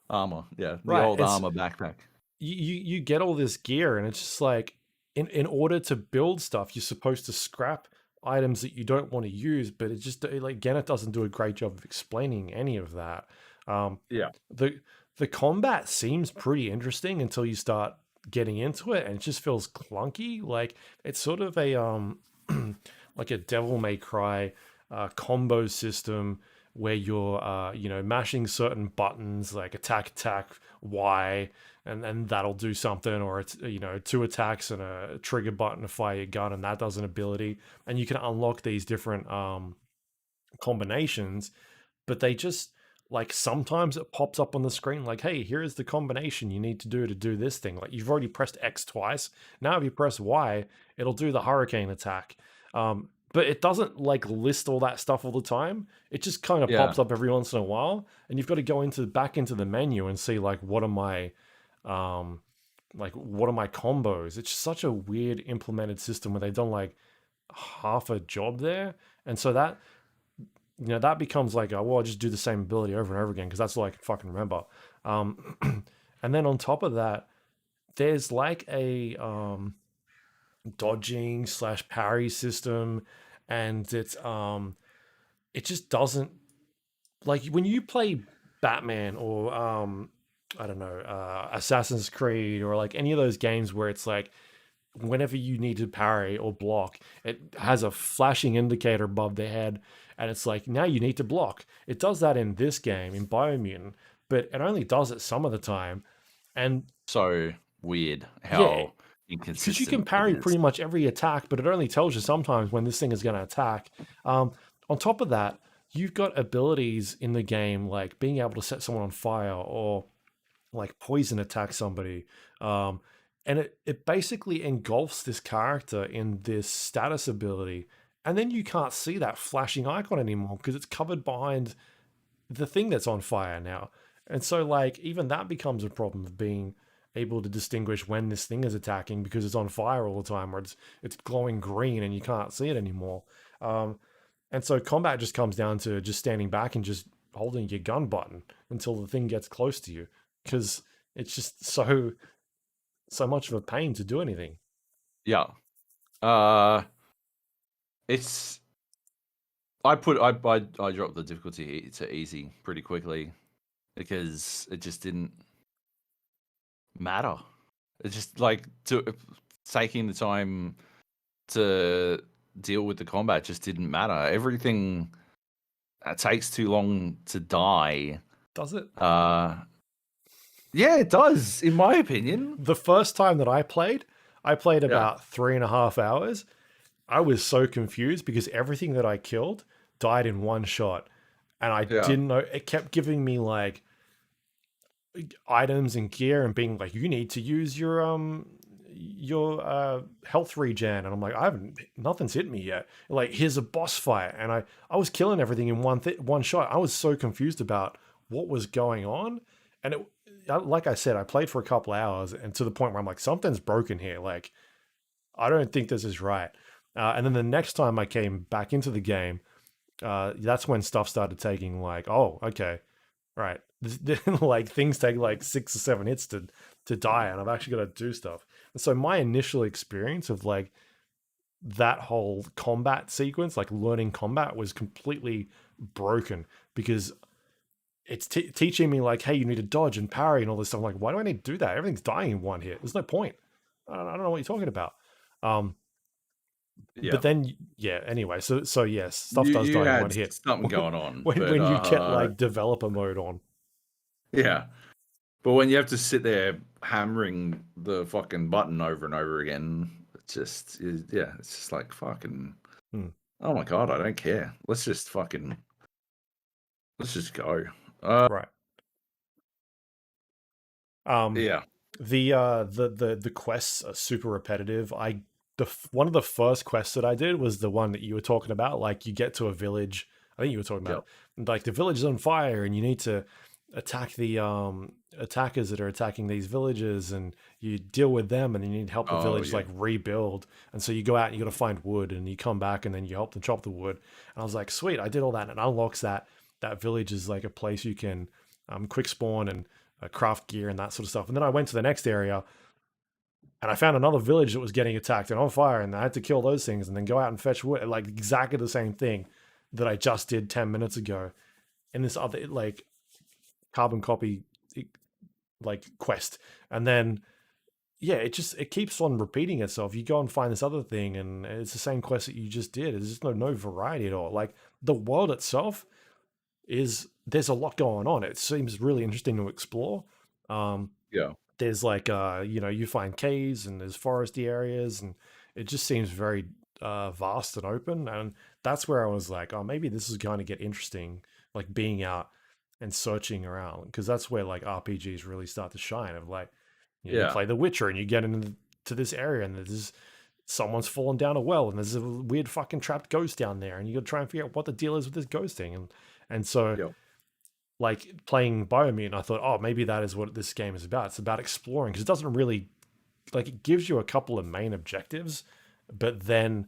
armor, yeah, the Right. old It's armor backpack. you get all this gear, and it's just like in order to build stuff, you're supposed to scrap items that you don't want to use, but like Gennett doesn't do a great job of explaining any of that. Um, Yeah. the the combat seems pretty interesting until you start getting into it, and it just feels clunky. Like it's sort of a like a Devil May Cry combo system where you're mashing certain buttons like attack Y, and then that'll do something, or it's two attacks and a trigger button to fire your gun, and that does an ability, and you can unlock these different combinations, but they just like sometimes it pops up on the screen like, hey, here is the combination you need to do this thing. Like you've already pressed X twice. Now if you press Y, it'll do the hurricane attack. But it doesn't like list all that stuff all the time. It just kind of Yeah. pops up every once in a while, and you've got to go back into the menu and see like um what are my combos. It's such a weird implemented system where they've done like half a job there, and so that becomes like, well, I'll just do the same ability over and over again because that's all I can fucking remember. And then on top of that, there's like a dodging slash parry system, and it just doesn't, like when you play Batman or I don't know, Assassin's Creed or like any of those games where it's like whenever you need to parry or block, it has a flashing indicator above their head, and it's like, now you need to block. It does that in this game, in Biomutant, but it only does it some of the time. And So weird yeah, how because you can inconsistent it parry is. pretty much every attack, but it only tells you sometimes when this thing is going to attack. On top of that, you've got abilities in the game like being able to set someone on fire or like poison attack somebody. And it basically engulfs this character in this status ability. And then you can't see that flashing icon anymore because it's covered behind the thing that's on fire now. And so, like, even that becomes a problem of being able to distinguish when this thing is attacking because it's on fire all the time, or it's glowing green and you can't see it anymore. Um, and so combat just comes down to just standing back and just holding your gun button until the thing gets close to you because it's just so much of a pain to do anything. Yeah. Uh, it's I dropped the difficulty to easy pretty quickly because it just didn't matter. It's just like taking the time to deal with the combat just didn't matter. Everything takes too long to die. Does it? Yeah, it does, in my opinion. The first time that I played Yeah, about 3.5 hours. I was so confused because everything that I killed died in one shot. And I yeah, didn't know, it kept giving me like items and gear and being like, you need to use your health regen, and I'm like, I haven't, nothing's hit me yet. Like, here's a boss fight, and I was killing everything in one shot. I was so confused about what was going on, and like I said, I played for a couple hours, and to the point where I'm like, something's broken here. Like, I don't think this is right. And then the next time I came back into the game, that's when stuff started taking like, oh, okay, right. Like things take like 6 or 7 hits to die, and I've actually got to do stuff. And so my initial experience of like that whole combat sequence, like learning combat, was completely broken because it's teaching me like, hey, you need to dodge and parry and all this stuff. I'm like, why do I need to do that? Everything's dying in one hit. There's no point. I don't know what you're talking about. Um, yeah. but then, yeah. Anyway, so yes, stuff does You die in one had hit something going on, but when you get like developer mode on. yeah. But when you have to sit there hammering the fucking button over and over again, yeah, it's just like fucking. Hmm. Oh my god, I don't care. Let's just fucking Let's just go. Right. Um, Yeah. the quests are super repetitive. One of the first quests that I did was the one that you were talking about. Like you get to a village. I think you were talking about Yep. it. And, like the village is on fire, and you need to attack the attackers that are attacking these villages, and you deal with them, and you need help the Oh village yeah. like rebuild. And so you go out and you got to find wood, and you come back, and then you help them chop the wood. And I was like, sweet, I did all that, and it unlocks that village is like a place you can quick spawn and craft gear and that sort of stuff. And then I went to the next area and I found another village that was getting attacked and on fire, and I had to kill those things and then go out and fetch wood. Like exactly the same thing that I just did 10 minutes ago in this other like carbon copy like quest. And then yeah, it keeps on repeating itself. You go and find this other thing, and it's the same quest that you just did. There's just no variety at all. Like the world itself is there's a lot going on. It seems really interesting to explore. Um, Yeah. there's like you find caves and there's foresty areas, and it just seems very vast and open. And that's where I was like, oh, maybe this is going to get interesting, like being out and searching around, because that's where like RPGs really start to shine. Of like, you Yeah. play The Witcher and you get into to this area and there's someone's fallen down a well and there's a weird fucking trapped ghost down there, and you got to try and figure out what the deal is with this ghost thing. And so Yep. like playing Biomutant, I thought, oh, maybe that is what this game is about. It's about exploring, because it doesn't really like it gives you a couple of main objectives, but then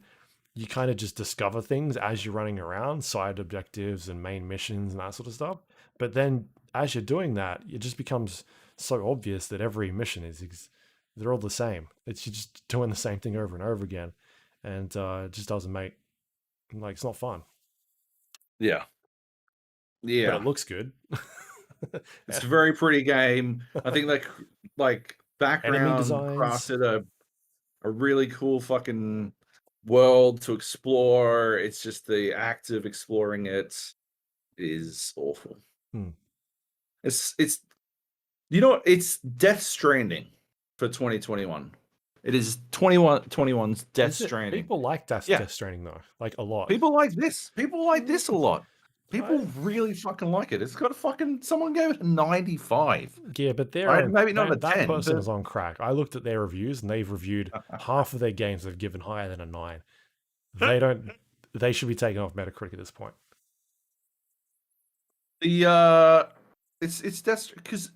you kind of just discover things as you're running around, side objectives and main missions and that sort of stuff. But then as you're doing that, it just becomes so obvious that every mission they're all the same. It's you're just doing the same thing over and over again, and it just doesn't make like it's not fun. Yeah. But Yeah. it looks good. It's a very pretty game. I think like Enemy background designs. crafted a really cool fucking world to explore. It's just the act of exploring it is awful. Hmm. It's you know what? It's Death Stranding for 2021. It is 21's Death Is it Stranding. people like Yeah, Death Stranding though? Like a lot. people like this. People like this a lot. People I, really fucking like it. It's got a fucking someone gave it a 95. yeah, but Right? Maybe not a that 10, person but is on crack. I looked at their reviews and they've reviewed half of their games they've given higher than a 9. They don't they should be taken off Metacritic at this point. the it's Death because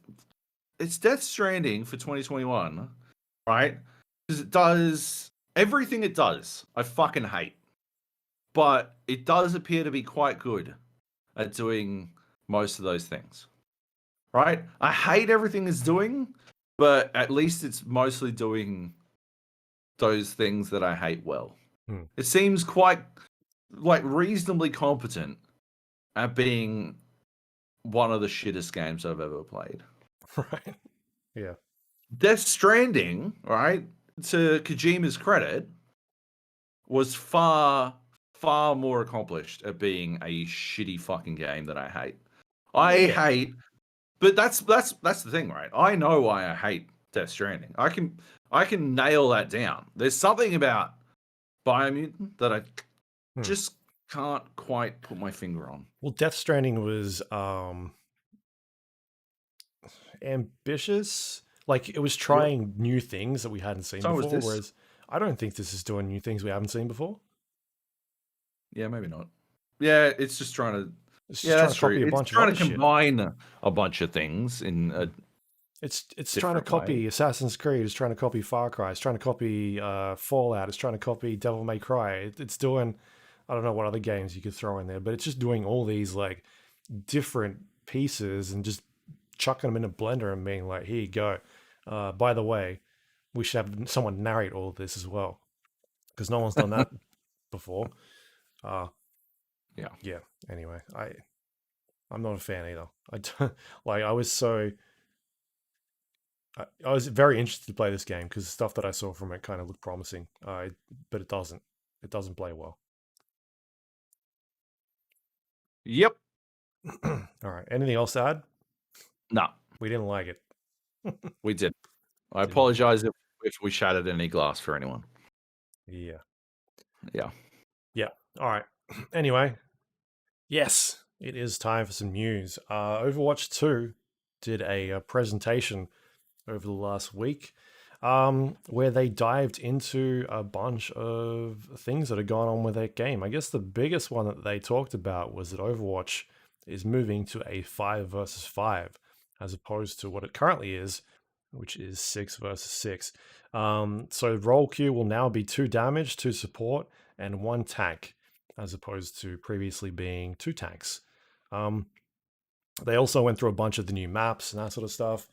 it's Death Stranding for 2021, right? Because it does everything it does. I fucking hate, but it does appear to be quite good at doing most of those things, right? I hate everything it's doing, but at least it's mostly doing those things that I hate well. Hmm. It seems quite like reasonably competent at being one of the shittest games I've ever played. Right. Yeah. Death Stranding, right, to Kojima's credit, was far more accomplished at being a shitty fucking game that I hate. I Yeah. hate, but that's the thing, right? I know why I hate Death Stranding. I can nail that down. There's something about Biomutant that I Hmm. just can't quite put my finger on. Well, Death Stranding was ambitious. Like it was Yep. trying new things that we hadn't seen So was before, this. whereas I don't think this is doing new things we haven't seen before. Yeah, maybe not. Yeah, it's just trying to. It's Yeah, just trying that's to true. copy a It's bunch of trying other to shit. combine a bunch of things in a It's trying to different way. copy Assassin's Creed. It's trying to copy Far Cry. It's trying to copy Fallout. It's trying to copy Devil May Cry. It's doing I don't know what other games you could throw in there, but it's just doing all these like different pieces and just chucking them in a blender and being like, "Here you go." By the way, we should have someone narrate all of this as well, because no one's done that before. Uh, Yeah. yeah. Anyway, I'm not a fan either. I don't, like I was so I was very interested to play this game because the stuff that I saw from it kind of looked promising, but it doesn't. It doesn't play well. Yep. All right. Anything else to add? No, We didn't like it. we did. I Didn't like it. apologize if we shattered any glass for anyone. Yeah. Yeah. Yeah. All right. Anyway, yes. It is time for some news. Overwatch 2 did a presentation over the last week where they dived into a bunch of things that have gone on with that game. I guess the biggest one that they talked about was that Overwatch is moving to a 5 versus 5 as opposed to what it currently is, which is 6 versus 6. So roll queue will now be 2 damage, 2 support, and 1 tank, as opposed to previously being 2 tanks. Um, they also went through a bunch of the new maps and that sort of stuff.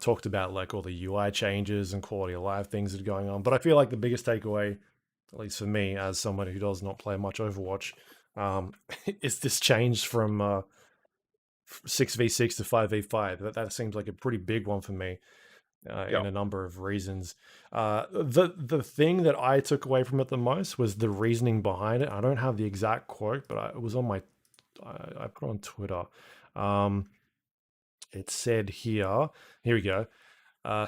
Talked about like all the UI changes and quality of life things that are going on. But I feel like the biggest takeaway, at least for me, as someone who does not play much Overwatch, is this change from 6v6 to 5v5. That seems like a pretty big one for me in Yeah. a number of reasons. The thing that I took away from it the most was the reasoning behind it. I don't have the exact quote, but it was on my I put it on Twitter. Um, it said here we go.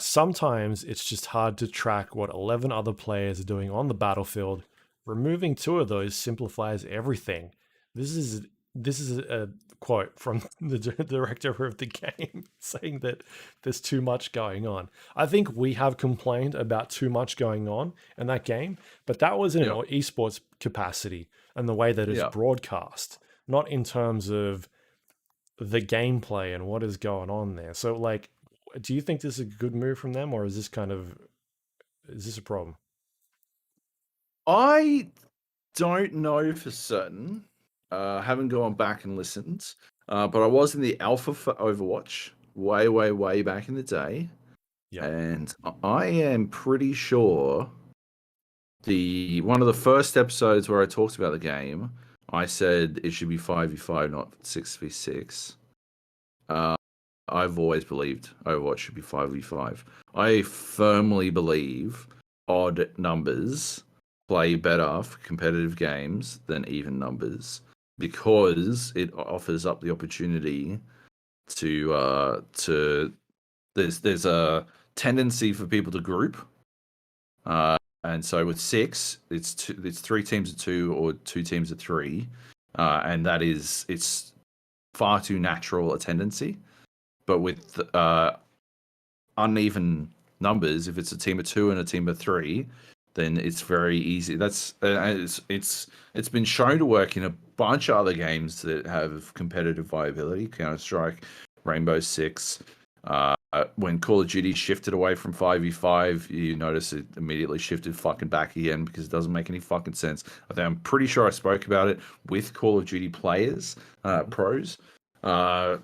Sometimes it's just hard to track what 11 other players are doing on the battlefield. Removing two of those simplifies everything. This is this is a quote from the director of the game saying that there's too much going on. I think we have complained about too much going on in that game, but that was in an Yeah. esports capacity and the way that it's Yeah. broadcast, not in terms of the gameplay and what is going on there. So, like, do you think this is a good move from them, or is this a problem? I don't know for certain. Haven't gone back and listened. But I was in the alpha for Overwatch way, way, way back in the day. Yep. And I am pretty sure the one of the first episodes where I talked about the game, I said it should be 5v5, not 6v6. Uh, I've always believed Overwatch should be 5v5. I firmly believe odd numbers play better for competitive games than even numbers because it offers up the opportunity to there's a tendency for people to group. And so with six, it's 3 teams of two or 2 teams of three, and it's far too natural a tendency. But with uneven numbers, if it's a team of two and a team of three, then it's very easy. That's it's been shown to work in a bunch of other games that have competitive viability. Counter Strike, Rainbow Six. When Call of Duty shifted away from 5v5, you notice it immediately shifted fucking back again because it doesn't make any fucking sense. I'm pretty sure I spoke about it with Call of Duty players, Hmm. pros. Uh,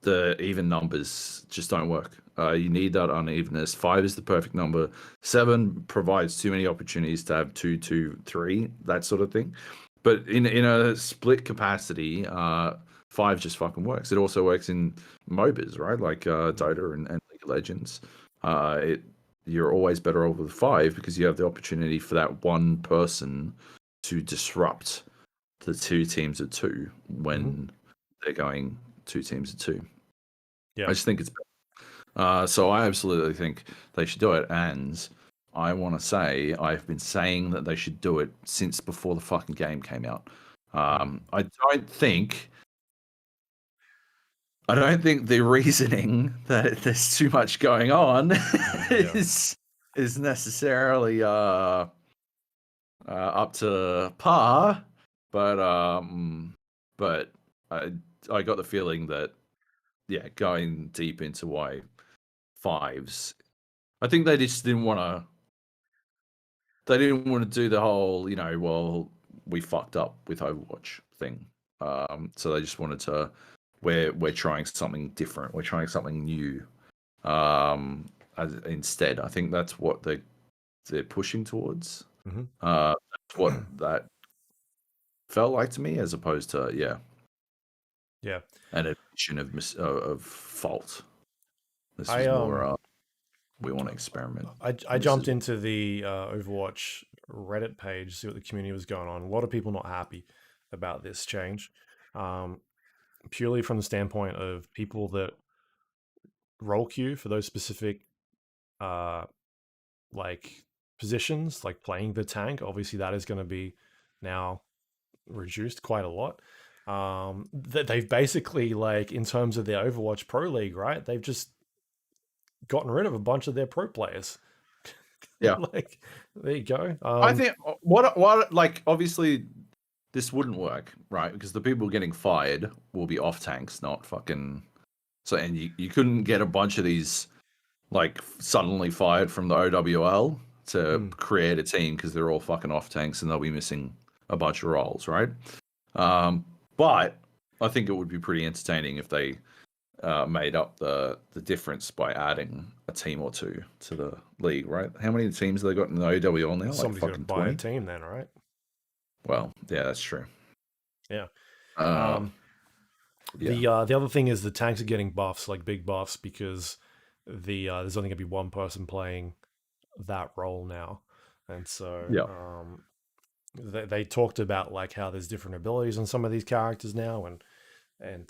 the even numbers just don't work. You need that unevenness. 5 is the perfect number. 7 provides too many opportunities to have 2, 2, 3, that sort of thing. But in a split capacity, 5 just fucking works. It also works in MOBAs, right? Like Hmm. Dota and League of Legends. It You're always better off with 5 because you have the opportunity for that one person to disrupt the 2 teams of 2 Hmm. when they're going 2 teams of 2. Yeah. I just think it's so I absolutely think they should do it, and I want to say I've been saying that they should do it since before the fucking game came out. Mm. I don't think the reasoning that there's too much going on Yeah. is necessarily up to par, but but I got the feeling that yeah, going deep into why fives. I think they just didn't want to. They didn't want to do the whole, well, we fucked up with Overwatch thing. So they just wanted to. We're trying something different. We're trying something new. Instead, I think that's what they're pushing towards. Hmm. That's what that felt like to me, as opposed to Yeah. an admission of fault. This I was more we want to experiment, I and this jumped is into the Overwatch Reddit page, see what the community was going on. A lot of people not happy about this change, um, purely from the standpoint of people that role queue for those specific uh, like positions, like playing the tank. Obviously, that is going to be now reduced quite a lot. They've basically, like, in terms of their Overwatch Pro League, right? They've just gotten rid of a bunch of their pro players. Yeah. Like, there you go. I think what like obviously this wouldn't work, right? Because the people getting fired will be off tanks, not fucking. So, and you couldn't get a bunch of these like suddenly fired from the OWL to mm, create a team because they're all fucking off tanks and they'll be missing a bunch of roles, right? But I think it would be pretty entertaining if they made up the difference by adding a team or two to the league, right? How many teams have they got in the OWL now? Like somebody's going to fucking buy a 20? team then, right? Well, yeah, that's true. Yeah. Uh, yeah, The other thing is the tanks are getting buffs, like big buffs, because there's only going to be one person playing that role now, and so yeah, they talked about like how there's different abilities on some of these characters now, and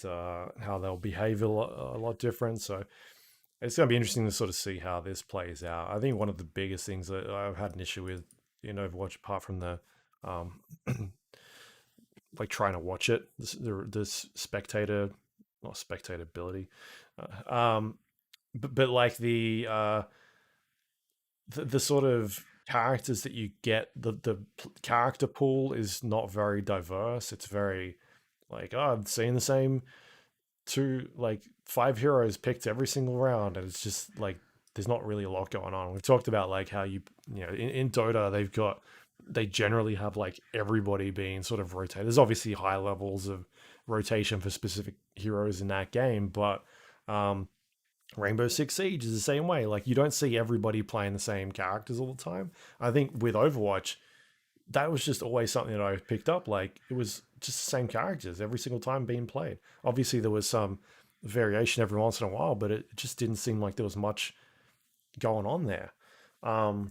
how they'll behave a lot different. So it's going to be interesting to sort of see how this plays out. I think one of the biggest things that I've had an issue with in Overwatch, apart from the um, like trying to watch it, the spectator, not spectator ability, but like the sort of characters that you get, the character pool is not very diverse. It's very like, oh, I've seen the same two, like, five heroes picked every single round, and it's just like there's not really a lot going on. We've talked about like how you know in Dota they generally have like everybody being sort of rotated. There's obviously high levels of rotation for specific heroes in that game, but um, Rainbow Six Siege is the same way. Like, you don't see everybody playing the same characters all the time. I think with Overwatch, that was just always something that I picked up. Like, it was just the same characters every single time being played. Obviously, there was some variation every once in a while, but it just didn't seem like there was much going on there. Um,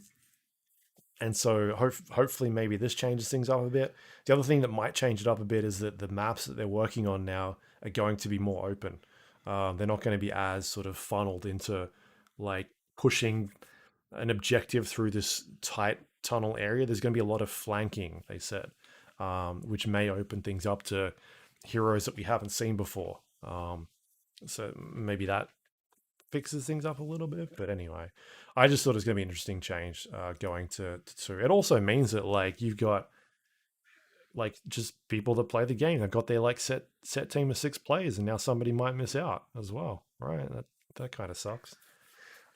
and so hopefully maybe this changes things up a bit. The other thing that might change it up a bit is that the maps that they're working on now are going to be more open. They're not going to be as sort of funneled into like pushing an objective through this tight tunnel area. There's going to be a lot of flanking, they said, which may open things up to heroes that we haven't seen before. So maybe that fixes things up a little bit. But anyway, I just thought it was going to be an interesting change going to two. It also means that like you've got like just people that play the game. They've got their like set team of six players, and now somebody might miss out as well, right? That kind of sucks.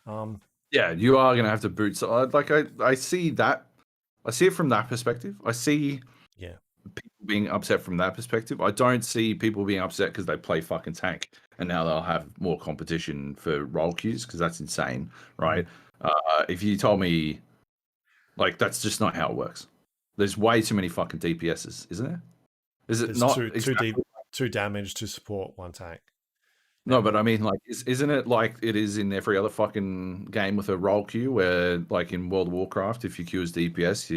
Um, yeah. You are gonna have to boot. So, like, I see that. I see it from that perspective. I see yeah. people being upset from that perspective. I don't see people being upset because they play fucking tank and now they'll have more competition for role queues because that's insane, Mhm. right? If you told me like that's just not how it works. There's way too many fucking DPSs, isn't there? Is it There's not two exactly? deep, two damage to support one tank No, now. but I mean, like, isn't it like it is in every other fucking game with a role queue where, like in World of Warcraft, if you queue as DPS,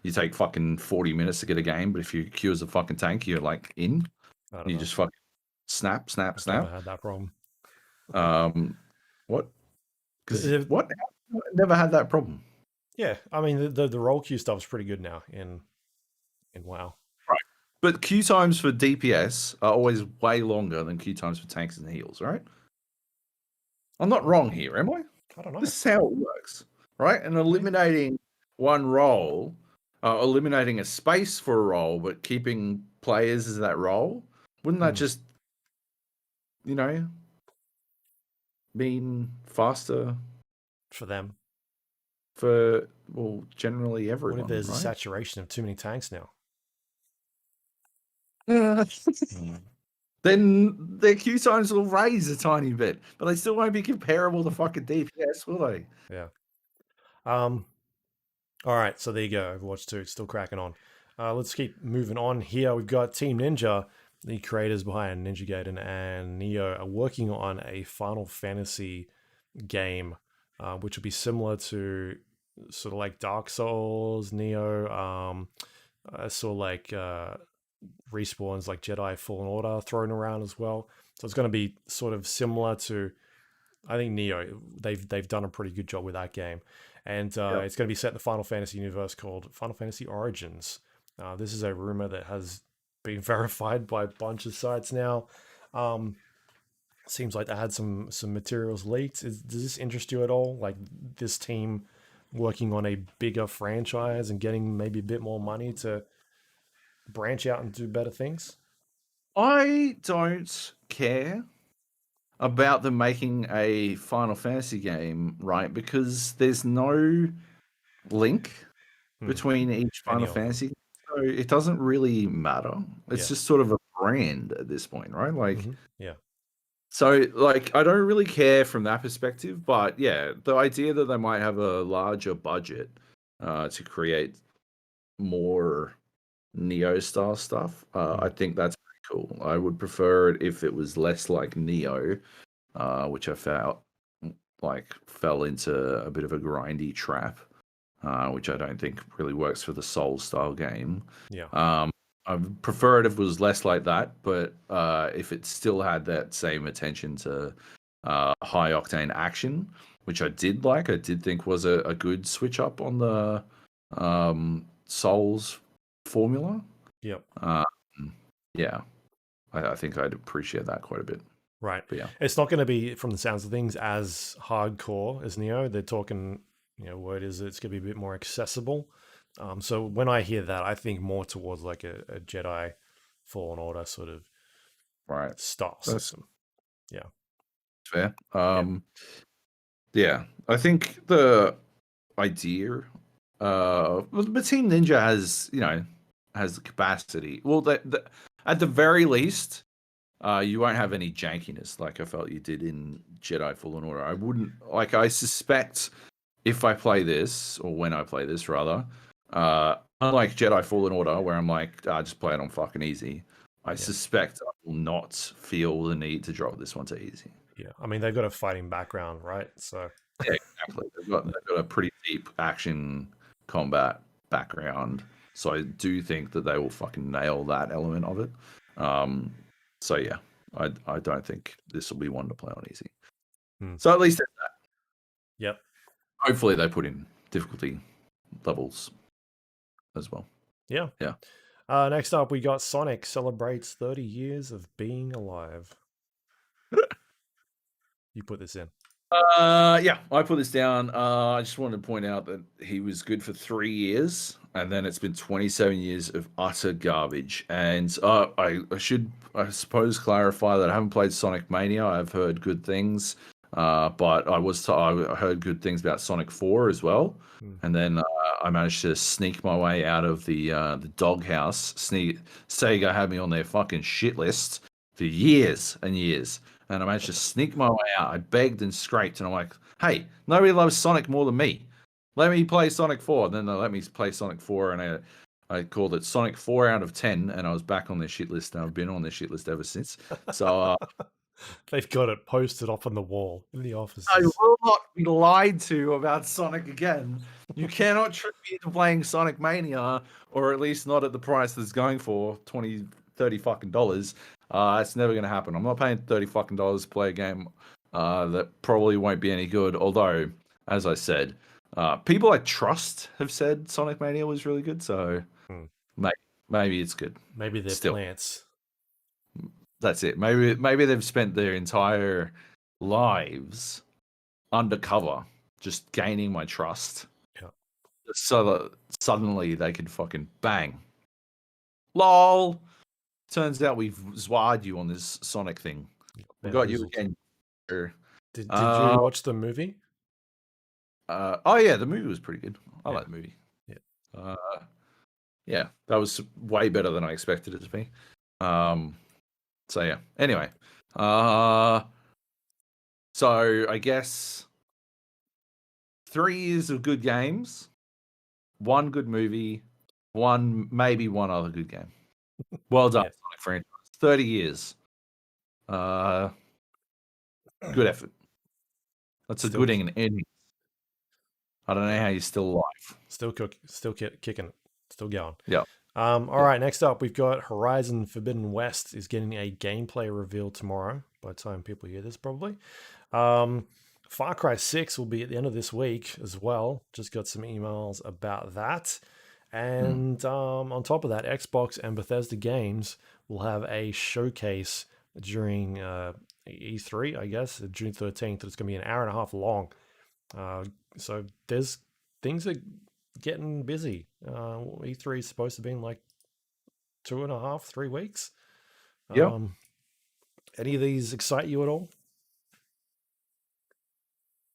you take fucking 40 minutes to get a game, but if you queue as a fucking tank, you're like in. I don't You know. just fucking snap, snap, I've never snap. had that problem. Um, what? Because The- what? Never had that problem. yeah, I mean the role queue stuff's pretty good now in WoW. Right. But queue times for DPS are always way longer than queue times for tanks and heals, right? I'm not wrong Um, here, am I? I don't know. This is how it works, right? And Maybe. eliminating one role, eliminating a space for a role, but keeping players as that role, wouldn't that Hmm. just, you know, mean faster For them. for, well, generally What if everyone, there's a right? saturation of too many tanks now? Then their Q times will raise a tiny bit, but they still won't be comparable to fucking DPS, will they? Yeah. Um. All right. So there you go. Overwatch 2 still cracking on. Let's keep moving on here. We've got Team Ninja, the creators behind Ninja Gaiden and Nioh, are working on a Final Fantasy game, which will be similar to sort of like Dark Souls, Nioh. I saw like respawns like Jedi Fallen Order thrown around as well. So it's going to be sort of similar to, I think, Nioh. They've done a pretty good job with that game, and Yeah. it's going to be set in the Final Fantasy universe called Final Fantasy Origins. This is a rumor that has being verified by a bunch of sites now. Um, Seems like they had some materials leaked. Does this interest you at all? Like this team working on a bigger franchise and getting maybe a bit more money to branch out and do better things? I don't care about them making a Final Fantasy game, right? Because there's no link Hmm. between each Any Final of them? Fantasy. So it doesn't really matter. It's Yeah. just sort of a brand at this point, right? Like, Yeah. so like I don't really care from that perspective, but yeah, the idea that they might have a larger budget to create more Neo style stuff, Hmm. I think that's pretty cool. I would prefer it if it was less like Neo, which I felt like fell into a bit of a grindy trap, which I don't think really works for the Soul style game. Yeah. Um, I would prefer it if it was less like that, but if it still had that same attention to high octane action, which I did like, I did think was a good switch up on the Souls formula. Yep. Um, yeah, I think I'd appreciate that quite a bit. Right. But yeah, It's not going to be, from the sounds of things, as hardcore as Neo. They're talking, word is it's going to be a bit more accessible. So when I hear that, I think more towards like a Jedi Fallen Order sort of right. style That's system. Yeah. fair. Yeah. Yeah, I think the idea, but Team Ninja has, has the capacity. Well, at the very least, you won't have any jankiness like I felt you did in Jedi Fallen Order. I wouldn't like. I suspect if I play this, or when I play this, rather, unlike Jedi Fallen Order, where I'm like, just play it on fucking easy. I Yeah. suspect I will not feel the need to drop this one to easy. Yeah. I mean, they've got a fighting background, right? So, Yeah, exactly. They've got a pretty deep action combat background, so I do think that they will fucking nail that element of it. Um, so yeah, I don't think this will be one to play on easy. hmm. So at least Yep. hopefully they put in difficulty levels as well. Yeah. Yeah. Next up, we got Sonic celebrates 30 years of being alive. You put this in. Yeah, I put this down. I just wanted to point out that he was good for 3 years, and then it's been 27 years of utter garbage. And I should, I suppose, clarify that I haven't played Sonic Mania. I've heard good things, but I heard good things about Sonic 4 as well. Hmm. And then I managed to sneak my way out of the doghouse. Sega had me on their fucking shit list for years and years, and I managed to sneak my way out. I begged and scraped, and I'm like, hey, nobody loves Sonic more than me. Let me play Sonic 4. And then they let me play Sonic 4, and I called it Sonic 4 out of 10, and I was back on their shit list, and I've been on their shit list ever since. So They've got it posted up on the wall in the I offices. will not be lied to about Sonic again. You cannot trick me into playing Sonic Mania, or at least not at the price that's going for 20, 30 fucking dollars. It's never going to happen. I'm not paying 30 fucking dollars to play a game that probably won't be any good. Although, as I said, people I trust have said Sonic Mania was really good. So Hmm. maybe, maybe it's good. Maybe they're Still, plants. that's it. Maybe they've spent their entire lives undercover, just gaining my trust, Yeah. so that suddenly they can fucking bang. Lol. Turns out we've zwad you on this Sonic thing. We got you Bamboozled. again. Sure. Did you Uh, watch the movie? oh yeah, the movie was pretty good. I Yeah. like the movie. Yeah. Uh, yeah, that was way better than I expected it to be. So yeah. Anyway, uh, so I guess 3 years of good games, one good movie, maybe one other good game. Well done, Yeah. Sonic franchise. 30 years. Uh, good effort. That's a Still good ending. I don't know how you're still alive. kicking it. Still going. Yeah. All Yeah. right, next up, we've got Horizon Forbidden West is getting a gameplay reveal tomorrow. By the time people hear this, probably. Far Cry 6 will be at the end of this week as well. Just got some emails about that. Mm. And on top of that, Xbox and Bethesda Games will have a showcase during E3, I guess, June 13th. It's going to be an hour and a half long. So there's things are getting busy. E3 is supposed to be in like 2.5, 3 weeks. Yep. Um, any of these excite you at all?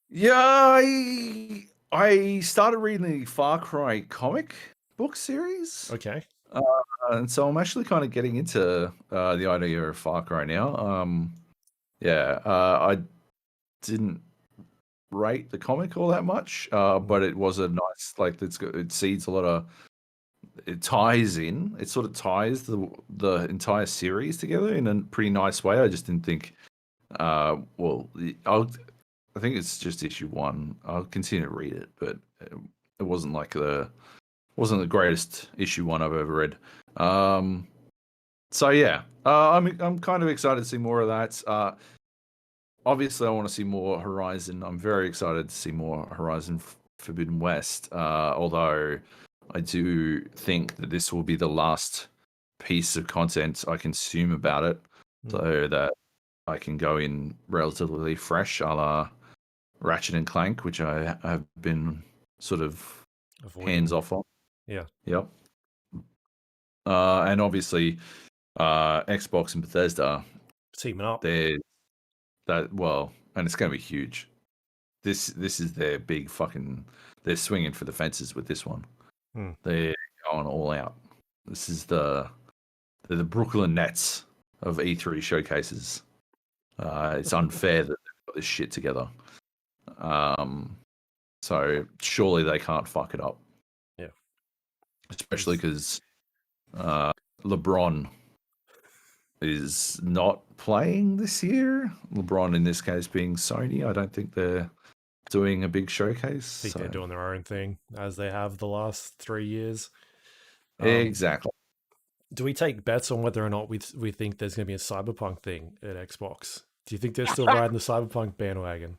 Yeah, I started reading the Far Cry comic book series, Okay. and so I'm actually kind of getting into the idea of Far Cry now. Yeah, I didn't rate the comic all that much, Mm, but it was a nice like it seeds a lot of it ties in. It sort of ties the entire series together in a pretty nice way. I just didn't think. Well, I think it's just issue one. I'll continue to read it, but it wasn't the greatest issue one I've ever read. So yeah, I'm kind of excited to see more of that. Obviously, I want to see more Horizon. I'm very excited to see more Horizon Forbidden West. Although I do think that this will be the last piece of content I consume about it, mm, so that I can go in relatively fresh, a la Ratchet and Clank, which I have been sort of hands avoiding. off on. Yeah. Yep. And obviously, Xbox and Bethesda, Teaming up. they're that well, and it's going to be huge. This is their big fucking. They're swinging for the fences with this one. Mm. They're going all out. This is they're the Brooklyn Nets of E3 showcases. It's unfair that they've got this shit together. Um, so surely they can't fuck it up, Yeah. especially 'Cause- because LeBron is not playing this year. LeBron, in this case, being Sony, I don't think they're doing a big showcase. think they're So doing their own thing as they have the last 3 years. Um, exactly. do we take bets on whether or not we think there's going to be a Cyberpunk thing at Xbox? Do you think they're still riding the Cyberpunk bandwagon?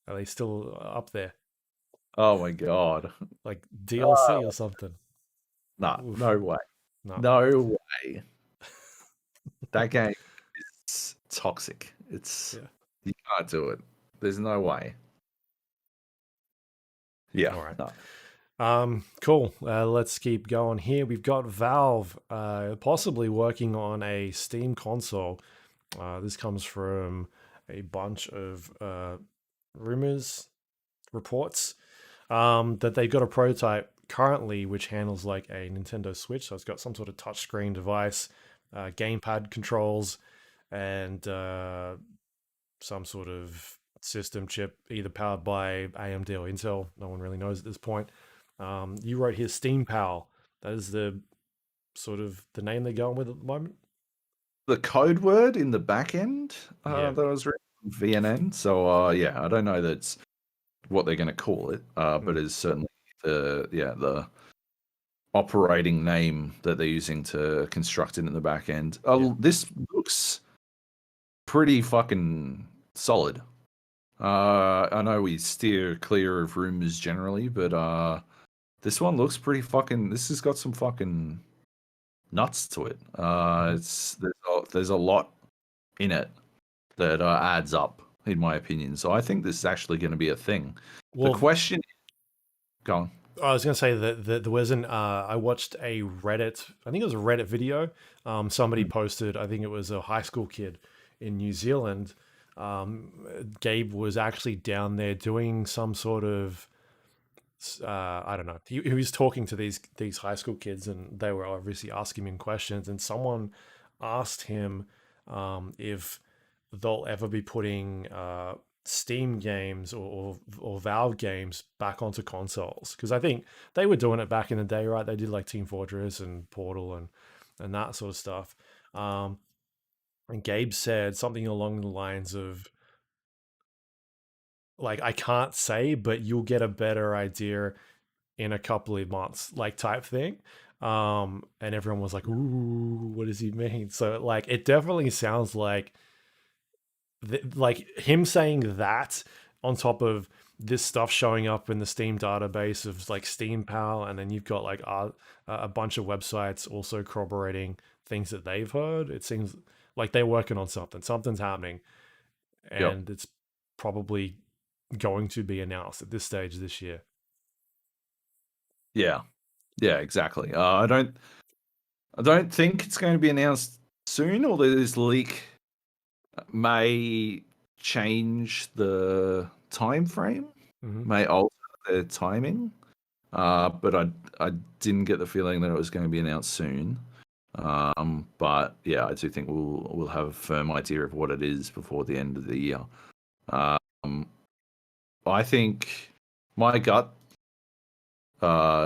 Are they still up there, Oh my god. like DLC or something? Nah, Oof, no way. no. No way. That game is toxic. It's Yeah. you can't do it. There's no way. Yeah, All right. no. Cool. Let's keep going here. We've got Valve possibly working on a Steam console. This comes from a bunch of rumors, reports, that they've got a prototype currently which handles like a Nintendo Switch. So it's got some sort of touchscreen device, gamepad controls, and some sort of system chip, either powered by AMD or Intel. No one really knows at this point. You wrote here Steam Pal. That is the sort of the name they're going with at the moment. The code word in the back end Yeah. that was written VNN. So yeah, I don't know that's what they're going to call it, but Mm, it's certainly the operating name that they're using to construct it in the back end. yeah. This looks pretty fucking solid. I know we steer clear of rumors generally, but this one looks pretty fucking. This has got some fucking nuts to it. Mhm. It's there's a lot in it that adds up, in my opinion. So I think this is actually going to be a thing. The Well, question, go on. I was going to say that there was I watched a Reddit, I think it was a Reddit video. Somebody Mm. posted, I think it was a high school kid in New Zealand. Gabe was actually down there doing some sort of, I don't know. He was talking to these high school kids, and they were obviously asking him questions. And someone asked him if they'll ever be putting Steam games or Valve games back onto consoles, because I think they were doing it back in the day, right? They did like Team Fortress and Portal and that sort of stuff. Um, and Gabe said something along the lines of like, I can't say, but you'll get a better idea in a couple of months, like type thing. And everyone was like, "Ooh, what does he mean?" So like, it definitely sounds like like him saying that on top of this stuff showing up in the Steam database of like Steam Pal, and then you've got like a bunch of websites also corroborating things that they've heard. It seems like they're working on something. Something's happening, Yep. and it's probably going to be announced at this stage this year. Yeah. Yeah. Exactly. I don't think it's going to be announced soon, although this leak may change the time frame, Hmm. may alter the timing. But I didn't get the feeling that it was going to be announced soon. But yeah, I do think we'll have a firm idea of what it is before the end of the year. Um, I think my gut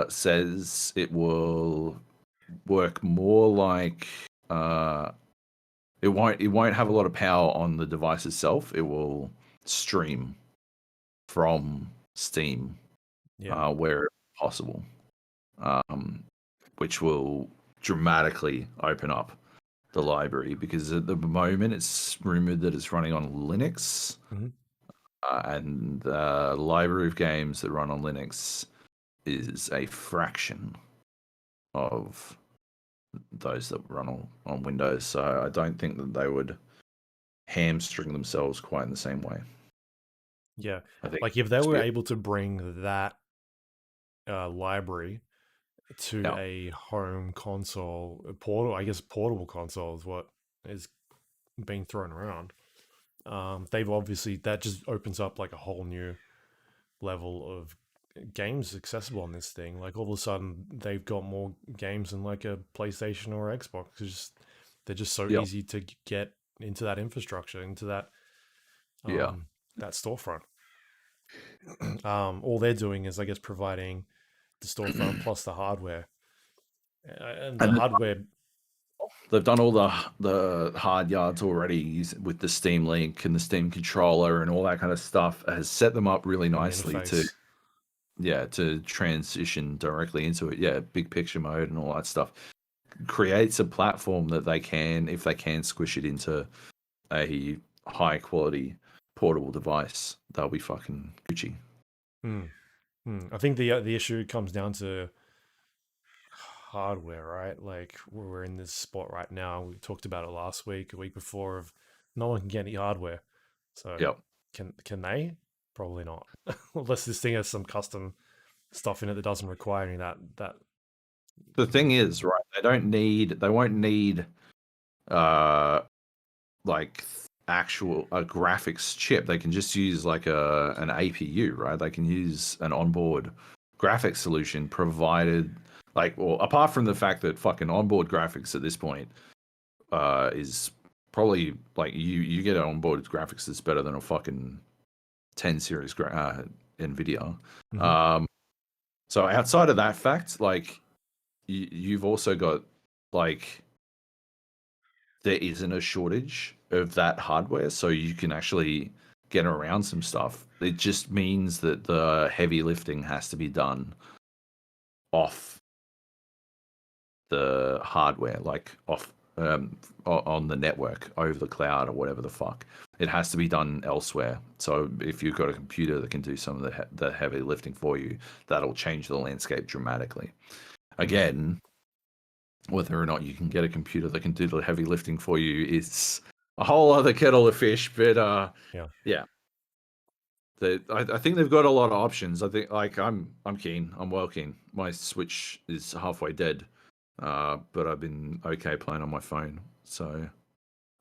says it will work more like it won't have a lot of power on the device itself. It will stream from Steam Yeah. where possible, um, which will dramatically open up the library because at the moment it's rumored that it's running on Linux, Hmm. and the library of games that run on Linux is a fraction of those that run on Windows. So I don't think that they would hamstring themselves quite in the same way. Yeah. I think, Like if they were able to bring that library to yeah, a home console, a portal, I guess portable console is what is being thrown around. They've obviously that just opens up like a whole new level of games accessible on this thing. Like all of a sudden, they've got more games than like a PlayStation or Xbox. They're just so yeah, easy to get into that infrastructure, into yeah. um, that storefront. All they're doing is, I guess, providing the storefront plus the hardware, and the And hardware. they've done all the hard yards already with the Steam Link and the Steam controller and all that kind of stuff. Has set them up really And the nicely to, interface. yeah, to transition directly into it. Yeah, big picture mode and all that stuff creates a platform that they can, if they can squish it into a high quality portable device, they'll be fucking Gucci. Hmm. I think the issue comes down to hardware, right? Like we're in this spot right now. We talked about it last week, a week before, of no one can get any hardware. So Yep. can they? Probably not. Unless this thing has some custom stuff in it that doesn't require any of that. The thing is, right, they won't need uh like actual a graphics chip. They can just use like an APU, right? They can use an onboard graphics solution provided, like, well, apart from the fact that fucking onboard graphics at this point is probably like you get an onboard graphics that's better than a fucking 10 series Nvidia. Mm-hmm. Um, so outside of that fact, like you've also got like there isn't a shortage of that hardware, so you can actually get around some stuff. It just means that the heavy lifting has to be done off the hardware, like off on the network over the cloud or whatever the fuck. It has to be done elsewhere. So if you've got a computer that can do some of the heavy lifting for you, that'll change the landscape dramatically. Mm. Again, whether or not you can get a computer that can do the heavy lifting for you is a whole other kettle of fish. But Yeah. yeah, I think they've got a lot of options. I think like I'm keen. I'm well keen. My Switch is halfway dead, but I've been okay playing on my phone. So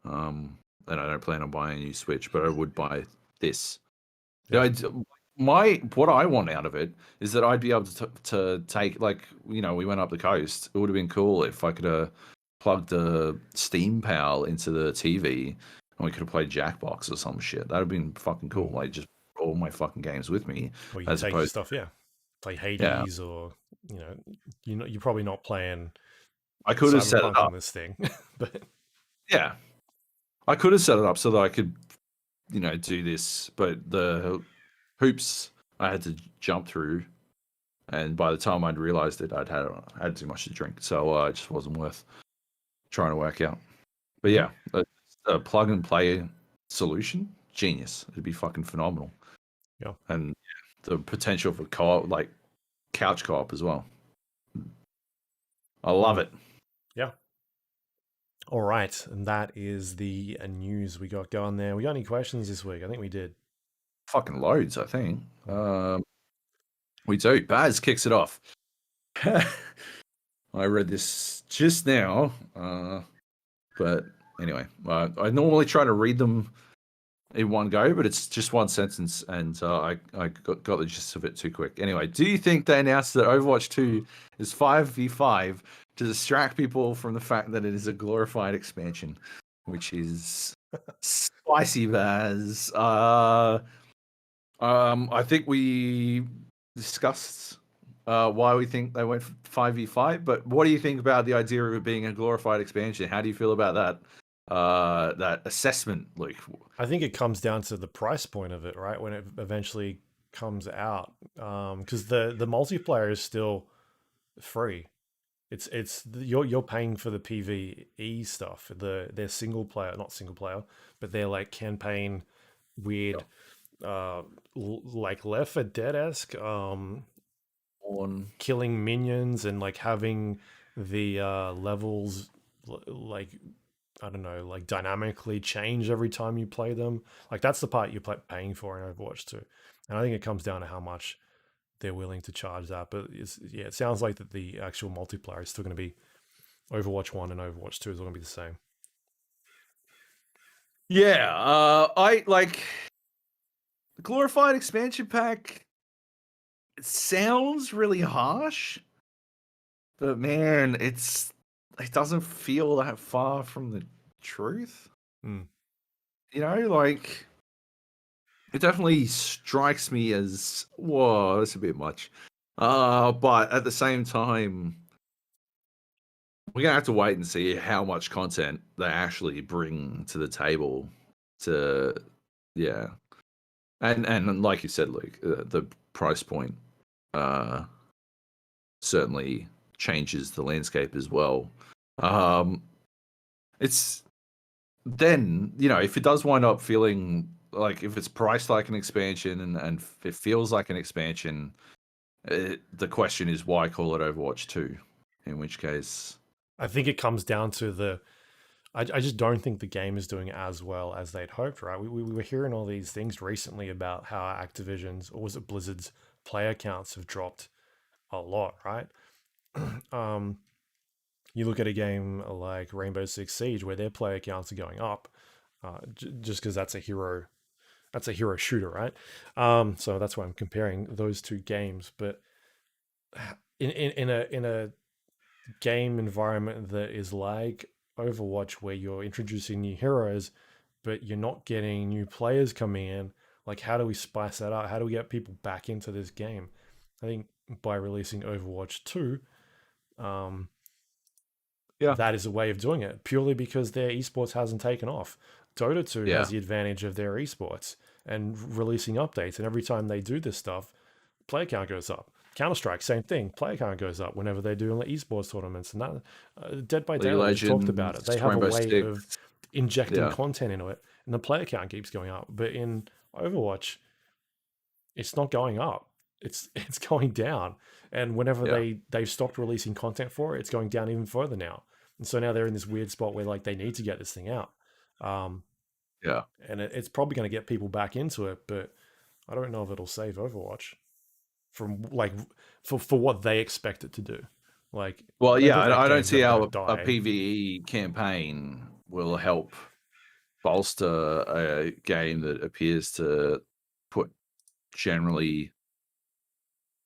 and I don't plan on buying a new Switch, but I would buy this. Yeah. Yeah, my what I want out of it is that I'd be able to take, like, we went up the coast. It would have been cool if I could have plugged the Steam Pal into the TV and we could have played Jackbox or some shit. That would have been fucking cool. Mm. Like just all my fucking games with me, Or you as take your opposed, stuff, yeah, play yeah, Hades, or you know, you're probably not playing I could have set it Cyberpunk on up. this thing, but Yeah, I could have set it up so that I could, do this, but the hoops I had to jump through. And by the time I'd realized it, I had too much to drink, so it just wasn't worth trying to work out. But Mhm. yeah, a plug and play solution, genius. It'd be fucking phenomenal. Yeah. And the potential for co-op, like couch co-op as well. I love it. Yeah. All right, and that is the news we got going there. We got any questions this week? I think we did. Fucking loads, I think. We do. Baz kicks it off. I read this just now, but anyway, I normally try to read them in one go, but it's just one sentence, and I got the gist of it too quick. Anyway, do you think they announced that Overwatch 2 is 5v5 to distract people from the fact that it is a glorified expansion, which is spicy, Baz? I think we discussed why we think they went 5v5, but what do you think about the idea of it being a glorified expansion? How do you feel about that? That assessment, Luke? I think it comes down to the price point of it, right? When it eventually comes out, because the multiplayer is still free. You're paying for the PVE stuff. Their single player, not single player, but they're like campaign weird, like Left 4 Dead esque, On killing minions and like having the levels like I don't know, like dynamically change every time you play them. Like that's the part you're paying for in Overwatch 2. And I think it comes down to how much they're willing to charge that. But yeah, it sounds like that the actual multiplayer is still going to be Overwatch 1 and Overwatch 2 is all going to be the same. yeah, I like the glorified expansion pack. It sounds really harsh, but man, it doesn't feel that far from the truth. Mm. You know, like it definitely strikes me as whoa, that's a bit much. But at the same time, we're gonna have to wait and see how much content they actually bring to the table. To yeah, and like you said, Luke, the price point certainly changes the landscape as well. It's then if it does wind up feeling like if it's priced like an expansion and it feels like an expansion, the question is why call it Overwatch 2? In which case, I think it comes down to I just don't think the game is doing as well as they'd hoped, right? We were hearing all these things recently about how Activision's, or was it Blizzard's, player counts have dropped a lot, right? You look at a game like Rainbow Six Siege where their player counts are going up, just because that's a hero shooter, right? So that's why I'm comparing those two games. But in a game environment that is like Overwatch, where you're introducing new heroes, but you're not getting new players coming in, like how do we spice that up? How do we get people back into this game? I think by releasing Overwatch 2, yeah, that is a way of doing it, purely because their esports hasn't taken off. Dota 2 yeah, has the advantage of their esports and releasing updates, and every time they do this stuff, player count goes up. Counter Strike, same thing. Player count goes up whenever they do esports tournaments, and that Dead by League of Daylight has talked about it. Legends, They have a Rainbow way Six, of injecting yeah, content into it, and the player count keeps going up. But in Overwatch, it's not going up. It's going down. And whenever yeah, they've stopped releasing content for it, it's going down even further now. And so now they're in this weird spot where like they need to get this thing out. yeah. And it's probably going to get people back into it, but I don't know if it'll save Overwatch from like for what they expect it to do. Like Well, they're yeah, not I don't games see that are going how to a die. PVE campaign will help bolster a game that appears to put generally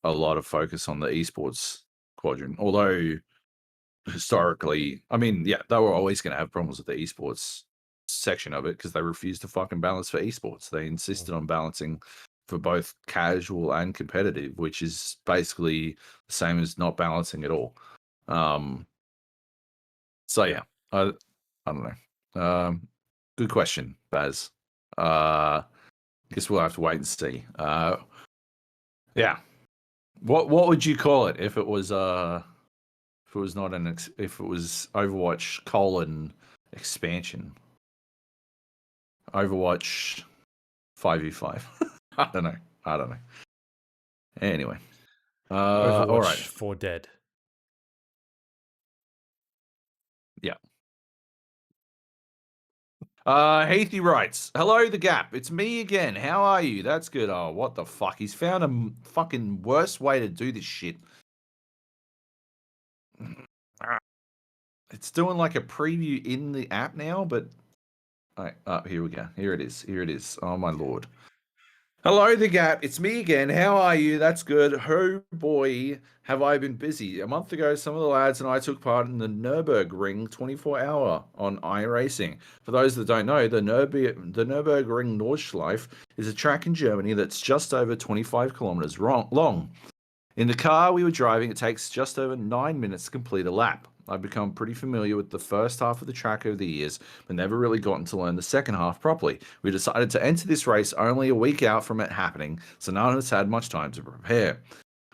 a lot of focus on the esports quadrant. Although historically, I mean, yeah, they were always going to have problems with the esports section of it because they refused to fucking balance for esports. They insisted on balancing for both casual and competitive, which is basically the same as not balancing at all. So yeah, I don't know. Good question, Baz. Guess we'll have to wait and see. Yeah. What would you call it if it was not if it was Overwatch colon expansion? Overwatch 5v5. I don't know. Anyway. All right. Overwatch 4 dead. Yeah. Heathy writes, "Hello, The Gap. It's me again. How are you? That's good. Oh, what the fuck? He's found a fucking worse way to do this shit. It's doing like a preview in the app now, but... here we go. Here it is. Here it is. Oh, my lord. Hello, The Gap. It's me again. How are you? That's good. Oh, boy, have I been busy. A month ago, some of the lads and I took part in the Nürburgring 24-hour on iRacing. For those that don't know, the Nürburgring Nordschleife is a track in Germany that's just over 25 kilometers long. In the car we were driving, it takes just over 9 minutes to complete a lap. I've become pretty familiar with the first half of the track over the years, but never really gotten to learn the second half properly. We decided to enter this race only a week out from it happening, so none of us had much time to prepare.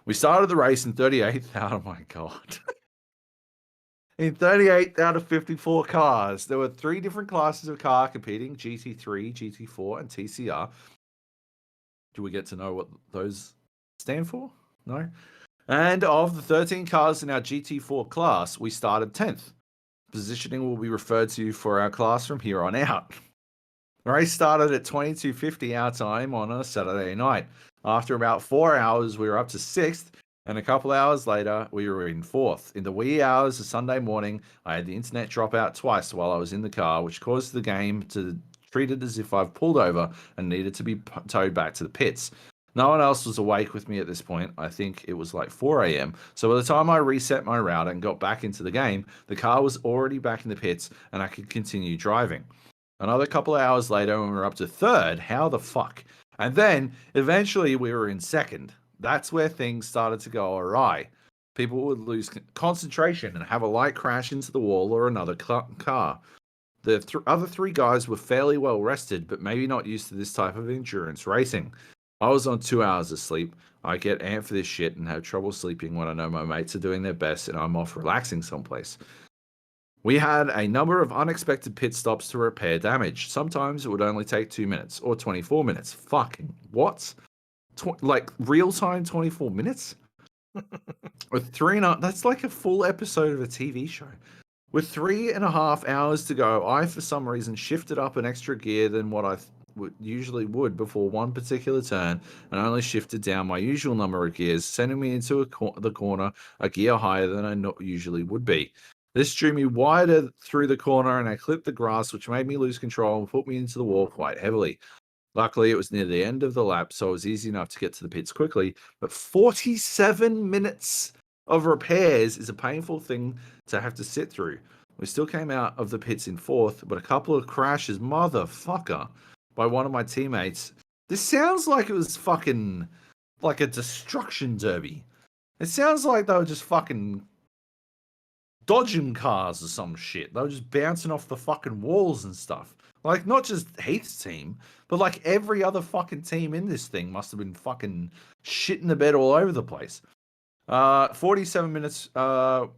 We started the race in 38th. Oh my god. In 38 out of 54 cars. There were 3 different classes of car competing: GT3, GT4, and TCR. Do we get to know what those stand for? No? And of the 13 cars in our GT4 class, we started 10th. Positioning will be referred to for our class from here on out. The race started at 22:50 our time on a Saturday night. After about 4 hours, we were up to 6th, and a couple hours later, we were in 4th. In the wee hours of Sunday morning, I had the internet drop out twice while I was in the car, which caused the game to treat it as if I've pulled over and needed to be towed back to the pits. No one else was awake with me at this point. I think it was like 4 a.m. So by the time I reset my router and got back into the game, the car was already back in the pits and I could continue driving. Another couple of hours later, when we were up to 3rd, how the fuck? And then eventually we were in 2nd. That's where things started to go awry. People would lose concentration and have a light crash into the wall or another car. The other 3 guys were fairly well rested, but maybe not used to this type of endurance racing. I was on 2 hours of sleep. I get amped for this shit and have trouble sleeping when I know my mates are doing their best and I'm off relaxing someplace. We had a number of unexpected pit stops to repair damage. Sometimes it would only take 2 minutes or 24 minutes. Fucking what? Like real time 24 minutes? With 3.5, that's like a full episode of a TV show. With 3.5 hours to go, I for some reason shifted up an extra gear than what I usually would before one particular turn, and only shifted down my usual number of gears, sending me into the corner a gear higher than I usually would be. This drew me wider through the corner, and I clipped the grass, which made me lose control and put me into the wall quite heavily. Luckily, it was near the end of the lap, so it was easy enough to get to the pits quickly, but 47 minutes of repairs is a painful thing to have to sit through. We still came out of the pits in 4th, but a couple of crashes, motherfucker, by one of my teammates. This sounds like it was fucking like a destruction derby. It sounds like they were just fucking dodging cars or some shit. They were just bouncing off the fucking walls and stuff. Like, not just Heath's team, but like every other fucking team in this thing must have been fucking shitting the bed all over the place. 47 minutes, a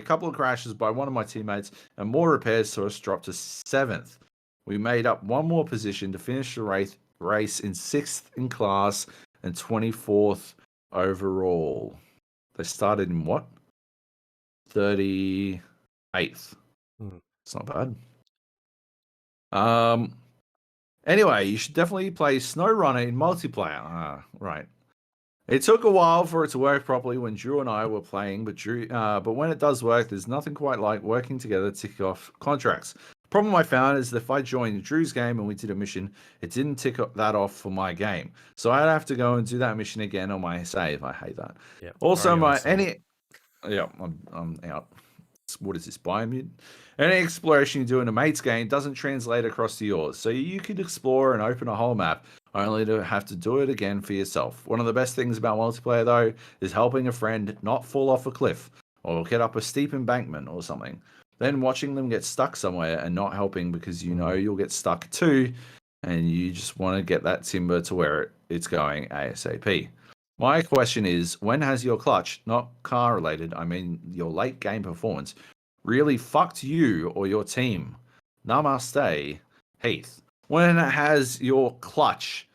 couple of crashes by one of my teammates and more repairs saw us drop to 7th. We made up one more position to finish the race in 6th in class and 24th overall. They started in what? 38th. It's not bad. Anyway, you should definitely play SnowRunner in multiplayer. Right. It took a while for it to work properly when Drew and I were playing, but when it does work, there's nothing quite like working together to tick off contracts. The problem I found is that if I joined Drew's game and we did a mission, it didn't tick that off for my game. So I'd have to go and do that mission again on my save. I hate that. Yeah. Also, I'm out. What is this, Biomutant? Any exploration you do in a mate's game doesn't translate across to yours, so you could explore and open a whole map, only to have to do it again for yourself. One of the best things about multiplayer, though, is helping a friend not fall off a cliff, or get up a steep embankment or something. Then watching them get stuck somewhere and not helping because you know you'll get stuck too, and you just want to get that timber to where it's going ASAP. My question is, when has your clutch, not car related, I mean your late game performance, really fucked you or your team? Namaste, Heath. When has your clutch?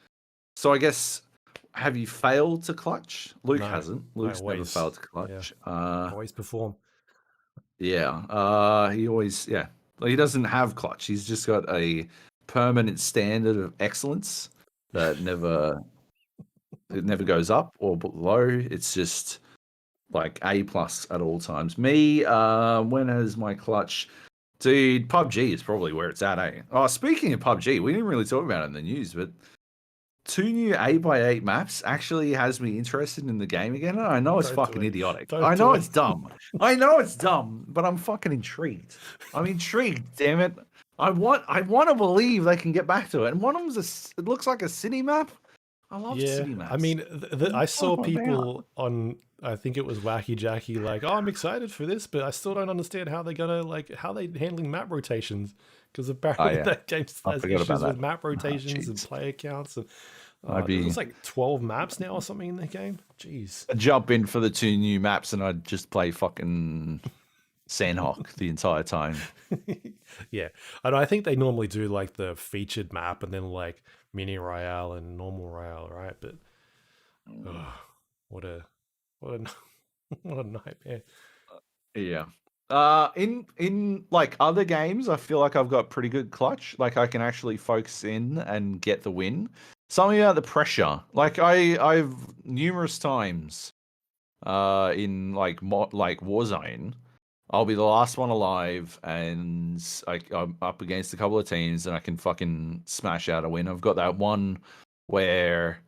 So I guess have you failed to clutch? Luke No, hasn't. I Luke's never always, failed to yeah, clutch. always perform. Yeah. He always, yeah. Like, he doesn't have clutch. He's just got a permanent standard of excellence that never goes up or below. It's just like A plus at all times. Me, when has my clutch? Dude, PUBG is probably where it's at, eh? Oh, speaking of PUBG, we didn't really talk about it in the news, but 2 new 8x8 maps actually has me interested in the game again. And I know it's Don't do fucking it. idiotic. Don't I do know it. it's dumb. I know it's dumb, but I'm fucking intrigued. I'm intrigued, damn it. I want to believe they can get back to it. And one of them's it looks like a city map. I love Yeah, city I maps. mean, What the I fuck saw am I about? people on, I think it was Wacky Jacky, like, oh, I'm excited for this, but I still don't understand how they're gonna how they handling map rotations, because Oh apparently yeah, that game I has forgot about issues that. with map Oh, rotations and jeez. player counts, and I'd there's be like 12 maps now or something in the game. Jeez. I'd jump in for the 2 new maps and I'd just play fucking Sandhawk the entire time. Yeah, I think they normally do like the featured map and then like mini royale and normal royale, right? But oh, what a what a what a nightmare. Yeah. In like other games, I feel like I've got pretty good clutch. Like I can actually focus in and get the win. Something about the pressure. Like I've numerous times in like Warzone, I'll be the last one alive and I'm up against a couple of teams and I can fucking smash out a win. I've got that one where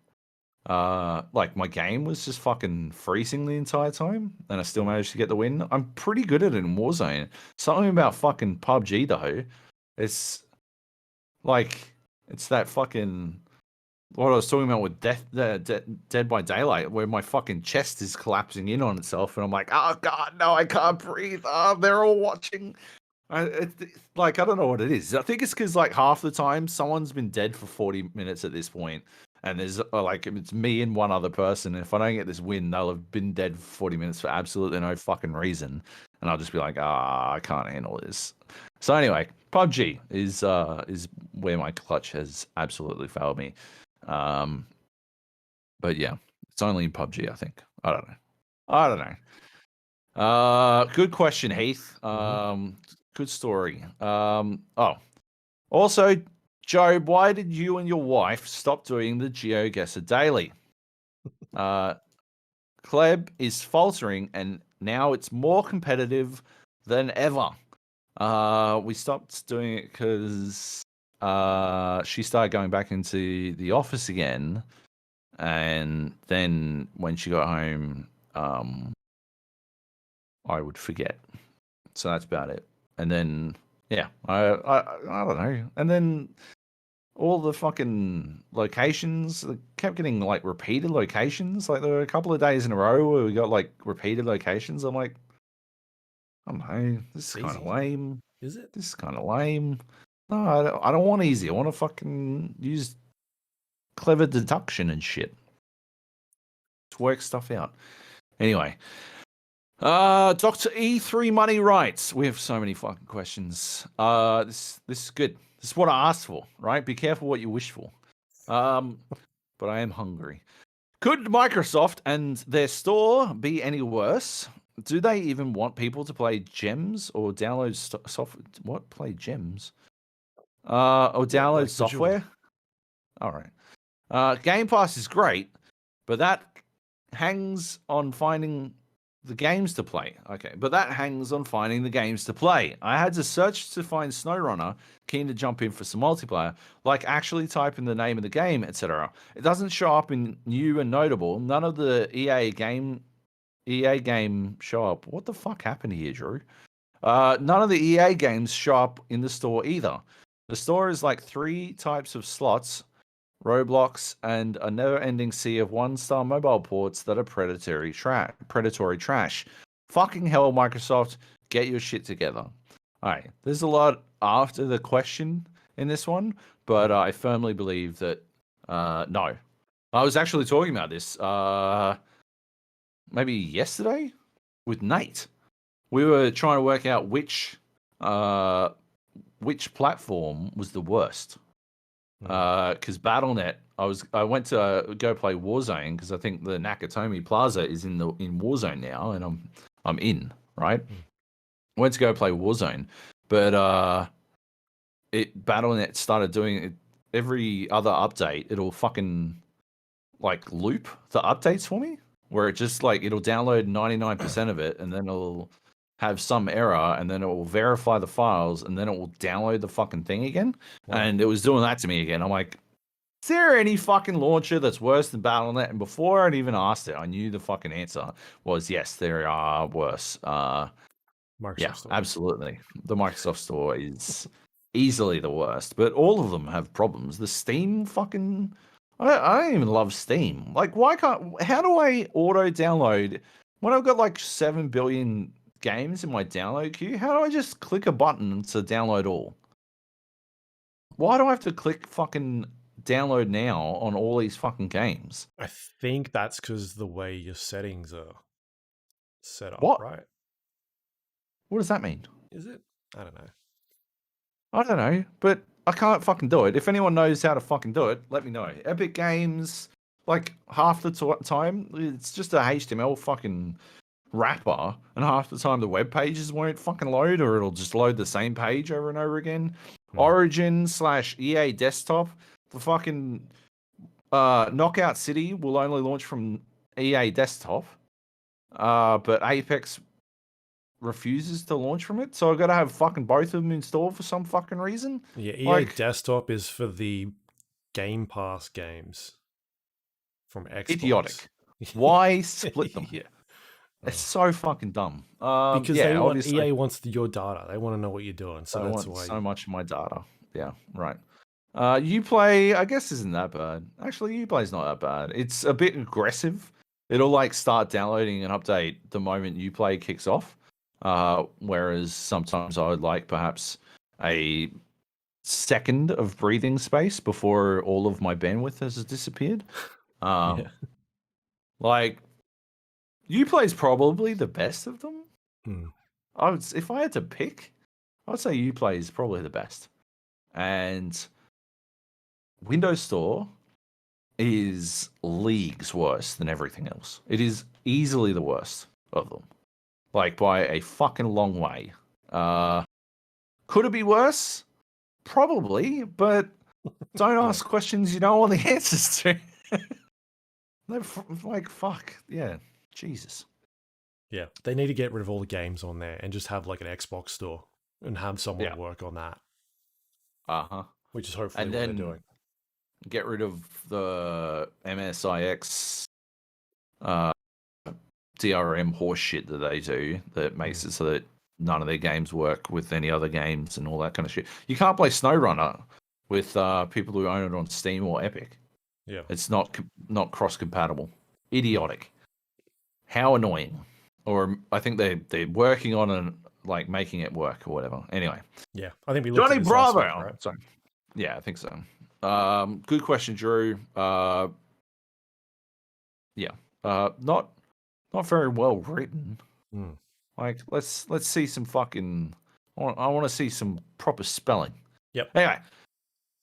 like my game was just fucking freezing the entire time and I still Mm. managed to get the win. I'm pretty good at it in Warzone. Something about fucking PUBG though, it's like it's that fucking what I was talking about with Dead by Daylight, where my fucking chest is collapsing in on itself, and I'm like, oh god, no, I can't breathe. Oh, they're all watching. It's like I don't know what it is. I think it's because like half the time someone's been dead for 40 minutes at this point, and there's like it's me and one other person. And if I don't get this win, they'll have been dead for 40 minutes for absolutely no fucking reason, and I'll just be like, I can't handle this. So anyway, PUBG is where my clutch has absolutely failed me. Um, but yeah, it's only in PUBG, I think. I don't know. I don't know. Good question, Heath. Hmm. Good story. Also, Job, why did you and your wife stop doing the GeoGuessr daily? Uh, Kleb is faltering, and now it's more competitive than ever. We stopped doing it because she started going back into the office again, and then when she got home, I would forget. So that's about it. And then yeah, I don't know. And then all the fucking locations kept getting like repeated locations. Like there were a couple of days in a row where we got like repeated locations. I'm like, I don't know, this is It's kind of easy, lame. is it? This is kind of lame. No, I don't want easy. I want to fucking use clever deduction and shit to work stuff out. Anyway, Dr. E3 Money Rights. We have so many fucking questions. This is good. This is what I asked for, right? Be careful what you wish for. But I am hungry. Could Microsoft and their store be any worse? Do they even want people to play gems or download software? What play gems? Or What, download like Bejeweled? software? All right. Game Pass is great, but that hangs on finding the games to play. Okay, but that hangs on finding the games to play. I had to search to find SnowRunner, keen to jump in for some multiplayer, like actually type in the name of the game, etc. It doesn't show up in new and notable. None of the EA game show up. What the fuck happened here, Drew? None of the EA games show up in the store either. The store is like 3 types of slots, Roblox, and a never-ending sea of one-star mobile ports that are predatory trash. Fucking hell, Microsoft, get your shit together. All right, there's a lot after the question in this one, but Mm. I firmly believe that no. I was actually talking about this maybe yesterday with Nate. We were trying to work out which platform was the worst Mm. because BattleNet I went to go play Warzone because I think the Nakatomi Plaza is in Warzone now, and I'm in, right. Mm. Went to go play Warzone, but Battle.net started doing it every other update. It'll fucking like loop the updates for me, where it just like it'll download 99% of it, and then it'll have some error, and then it will verify the files, and then it will download the fucking thing again. Wow. And it was doing that to me again. I'm like, is there any fucking launcher that's worse than Battle.net? And before I'd even asked it, I knew the fucking answer was yes, there are worse. Yeah, Microsoft Store. absolutely. The Microsoft Store is easily the worst, but all of them have problems. The Steam fucking. I don't even love Steam. Like, why can't. How do I auto download when I've got like 7 billion games in my download queue? How do I just click a button to download all? Why do I have to click fucking download now on all these fucking games? I think that's because the way your settings are set up, What? right? What does that mean? Is it? I don't know. I don't know, but I can't fucking do it. If anyone knows how to fucking do it, let me know. Epic Games, like half the time, it's just a HTML fucking wrapper, and half the time the web pages won't fucking load, or it'll just load the same page over and over again. Origin / EA Desktop, the fucking Knockout City will only launch from EA Desktop, but Apex refuses to launch from it, so I've got to have fucking both of them installed for some fucking reason. Yeah, EA Like, Desktop is for the Game Pass games from Xbox. idiotic. Why split them? Yeah. It's so fucking dumb. Because yeah, they want obviously, EA wants your data. They want to know what you're doing. So I that's want why. so much of my data. Yeah, right. Uplay, I guess, isn't that bad. Actually, Uplay's not that bad. It's a bit aggressive. It'll like start downloading an update the moment Uplay kicks off. Whereas sometimes I would like perhaps a second of breathing space before all of my bandwidth has disappeared. Yeah. Like, Uplay is probably the best of them. Hmm. If I had to pick, I would say Uplay is probably the best. And Windows Store is leagues worse than everything else. It is easily the worst of them, like by a fucking long way. Could it be worse? Probably, but don't ask questions you don't want the answers to. Like, fuck, yeah, Jesus. Yeah, they need to get rid of all the games on there and just have like an Xbox store and have someone work on that. Which is hopefully And what they're then doing. get rid of the MSIX DRM horse shit that they do that makes it so that none of their games work with any other games and all that kind of shit. You can't play SnowRunner with people who own it on Steam or Epic. Yeah, it's not cross compatible. Idiotic. How annoying. Or I think they're working on and like making it work or whatever. Anyway. Yeah, I think we looked Johnny at this Bravo. last week, right? Sorry. Yeah, I think so. Good question, Drew. Yeah. Not very well written. Like, let's see some fucking. I want to see some proper spelling. Yep. Anyway,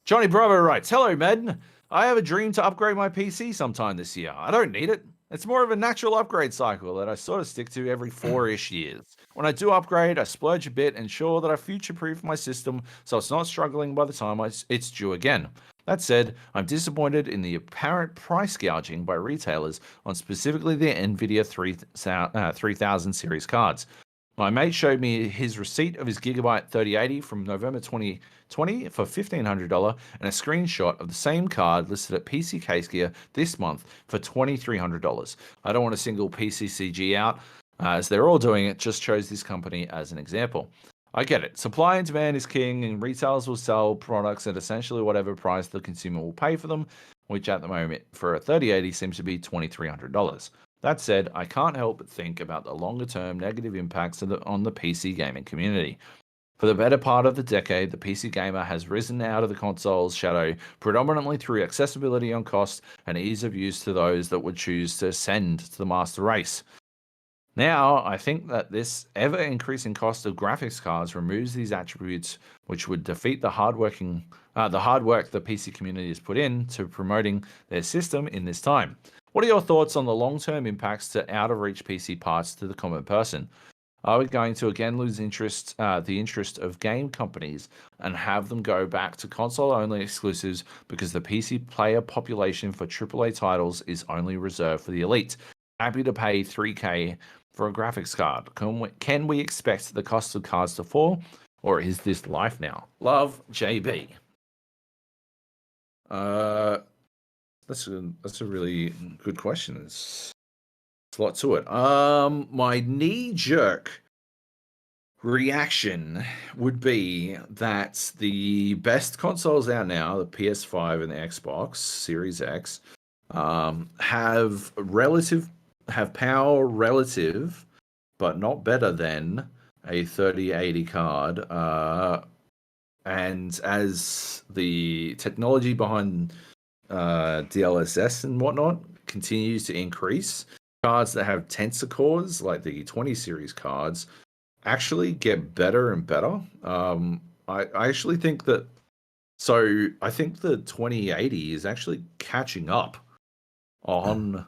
Johnny Bravo writes, "Hello, man. I have a dream to upgrade my PC sometime this year. I don't need it. It's more of a natural upgrade cycle that I sort of stick to every 4-ish years. When I do upgrade, I splurge a bit and ensure that I future-proof my system so it's not struggling by the time it's due again. That said, I'm disappointed in the apparent price gouging by retailers on specifically the NVIDIA 3000 series cards. My mate showed me his receipt of his Gigabyte 3080 from November 2020 for $1,500 and a screenshot of the same card listed at PC Case Gear this month for $2,300. I don't want to single PCCG out, as they're all doing it, just chose this company as an example. I get it. Supply and demand is king, and retailers will sell products at essentially whatever price the consumer will pay for them, which at the moment for a 3080 seems to be $2,300. That said, I can't help but think about the longer-term negative impacts on the PC gaming community. For the better part of the decade, the PC gamer has risen out of the console's shadow predominantly through accessibility on cost and ease of use to those that would choose to ascend to the master race. Now, I think that this ever-increasing cost of graphics cards removes these attributes, which would defeat the hard work the PC community has put in to promoting their system in this time. What are your thoughts on the long-term impacts to out-of-reach PC parts to the common person? Are we going to again lose the interest of game companies and have them go back to console-only exclusives because the PC player population for AAA titles is only reserved for the elite? Happy to pay $3K for a graphics card. Can we expect the cost of cards to fall, or is this life now? Love, JB. That's a really good question. There's a lot to it. My knee jerk reaction would be that the best consoles out now, the PS5 and the Xbox Series X, have power relative, but not better than a 3080 card. And as the technology behind DLSS and whatnot continues to increase, cards that have tensor cores, like the 20 series cards, actually get better and better. I actually think that. So I think the 2080 is actually catching up on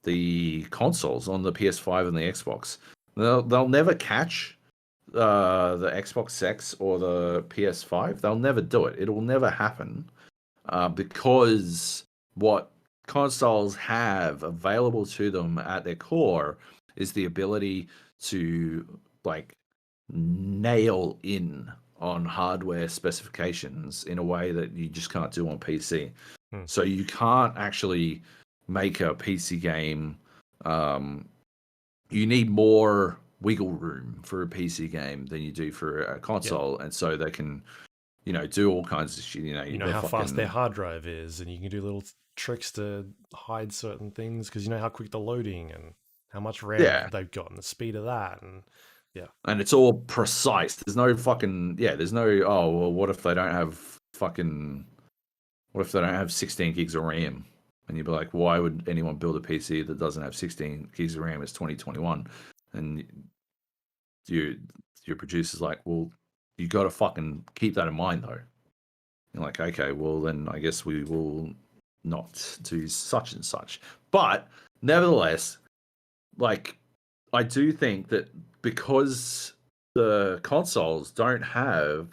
the consoles, on the PS5 and the Xbox. They'll never catch the Xbox X or the PS5. They'll never do it. It will never happen because what consoles have available to them at their core is the ability to like nail in on hardware specifications in a way that you just can't do on PC. So you can't actually make a PC game. You need more wiggle room for a PC game than you do for a console, and so they can, do all kinds of shit. You know how fast their hard drive is, and you can do little tricks to hide certain things because you know how quick the loading and how much RAM they've got and the speed of that, and and it's all precise. There's no fucking there's no what if they don't have 16 gigs of RAM? And you'd be like, why would anyone build a PC that doesn't have 16 gigs of RAM? It's 2021, and your producer's like, well, you got to fucking keep that in mind though. You're like, okay, well then I guess we will not do such and such. But nevertheless, like, I do think that because the consoles don't have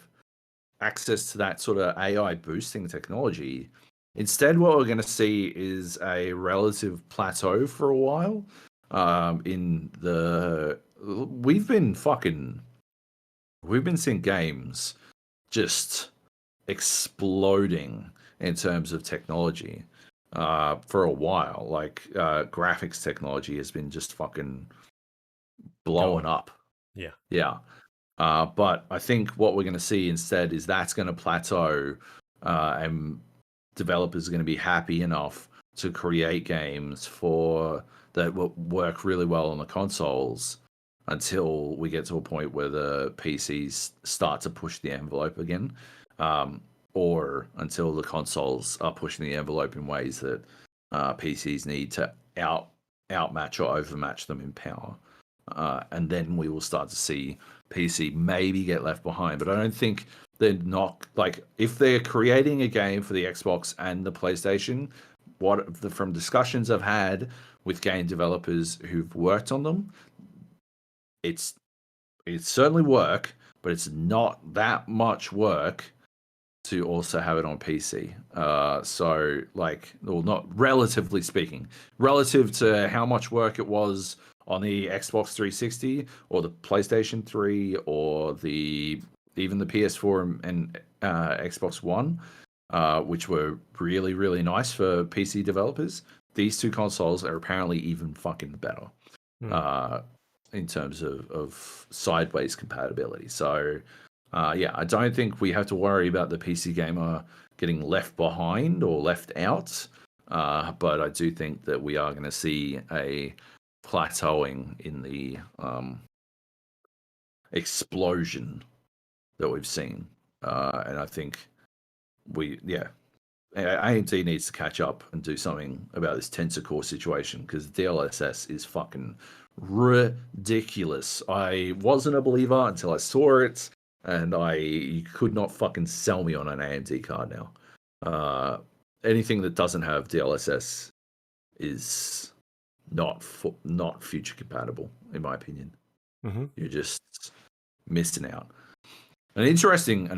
access to that sort of AI boosting technology, instead what we're going to see is a relative plateau for a while. We've been seeing games just exploding in terms of technology for a while. Like graphics technology has been just fucking blowing up. Yeah. But I think what we're going to see instead is that's going to plateau, and developers are going to be happy enough to create games that will work really well on the consoles until we get to a point where the PCs start to push the envelope again, or until the consoles are pushing the envelope in ways that PCs need to outmatch or overmatch them in power. And then we will start to see PC maybe get left behind. But I don't think they're not, like, if they're creating a game for the Xbox and the PlayStation, from discussions I've had with game developers who've worked on them, it's certainly work, but it's not that much work to also have it on PC. So, like, well, not relatively speaking, relative to how much work it was on the Xbox 360 or the PlayStation 3 or even the PS4 and Xbox One, which were really, really nice for PC developers. These two consoles are apparently even fucking better in terms of sideways compatibility. So, I don't think we have to worry about the PC gamer getting left behind or left out. But I do think that we are going to see a plateauing in the explosion that we've seen. And I think AMD needs to catch up and do something about this tensor core situation because DLSS is fucking ridiculous. I wasn't a believer until I saw it, and you could not fucking sell me on an AMD card now. Anything that doesn't have DLSS is not future compatible, in my opinion. Mm-hmm. You're just missing out. An interesting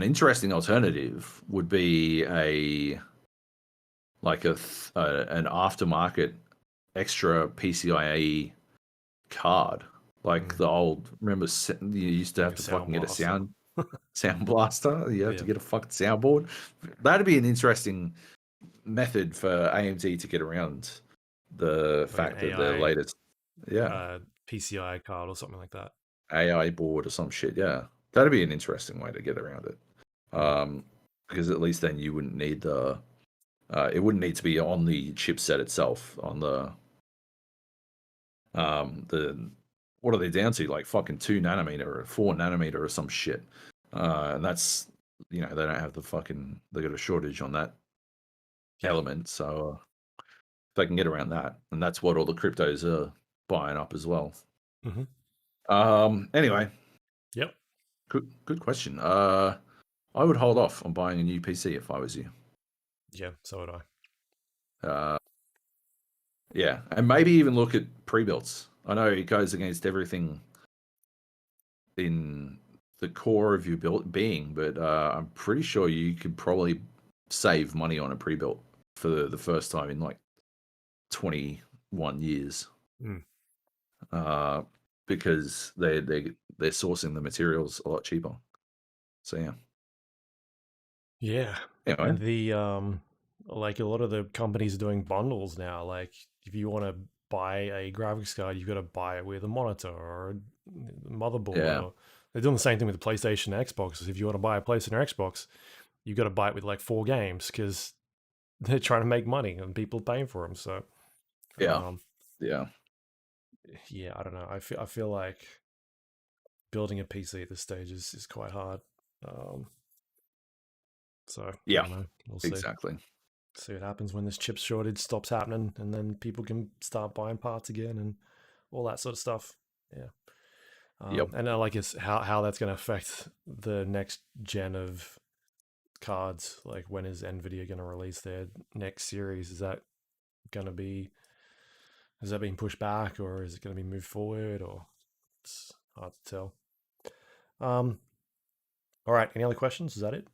alternative would be an aftermarket extra PCIe card, like the old. Remember, you used to Like have a to sound fucking get a blaster. sound blaster. You have to Yeah. get a fucking soundboard. That'd be an interesting method for AMD to get around the Like an fact that their AI latest, yeah, PCI card or something like that. AI board or some shit. Yeah, that'd be an interesting way to get around it. Mm. Because at least then you wouldn't need it wouldn't need to be on the chipset itself, on the what are they down to, like fucking 2 nanometer or 4 nanometer or some shit. And that's, they don't have they got a shortage on that Yeah. element, so they can get around that, and that's what all the cryptos are buying up as well. Mm-hmm. Anyway, Yep. good question. I would hold off on buying a new PC if I was you. Yeah. So would I. Uh, yeah, and maybe even look at pre-builts. I know it goes against everything in the core of your being, but I'm pretty sure you could probably save money on a pre-built for the first time in like 21 years. Mm. Because they're sourcing the materials a lot cheaper. So yeah. Yeah. Anyway, And like a lot of the companies are doing bundles now. Like if you want to buy a graphics card, you've got to buy it with a monitor or a motherboard. yeah, Or they're doing the same thing with the PlayStation and Xbox. If you want to buy a PlayStation or Xbox, you've got to buy it with like 4 games because they're trying to make money and people are paying for them. So yeah, um, yeah, yeah, I don't know. I feel like building a PC at this stage is quite hard. Um, so I yeah, don't know. We'll see. exactly. See what happens when this chip shortage stops happening, and then people can start buying parts again and all that sort of stuff. Yeah. Yep. And I like it's how that's going to affect the next gen of cards. Like when is Nvidia going to release their next series? Is that going to be is that being pushed back, or is it going to be moved forward, or it's hard to tell. Um, all right. Any other questions? Is that it?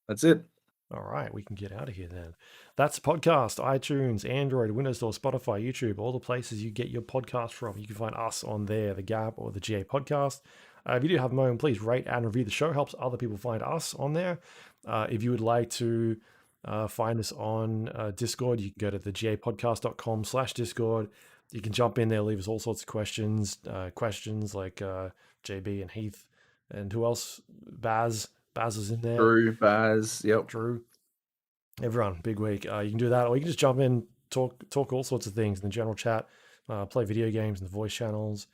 That's it. All right, we can get out of here then. That's podcast, iTunes, Android, Windows Store, Spotify, YouTube, all the places you get your podcast from. You can find us on there, the Gap or the GA podcast. If you do have a moment, please rate and review the show. Helps other people find us on there. If you would like to find us on Discord, you can go to thegapodcast.com/Discord. You can jump in there, leave us all sorts of questions. Questions like JB and Heath and who else? Baz. Baz is in there. Drew, Baz, yep. Drew, everyone, big week. You can do that, or you can just jump in, talk all sorts of things in the general chat, play video games in the voice channels.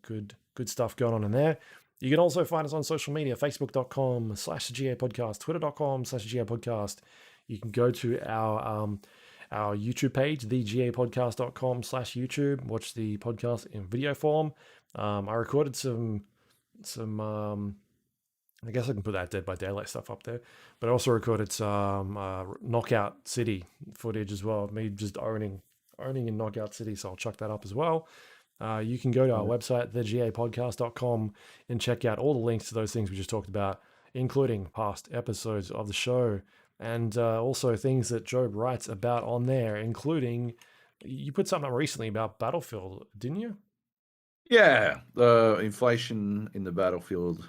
Good stuff going on in there. You can also find us on social media, facebook.com/GA podcast, twitter.com/GA podcast. You can go to our YouTube page, thegapodcast.com/YouTube, watch the podcast in video form. I recorded some I guess I can put that Dead by Daylight stuff up there. But I also recorded some Knockout City footage as well. Me just owning in Knockout City, so I'll chuck that up as well. You can go to our website, thegapodcast.com, and check out all the links to those things we just talked about, including past episodes of the show, and also things that Joab writes about on there, including you put something up recently about Battlefield, didn't you? Yeah, the inflation in the Battlefield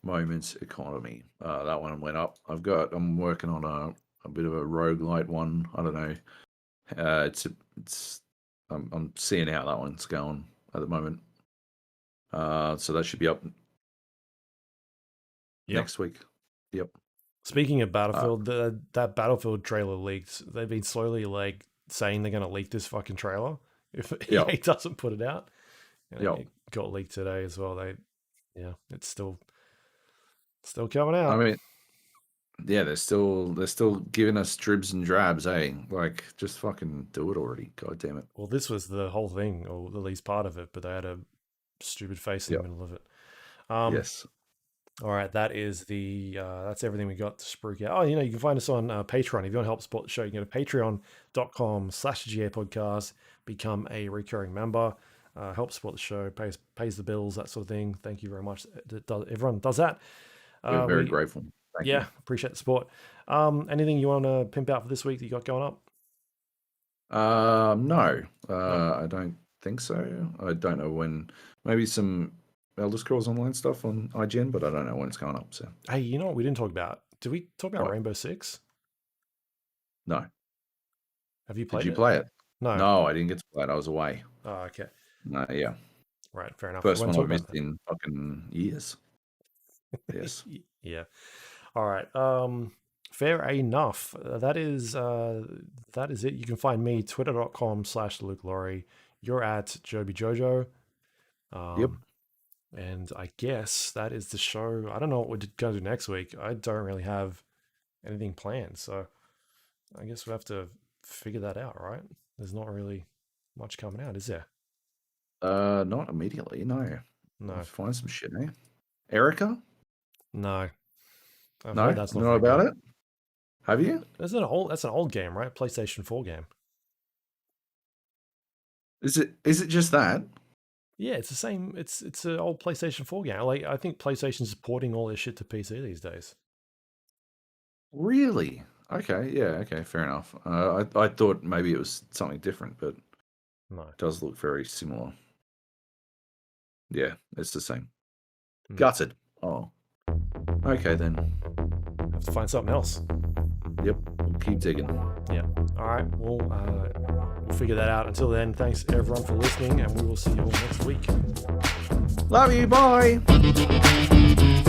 moments economy. That one went up. I'm working on a bit of a roguelite one. I don't know. I'm seeing how that one's going at the moment. So that should be up next week. Yep. Speaking of Battlefield, that Battlefield trailer leaked. They've been slowly like saying they're going to leak this fucking trailer if EA doesn't put it out. And it got leaked today as well. It's still coming out. I mean, Yeah, they're still giving us dribs and drabs, eh? Like, just fucking do it already. God damn it. Well, this was the whole thing, or at least part of it, but they had a stupid face in the Yep. middle of it. Um, Yes. all right, that is that's everything we got to spruik out. Oh, you can find us on Patreon. If you want to help support the show, you can go to patreon.com/GA podcast, become a recurring member, help support the show, pays the bills, that sort of thing. Thank you very much. Everyone does that. We're very We grateful. Thank you. appreciate the support. Anything you want to pimp out for this week that you got going up? No, No. I don't think so. I don't know when. Maybe some Elder Scrolls Online stuff on IGN, but I don't know when it's going up. So Hey, you know what we didn't talk about? Did we talk about what? Rainbow Six? No. Have you Did played you it? play it? No. No, I didn't get to play it. I was away. Oh, okay. No, yeah. Right, fair enough. We First won't one talk I've about missed in fucking years. that. Yes. Yeah. All right. Fair enough. That is it. You can find me twitter.com/Luke Lawrie. You're at Joby Jojo. Yep. Um, and I guess that is the show. I don't know what we're going to do next week. I don't really have anything planned, so I guess we have to figure that out, right? There's not really much coming out, is there? Not immediately. No. I'll No, find some shit, eh? Erica? no. I've No, heard that's not know very about good. it. Have you? Isn't it that's an old game, right? PlayStation 4 game. Is it just that? Yeah, it's the same. It's an old PlayStation 4 game. Like I think PlayStation's porting all their shit to PC these days. Really? Okay. Yeah. Okay. Fair enough. I thought maybe it was something different, but it No. does look very similar. Yeah, it's the same. Mm. Gutted. Oh. Okay then. Have to find something else. Yep. We'll keep digging. Yeah. All right. We'll figure that out. Until then, thanks everyone for listening, and we will see you all next week. Love you. Bye.